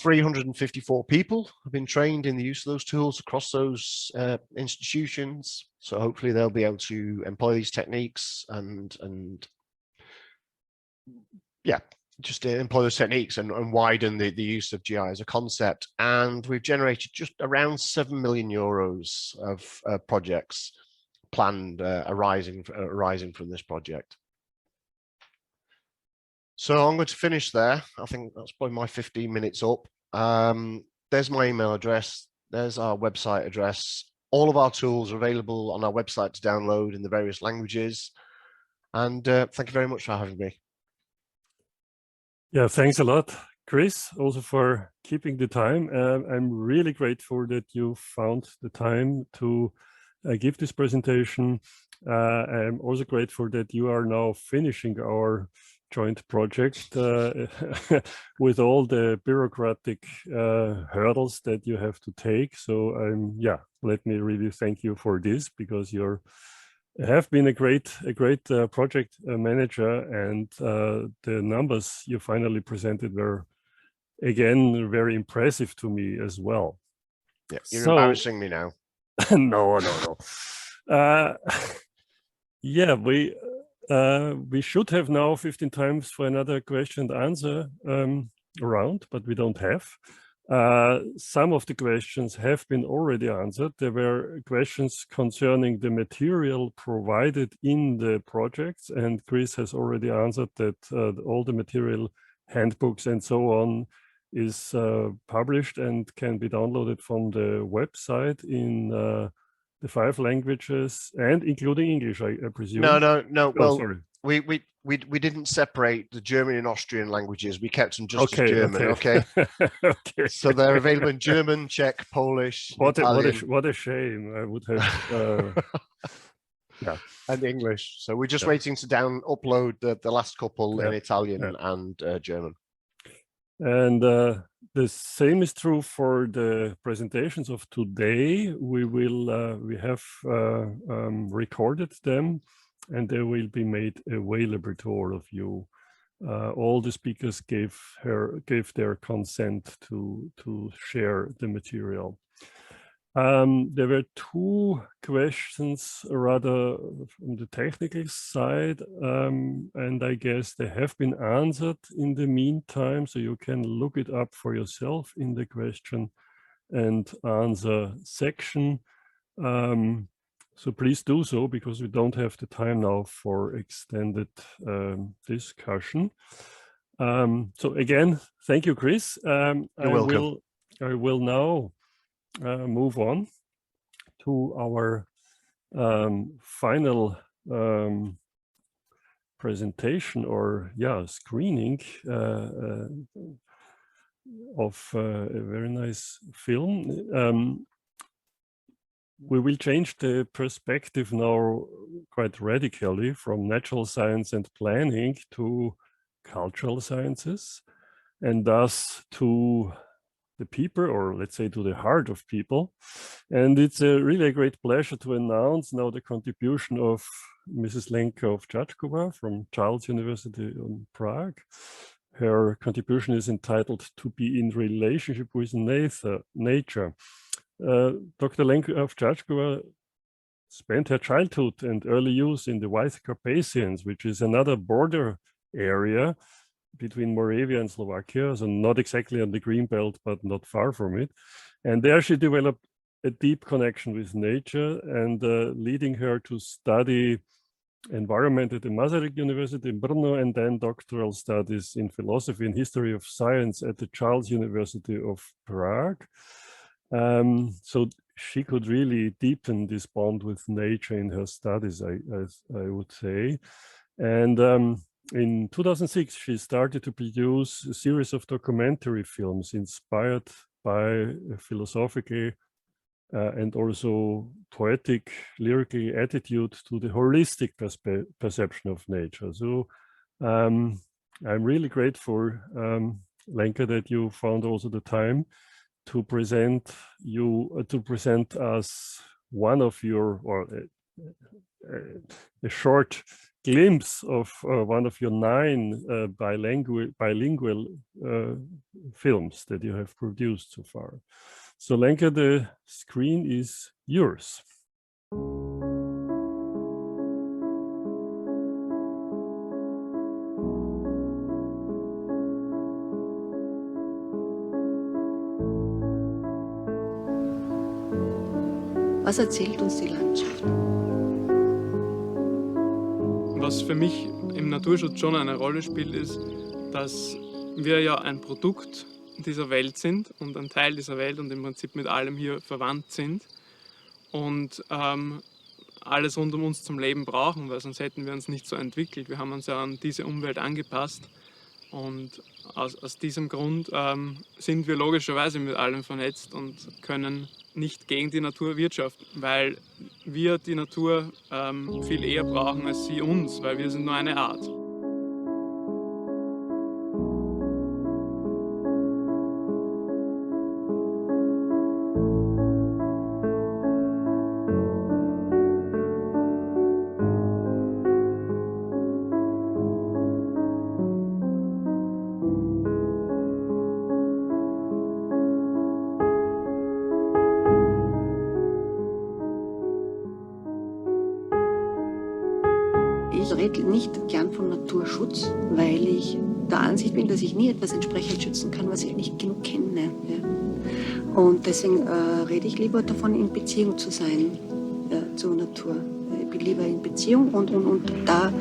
354 people have been trained in the use of those tools across those institutions. So hopefully they'll be able to employ these techniques and yeah, just employ those techniques and widen the use of GI as a concept. And we've generated just around 7 million euros of projects planned arising from this project. So I'm going to finish there. I think that's probably my 15 minutes up. There's my email address. There's our website address. All of our tools are available on our website to download in the various languages. And thank you very much for having me. Yeah, thanks a lot, Chris, also for keeping the time. I'm really grateful that you found the time to give this presentation. I'm also grateful that you are now finishing our joint project with all the bureaucratic hurdles that you have to take. So yeah, let me really thank you for this, because you have been a great project manager, and the numbers you finally presented were again very impressive to me as well. Yeah, you're embarrassing me now. No. Yeah, we should have now 15 times for another question and answer round, but we don't have. Some of the questions have been already answered. There were questions concerning the material provided in the projects, and Chris has already answered that all the material, handbooks and so on, is published and can be downloaded from the website in the 5 languages and including English, I presume. No. Oh, well, sorry. we didn't separate the German and Austrian languages. We kept them just as German. Okay. Okay. So they're available in German, Czech, Polish, Italian. What a shame. I would have. Yeah. And English. So we're just waiting to upload the last couple in Italian and German. And the same is true for the presentations of today. We have recorded them, and they will be made available to all of you. All the speakers gave their consent to share the material. There were 2 questions rather from the technical side, and I guess they have been answered in the meantime, so you can look it up for yourself in the question and answer section. So please do so, because we don't have the time now for extended discussion. So again, thank you, Chris. You're welcome. I will now move on to our final presentation, or screening of a very nice film. We will change the perspective now quite radically from natural science and planning to cultural sciences, and thus to the people, or let's say to the heart of people. And it's really a great pleasure to announce now the contribution of Mrs. Linkov Chatkova from Charles University in Prague. Her contribution is entitled "To be in Relationship with Nature." Dr. Linkov Chatkova spent her childhood and early youth in the White Carpathians, which is another border area between Moravia and Slovakia, so not exactly on the green belt, but not far from it. And there she developed a deep connection with nature, and leading her to study environment at the Masaryk University in Brno, and then doctoral studies in philosophy and history of science at the Charles University of Prague. So she could really deepen this bond with nature in her studies, I would say. And in 2006, she started to produce a series of documentary films inspired by a philosophical and also poetic, lyrical attitude to the holistic perception of nature. So I'm really grateful, Lenka, that you found also the time to present us one of your, or a short glimpse of one of your 9 bilingual films that you have produced so far. So Lenka, the screen is yours. Was erzählt uns die Landschaft? Was für mich im Naturschutz schon eine Rolle spielt, ist, dass wir ja ein Produkt dieser Welt sind und ein Teil dieser Welt und im Prinzip mit allem hier verwandt sind und alles rund um uns zum Leben brauchen, weil sonst hätten wir uns nicht so entwickelt. Wir haben uns ja an diese Umwelt angepasst und aus diesem Grund sind wir logischerweise mit allem vernetzt und können nicht gegen die Natur wirtschaften, weil wir die Natur viel eher brauchen als sie uns, weil wir sind nur eine Art. Ich rede nicht gern von Naturschutz, weil ich der Ansicht bin, dass ich nie etwas entsprechend schützen kann, was ich nicht genug kenne. Ja. Und deswegen rede ich lieber davon, in Beziehung zu sein zur Natur. Ich bin lieber in Beziehung und da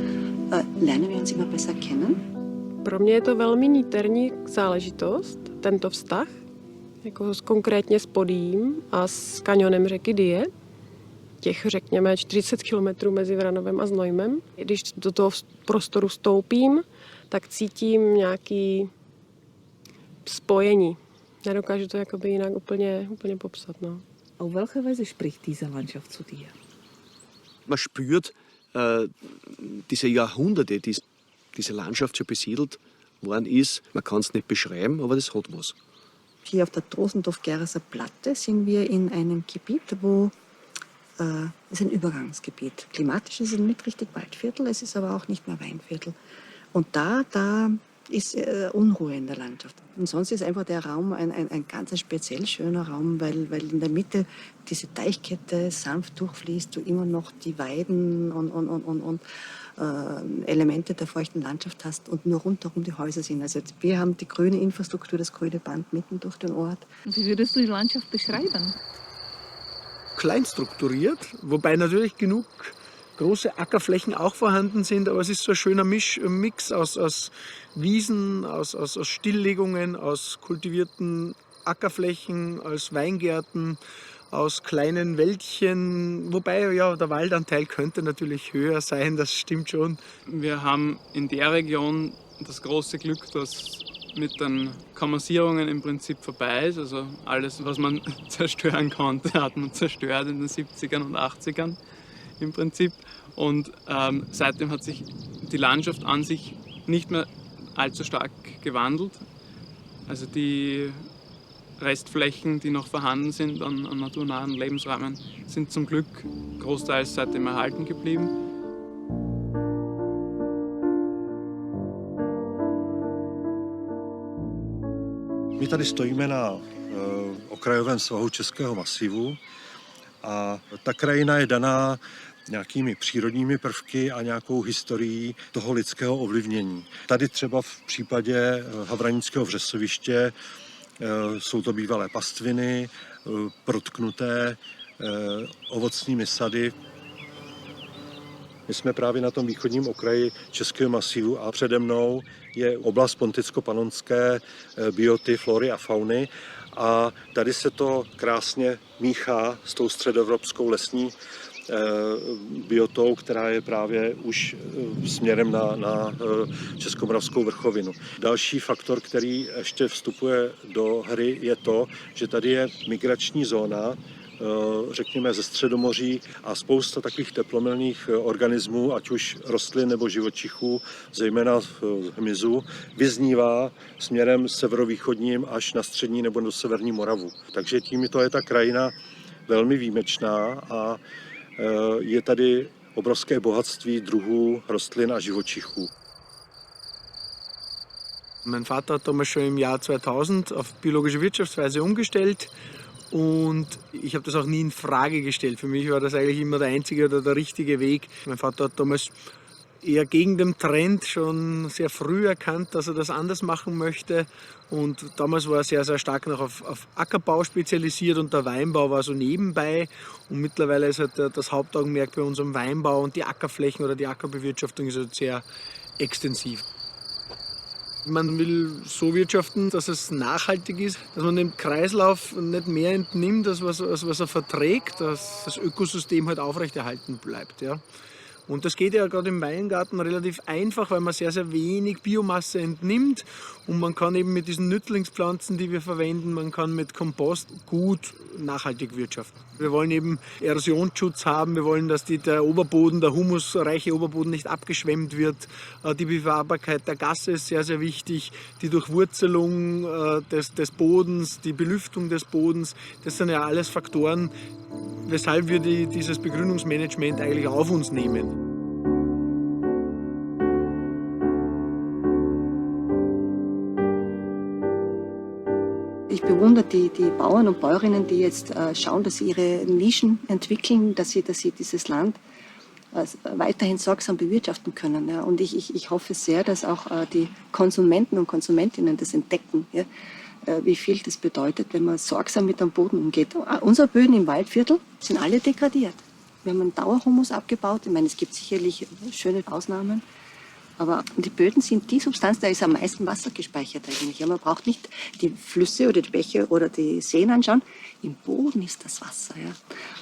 lernen wir uns immer besser kennen. Pro mě je to velmi niterní záležitost, tento vztah, jako konkrétně s Podijím a s kanionem řeky Die. Těch, řekněme, 40 kilometrů mezi Vranovem a Znojmem. Když do toho prostoru vstoupím, tak cítím nějaké spojení. Nedokážu to jakoby jinak úplně popsat. No. Auf welche Weise spricht diese Landschaft zu dir? Man spürt diese Jahrhunderte, die diese Landschaft schon besiedelt worden ist. Man kann es nicht beschreiben, aber das hat was. Hier auf der Drosendorf-Gerser Platte sind wir in einem Gebiet, wo es ist ein Übergangsgebiet. Klimatisch ist es nicht richtig Waldviertel, es ist aber auch nicht mehr Weinviertel. Und da ist Unruhe in der Landschaft. Und sonst ist einfach der Raum ein ganz speziell schöner Raum, weil in der Mitte diese Teichkette sanft durchfließt, du immer noch die Weiden und Elemente der feuchten Landschaft hast und nur rundherum die Häuser sind. Also wir haben die grüne Infrastruktur, das grüne Band mitten durch den Ort. Wie würdest du die Landschaft beschreiben? Klein strukturiert, wobei natürlich genug große Ackerflächen auch vorhanden sind, aber es ist so ein schöner Mix aus Wiesen, aus Stilllegungen, aus kultivierten Ackerflächen, aus Weingärten, aus kleinen Wäldchen, wobei ja der Waldanteil könnte natürlich höher sein, das stimmt schon. Wir haben in der Region das große Glück, dass mit den Kommassierungen im Prinzip vorbei ist. Also alles, was man zerstören konnte, hat man zerstört in den 70ern und 80ern im Prinzip. Und seitdem hat sich die Landschaft an sich nicht mehr allzu stark gewandelt. Also die Restflächen, die noch vorhanden sind an naturnahen Lebensräumen, sind zum Glück großteils seitdem erhalten geblieben. My tady stojíme na okrajovém svahu Českého masivu a ta krajina je daná nějakými přírodními prvky a nějakou historií toho lidského ovlivnění. Tady třeba v případě Havranického vřesoviště jsou to bývalé pastviny, protknuté ovocnými sady. My jsme právě na tom východním okraji Českého masivu a přede mnou je oblast ponticko-panonské bioty, flory a fauny A tady se to krásně míchá s tou středoevropskou lesní biotou, která je právě už směrem na Českomoravskou vrchovinu. Další faktor, který ještě vstupuje do hry, je to, že tady je migrační zóna, řekněme ze Středomoří a spousta takových teplomilných organismů, ať už rostlin nebo živočichů, zejména hmyzu, vyznívá směrem severovýchodním až na střední nebo do severní Moravu. Takže tímto je ta krajina velmi výjimečná a je tady obrovské bohatství druhů rostlin a živočichů. Mein Vater hat damals schon im Jahr 2000 auf biologische Wirtschaftsweise umgestellt und ich habe das auch nie in Frage gestellt. Für mich war das eigentlich immer der einzige oder der richtige Weg. Mein Vater hat damals eher gegen den Trend schon sehr früh erkannt, dass er das anders machen möchte. Und damals war er sehr, sehr stark noch auf Ackerbau spezialisiert und der Weinbau war so nebenbei. Und mittlerweile ist halt das Hauptaugenmerk bei unserem Weinbau und die Ackerflächen oder die Ackerbewirtschaftung ist halt sehr extensiv. Man will so wirtschaften, dass es nachhaltig ist, dass man dem Kreislauf nicht mehr entnimmt, als was er verträgt, dass das Ökosystem halt aufrechterhalten bleibt. Ja. Und das geht ja gerade im Weingarten relativ einfach, weil man sehr, sehr wenig Biomasse entnimmt und man kann eben mit diesen Nützlingspflanzen, die wir verwenden, man kann mit Kompost gut nachhaltig wirtschaften. Wir wollen eben Erosionsschutz haben, wir wollen, dass der Oberboden, der humusreiche Oberboden nicht abgeschwemmt wird. Die Befahrbarkeit der Gasse ist sehr, sehr wichtig, die Durchwurzelung des Bodens, die Belüftung des Bodens, das sind ja alles Faktoren, weshalb wir dieses Begrünungsmanagement eigentlich auf uns nehmen. Ich bewundere die Bauern und Bäuerinnen, die jetzt schauen, dass sie ihre Nischen entwickeln, dass sie dieses Land weiterhin sorgsam bewirtschaften können. Ja. Und ich hoffe sehr, dass auch die Konsumenten und Konsumentinnen das entdecken, ja, wie viel das bedeutet, wenn man sorgsam mit dem Boden umgeht. Unsere Böden im Waldviertel sind alle degradiert. Wir haben einen Dauerhumus abgebaut. Ich meine, es gibt sicherlich schöne Ausnahmen. Aber die Böden sind die Substanz, da ist am meisten Wasser gespeichert eigentlich. Ja, man braucht nicht die Flüsse oder die Bäche oder die Seen anschauen. Im Boden ist das Wasser. Ja.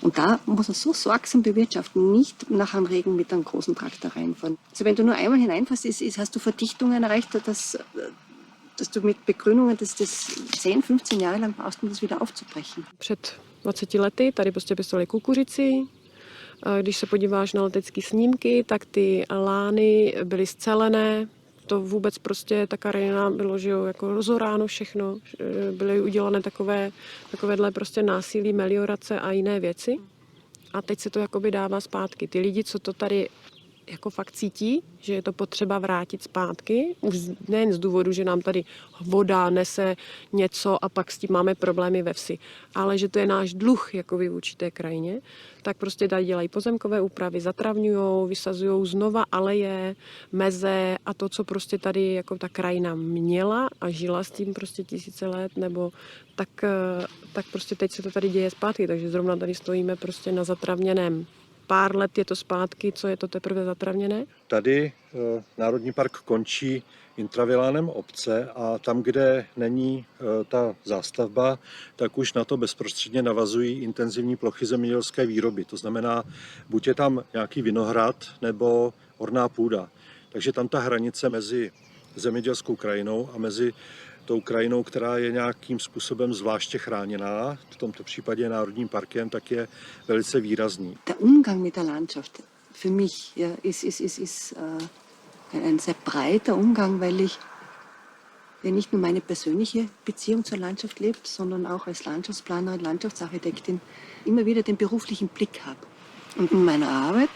Und da muss man so sorgsam bewirtschaften, nicht nach einem Regen mit einem großen Traktor reinfahren. Also wenn du nur einmal hineinfährst, hast du Verdichtungen erreicht, dass du mit Begrünungen das 10, 15 Jahre lang brauchst, um das wieder aufzubrechen. Před 20 lety tady prostě pěstovali kukuřici. Když se podíváš na letecké snímky, tak ty lány byly scelené. To vůbec prostě ta krajina bylo, že jo, jako rozoráno všechno. Byly udělané takovéhle prostě násilí, meliorace a jiné věci. A teď se to jakoby dává zpátky. Ty lidi, co to tady jako fakt cítí, že je to potřeba vrátit zpátky, už nejen z důvodu, že nám tady voda nese něco a pak s tím máme problémy ve vsi, ale že to je náš dluh jako vůči té krajině, tak prostě tady dělají pozemkové úpravy, zatravňujou, vysazujou znova aleje, meze a to, co prostě tady jako ta krajina měla a žila s tím prostě tisíce let, nebo tak prostě teď se to tady děje zpátky, takže zrovna tady stojíme prostě na zatravněném. Pár let je to zpátky, co je to teprve zatravněné? Tady Národní park končí intravilánem obce a tam, kde není ta zástavba, tak už na to bezprostředně navazují intenzivní plochy zemědělské výroby. To znamená, buď je tam nějaký vinohrad nebo orná půda. Takže tam ta hranice mezi zemědělskou krajinou a mezi tou krajinou, která je nějakým způsobem zvláště chráněná, v tomto případě Národním parkem, tak je velice výrazný. Der Umgang mit der Landschaft für mich ja, ist ein sehr breiter Umgang, weil ich ja nicht nur meine persönliche Beziehung zur Landschaft lebt, sondern auch als Landschaftsplanerin, Landschaftsarchitektin immer wieder den beruflichen Blick habe. Und in meiner Arbeit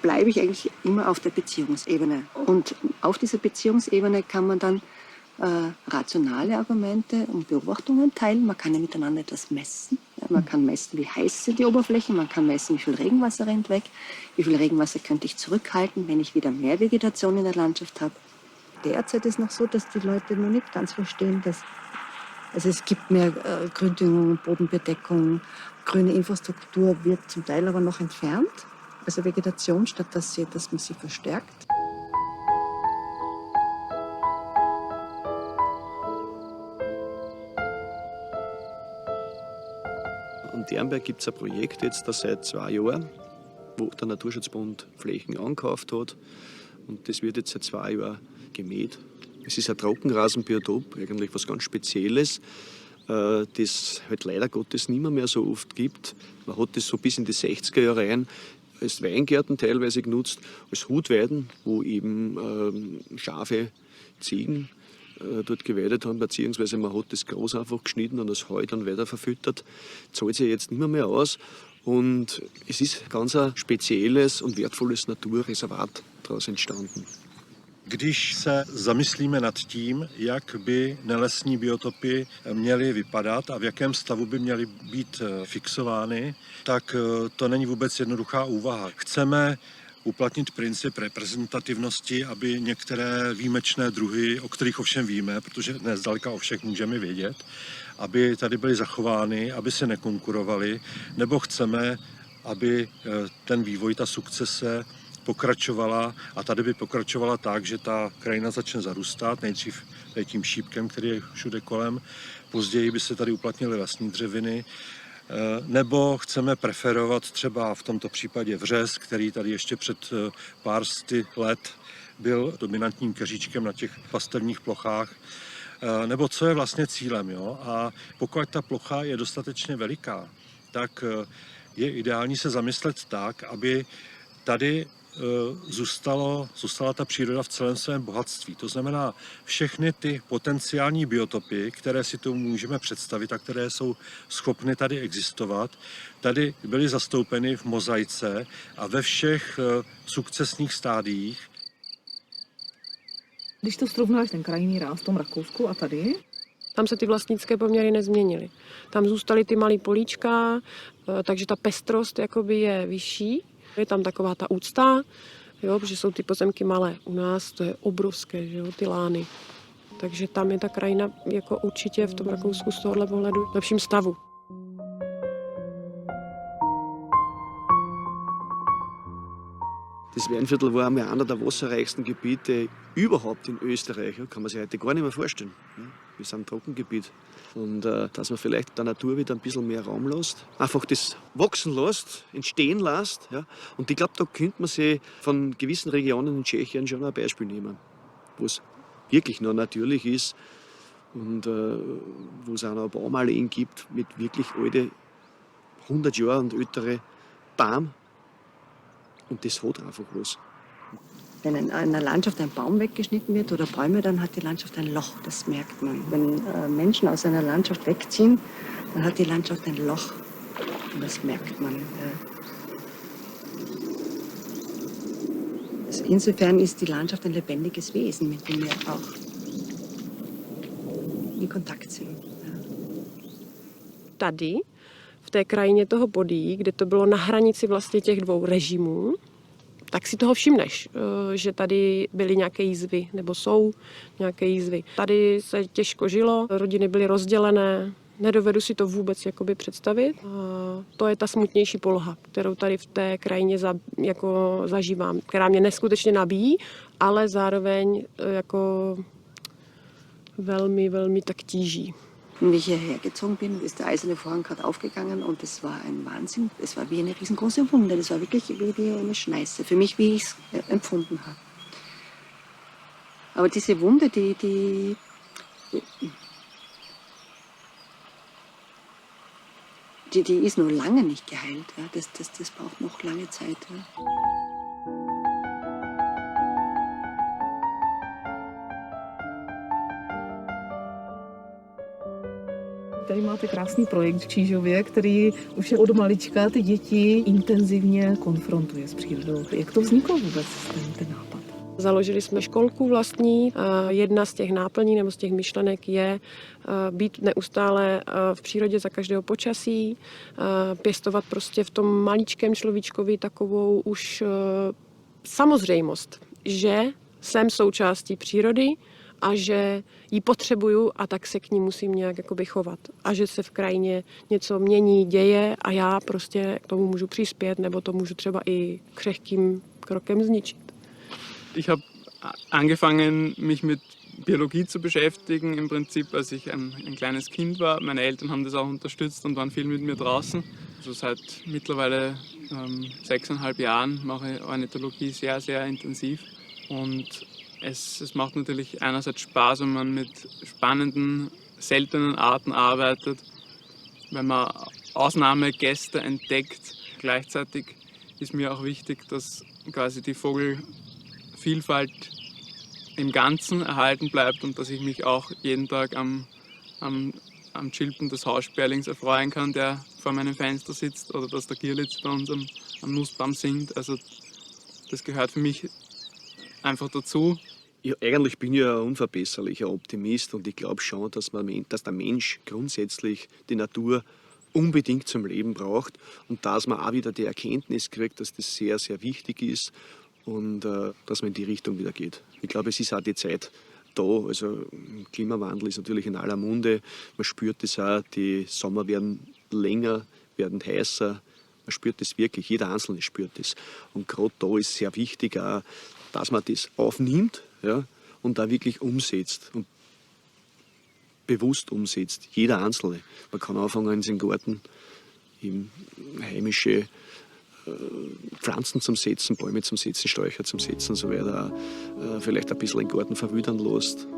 bleibe ich eigentlich immer auf der Beziehungsebene. Und auf dieser Beziehungsebene kann man dann rationale Argumente und Beobachtungen teilen. Man kann ja miteinander etwas messen. Ja, man kann messen, wie heiß sind die Oberflächen, man kann messen, wie viel Regenwasser rennt weg, wie viel Regenwasser könnte ich zurückhalten, wenn ich wieder mehr Vegetation in der Landschaft habe. Derzeit ist noch so, dass die Leute noch nicht ganz verstehen, dass es gibt mehr Gründüngung, Bodenbedeckung, grüne Infrastruktur wird zum Teil aber noch entfernt. Also Vegetation, statt dass man sie verstärkt. Sternberg gibt es ein Projekt jetzt seit 2 Jahren, wo der Naturschutzbund Flächen angekauft hat. Und das wird jetzt seit 2 Jahren gemäht. Es ist ein Trockenrasenbiotop, eigentlich was ganz Spezielles, das halt leider Gottes nicht mehr so oft gibt. Man hat das so bis in die 60er Jahre rein als Weingärten teilweise genutzt, als Hutweiden, wo eben Schafe, Ziegen dort geweidet haben, beziehungsweise man hat das Gras einfach geschnitten und das Heu dann weiter verfüttert. Zahlt sich jetzt nicht mehr aus. Und es ist ganz ein spezielles und wertvolles Naturreservat daraus entstanden. Když se zamyslíme nad tím, jak by nelesní biotopy měly vypadat a v jakém stavu by měly být fixovány, tak to není vůbec jednoduchá úvaha. Chceme uplatnit princip reprezentativnosti, aby některé výjimečné druhy, o kterých ovšem víme, protože dnes zdaleka o všech můžeme vědět, aby tady byly zachovány, aby se nekonkurovaly, nebo chceme, aby ten vývoj, ta sukcese pokračovala a tady by pokračovala tak, že ta krajina začne zarůstat, nejdřív tím šípkem, který je všude kolem, později by se tady uplatnily lesní dřeviny, nebo chceme preferovat třeba v tomto případě vřes, který tady ještě před pár sty let byl dominantním keříčkem na těch pastevních plochách, nebo co je vlastně cílem. Jo? A pokud ta plocha je dostatečně veliká, tak je ideální se zamyslet tak, aby tady zůstala ta příroda v celém svém bohatství. To znamená, všechny ty potenciální biotopy, které si tu můžeme představit a které jsou schopny tady existovat, tady byly zastoupeny v mozaice a ve všech sukcesních stádiích. Když to srovnáš ten krajinný ráz v tom Rakousku a tady? Tam se ty vlastnické poměry nezměnily. Tam zůstaly ty malý políčka, takže ta pestrost jakoby je vyšší. Je tam taková ta úcta, jo, protože jsou ty pozemky malé. U nás to je obrovské, že jo, ty lány. Takže tam je ta krajina jako určitě v tom Rakousku z tohohle pohledu v lepším stavu. Das Weinviertel war einmal einer der wasserreichsten Gebiete überhaupt in Österreich. Kann man sich heute gar nicht mehr vorstellen. Wir sind ein Trockengebiet. Und dass man vielleicht der Natur wieder ein bisschen mehr Raum lässt. Einfach das wachsen lässt, entstehen lässt. Ja. Und ich glaube, da könnte man sich von gewissen Regionen in Tschechien schon ein Beispiel nehmen, wo es wirklich noch natürlich ist und wo es auch noch Baumalleen gibt mit wirklich alte, 100 Jahre und ältere Bäume. Und das hat einfach was. Wenn in einer Landschaft ein Baum weggeschnitten wird oder Bäume, dann hat die Landschaft ein Loch, das merkt man. Wenn Menschen aus einer Landschaft wegziehen, dann hat die Landschaft ein Loch und das merkt man. Also insofern ist die Landschaft ein lebendiges Wesen, mit dem wir auch in Kontakt sind. Tady, v té krajině toho Bodí, kde to bylo na hranici vlastně těch dvou režimů, tak si toho všimneš, že tady byly nějaké jízvy, nebo jsou nějaké jízvy. Tady se těžko žilo, rodiny byly rozdělené, nedovedu si to vůbec jakoby představit. A to je ta smutnější poloha, kterou tady v té krajině zažívám, která mě neskutečně nabíjí, ale zároveň jako velmi, velmi tak tíží. Wie ich hierher gezogen bin, ist der eiserne Vorhang gerade aufgegangen und das war ein Wahnsinn. Es war wie eine riesengroße Wunde. Das war wirklich wie eine Schneise, für mich, wie ich es empfunden habe. Aber diese Wunde, die ist noch lange nicht geheilt. Ja. Das braucht noch lange Zeit. Ja. Tady máte krásný projekt v Čížově, který už od malička ty děti intenzivně konfrontuje s přírodou. Jak to vzniklo vůbec, ten nápad? Založili jsme školku vlastní. Jedna z těch náplní nebo z těch myšlenek je být neustále v přírodě za každého počasí, pěstovat prostě v tom maličkém človíčkovi takovou už samozřejmost, že jsem součástí přírody a že ji potřebuju a tak se k ní musím nějak jakoby chovat. A že se v krajině něco mění, děje a já prostě k tomu můžu přispět nebo to můžu třeba i křehkým krokem zničit. Ich habe angefangen, mich mit Biologie zu beschäftigen, im Prinzip, als ich ein kleines Kind war. Meine Eltern haben das auch unterstützt und waren viel mit mir draußen. Also seit mittlerweile 6,5 Jahren mache ich Ornithologie sehr, sehr intensiv. Und es macht natürlich einerseits Spaß, wenn man mit spannenden, seltenen Arten arbeitet, wenn man Ausnahmegäste entdeckt. Gleichzeitig ist mir auch wichtig, dass quasi die Vogelvielfalt im Ganzen erhalten bleibt und dass ich mich auch jeden Tag am Chilpen des Haussperlings erfreuen kann, der vor meinem Fenster sitzt, oder dass der Girlitz bei uns am Nussbaum singt. Also das gehört für mich einfach dazu. Ja, eigentlich bin ich ein unverbesserlicher Optimist und ich glaube schon, dass der Mensch grundsätzlich die Natur unbedingt zum Leben braucht und dass man auch wieder die Erkenntnis kriegt, dass das sehr, sehr wichtig ist und dass man in die Richtung wieder geht. Ich glaube, es ist auch die Zeit da. Also Klimawandel ist natürlich in aller Munde. Man spürt das auch, die Sommer werden länger, werden heißer. Man spürt das wirklich, jeder Einzelne spürt das. Und gerade da ist sehr wichtig auch, dass man das aufnimmt, ja, und da wirklich umsetzt und bewusst umsetzt, jeder Einzelne. Man kann anfangen in seinem Garten heimische Pflanzen zum Setzen, Bäume zum Setzen, Sträucher zum Setzen und so weiter, vielleicht ein bisschen den Garten verwildern lässt.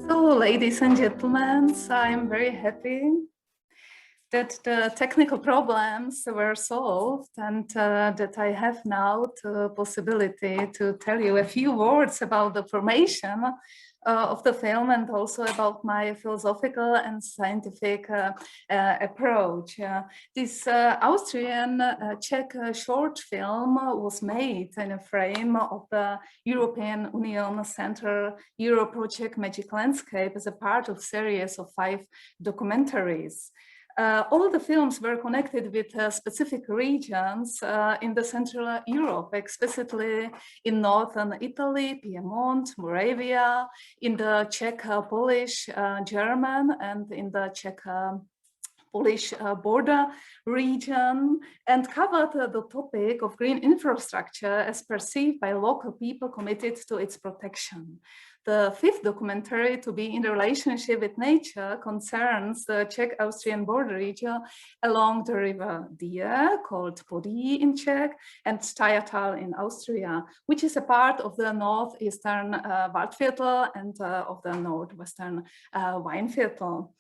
So, ladies and gentlemen, I'm very happy that the technical problems were solved and that I have now the possibility to tell you a few words about the formation of the film and also about my philosophical and scientific approach. This Austrian Czech short film was made in a frame of the European Union Central Euro Project Magic Landscape as a part of a series of 5 documentaries. All the films were connected with specific regions in the Central Europe, explicitly in northern Italy, Piedmont, Moravia, in the Czech, Polish, German, and in the Czech Polish border region, and covered the topic of green infrastructure as perceived by local people committed to its protection. The 5th documentary, to be in relationship with nature, concerns the Czech-Austrian border region along the river Die, called Podí in Czech, and Steyrtal in Austria, which is a part of the northeastern Waldviertel and of the northwestern Weinviertel.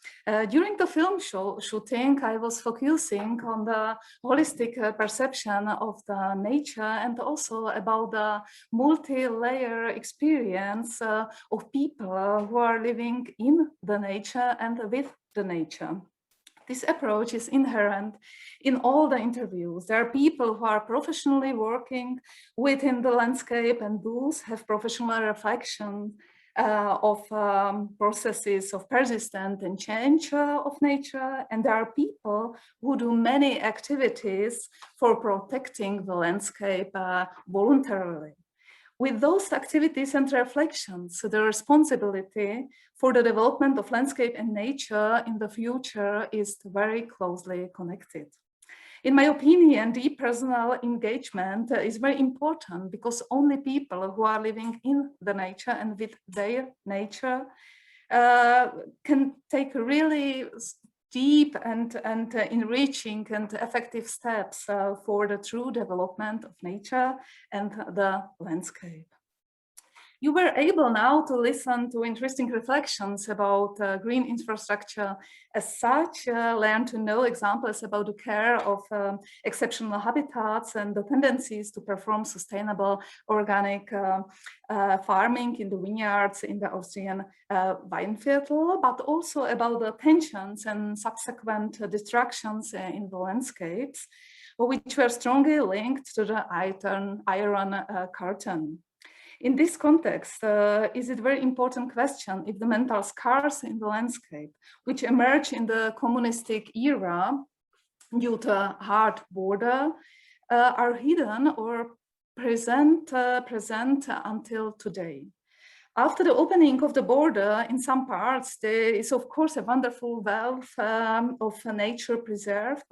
During the film shooting, I was focusing on the holistic perception of the nature and also about the multi-layer experience of people who are living in the nature and with the nature. This approach is inherent in all the interviews. There are people who are professionally working within the landscape and those have professional reflection of processes of persistent and change of nature. And there are people who do many activities for protecting the landscape voluntarily. With those activities and reflections, the responsibility for the development of landscape and nature in the future is very closely connected. In my opinion, deep personal engagement is very important because only people who are living in the nature and with their nature can take really deep and enriching and effective steps for the true development of nature and the landscape. You were able now to listen to interesting reflections about green infrastructure as such, learn to know examples about the care of exceptional habitats and the tendencies to perform sustainable organic farming in the vineyards in the Austrian Weinviertel, but also about the tensions and subsequent destructions in the landscapes, which were strongly linked to the Iron Curtain. In this context, is it a very important question if the mental scars in the landscape, which emerged in the communistic era due to hard border, are hidden or present until today. After the opening of the border, in some parts, there is of course a wonderful wealth of nature preserved,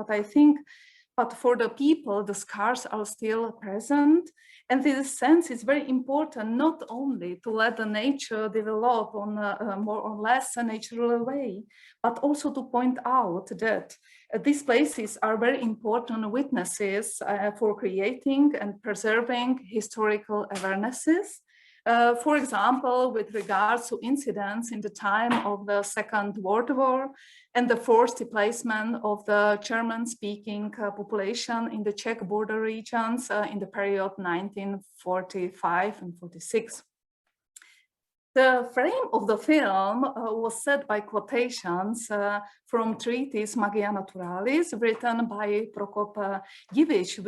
but for the people, the scars are still present. And in this sense, it's very important not only to let the nature develop on a more or less a natural way, but also to point out that these places are very important witnesses for creating and preserving historical awarenesses. For example, with regards to incidents in the time of the Second World War and the forced displacement of the German-speaking population in the Czech border regions in the period 1945 and 46. The frame of the film was set by quotations from treatise Magia Naturalis, written by Prokop Diviš,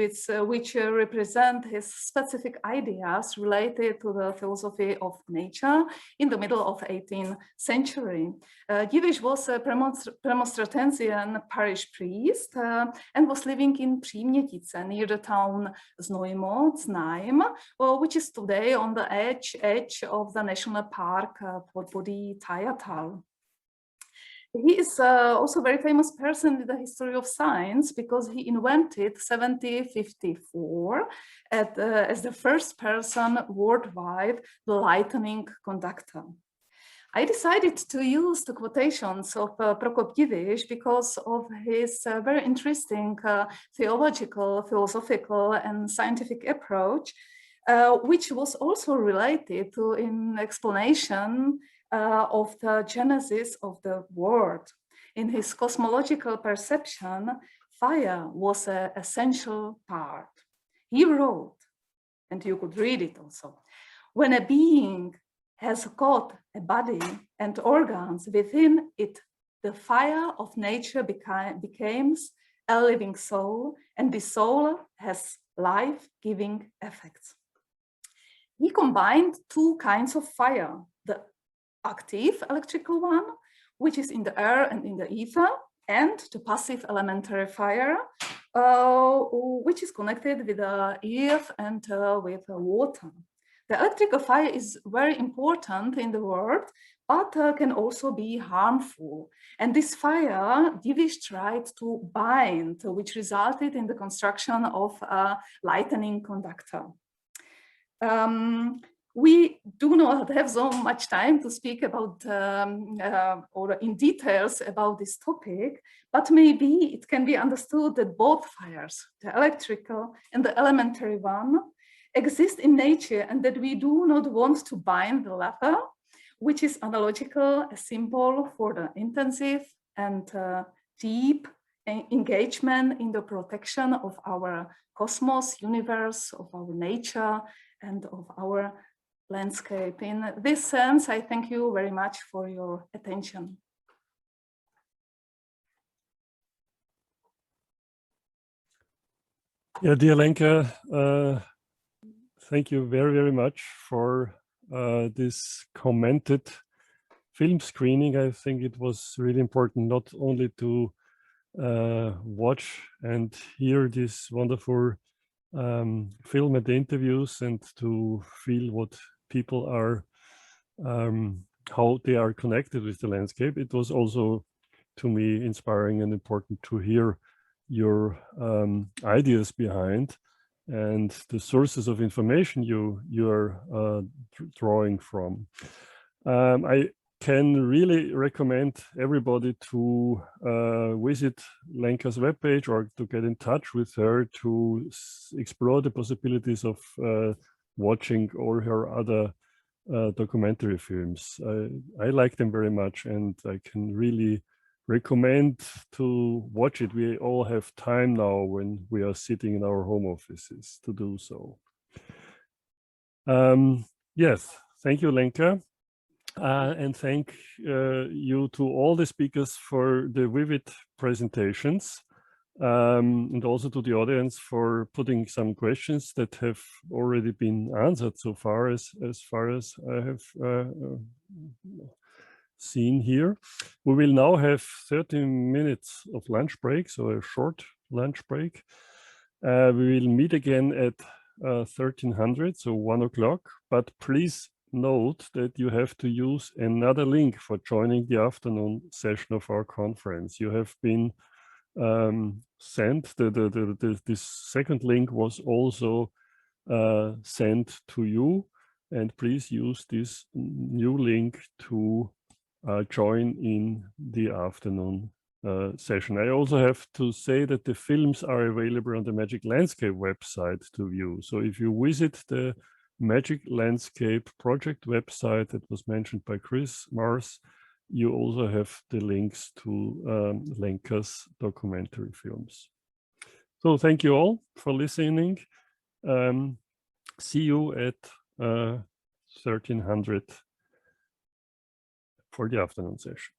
which represent his specific ideas related to the philosophy of nature in the middle of 18th century. Diviš was a Premonstratensian parish priest and was living in Přímětice near the town Znaim, which is today on the edge of the national park Podvodí Tajatal. He is also a very famous person in the history of science because he invented 1754 as the first person worldwide the lightning conductor. I decided to use the quotations of Prokop Diviš because of his very interesting theological, philosophical and scientific approach, which was also related to an explanation of the genesis of the world. In his cosmological perception, fire was an essential part. He wrote, and you could read it also, when a being has got a body and organs within it, the fire of nature becomes a living soul, and the soul has life-giving effects. He combined two kinds of fire, the active electrical one, which is in the air and in the ether, and the passive elementary fire, which is connected with the earth and with water. The electrical fire is very important in the world, but can also be harmful. And this fire, Diviš tried to bind, which resulted in the construction of a lightning conductor. We do not have so much time to speak about or in details about this topic, but maybe it can be understood that both fires, the electrical and the elementary one, exist in nature and that we do not want to bind the latter, which is analogical, a symbol for the intensive and deep engagement in the protection of our cosmos, universe, of our nature, and of our landscape. In this sense, I thank you very much for your attention. Yeah, dear Lenka, thank you very, very much for this commented film screening. I think it was really important not only to watch and hear this wonderful film and interviews and to feel what people are, how they are connected with the landscape. It was also, to me, inspiring and important to hear your ideas behind and the sources of information you are drawing from. I can really recommend everybody to visit Lenka's webpage or to get in touch with her to explore the possibilities of watching all her other documentary films. I like them very much, and I can really recommend to watch it. We all have time now when we are sitting in our home offices to do so. Yes, thank you, Lenka. And thank you to all the speakers for the vivid presentations, and also to the audience for putting some questions that have already been answered so far, as far as I have seen here. We will now have 30 minutes of lunch break, so a short lunch break. We will meet again at 1300, so 1 o'clock, but please note that you have to use another link for joining the afternoon session of our conference. You have been sent, this second link was also sent to you, and please use this new link to join in the afternoon session. I also have to say that the films are available on the Magic Landscape website to view. So if you visit the Magic Landscape project website that was mentioned by Chris Mars, you also have the links to Lenka's documentary films. So thank you all for listening. See you at 1300 for the afternoon session.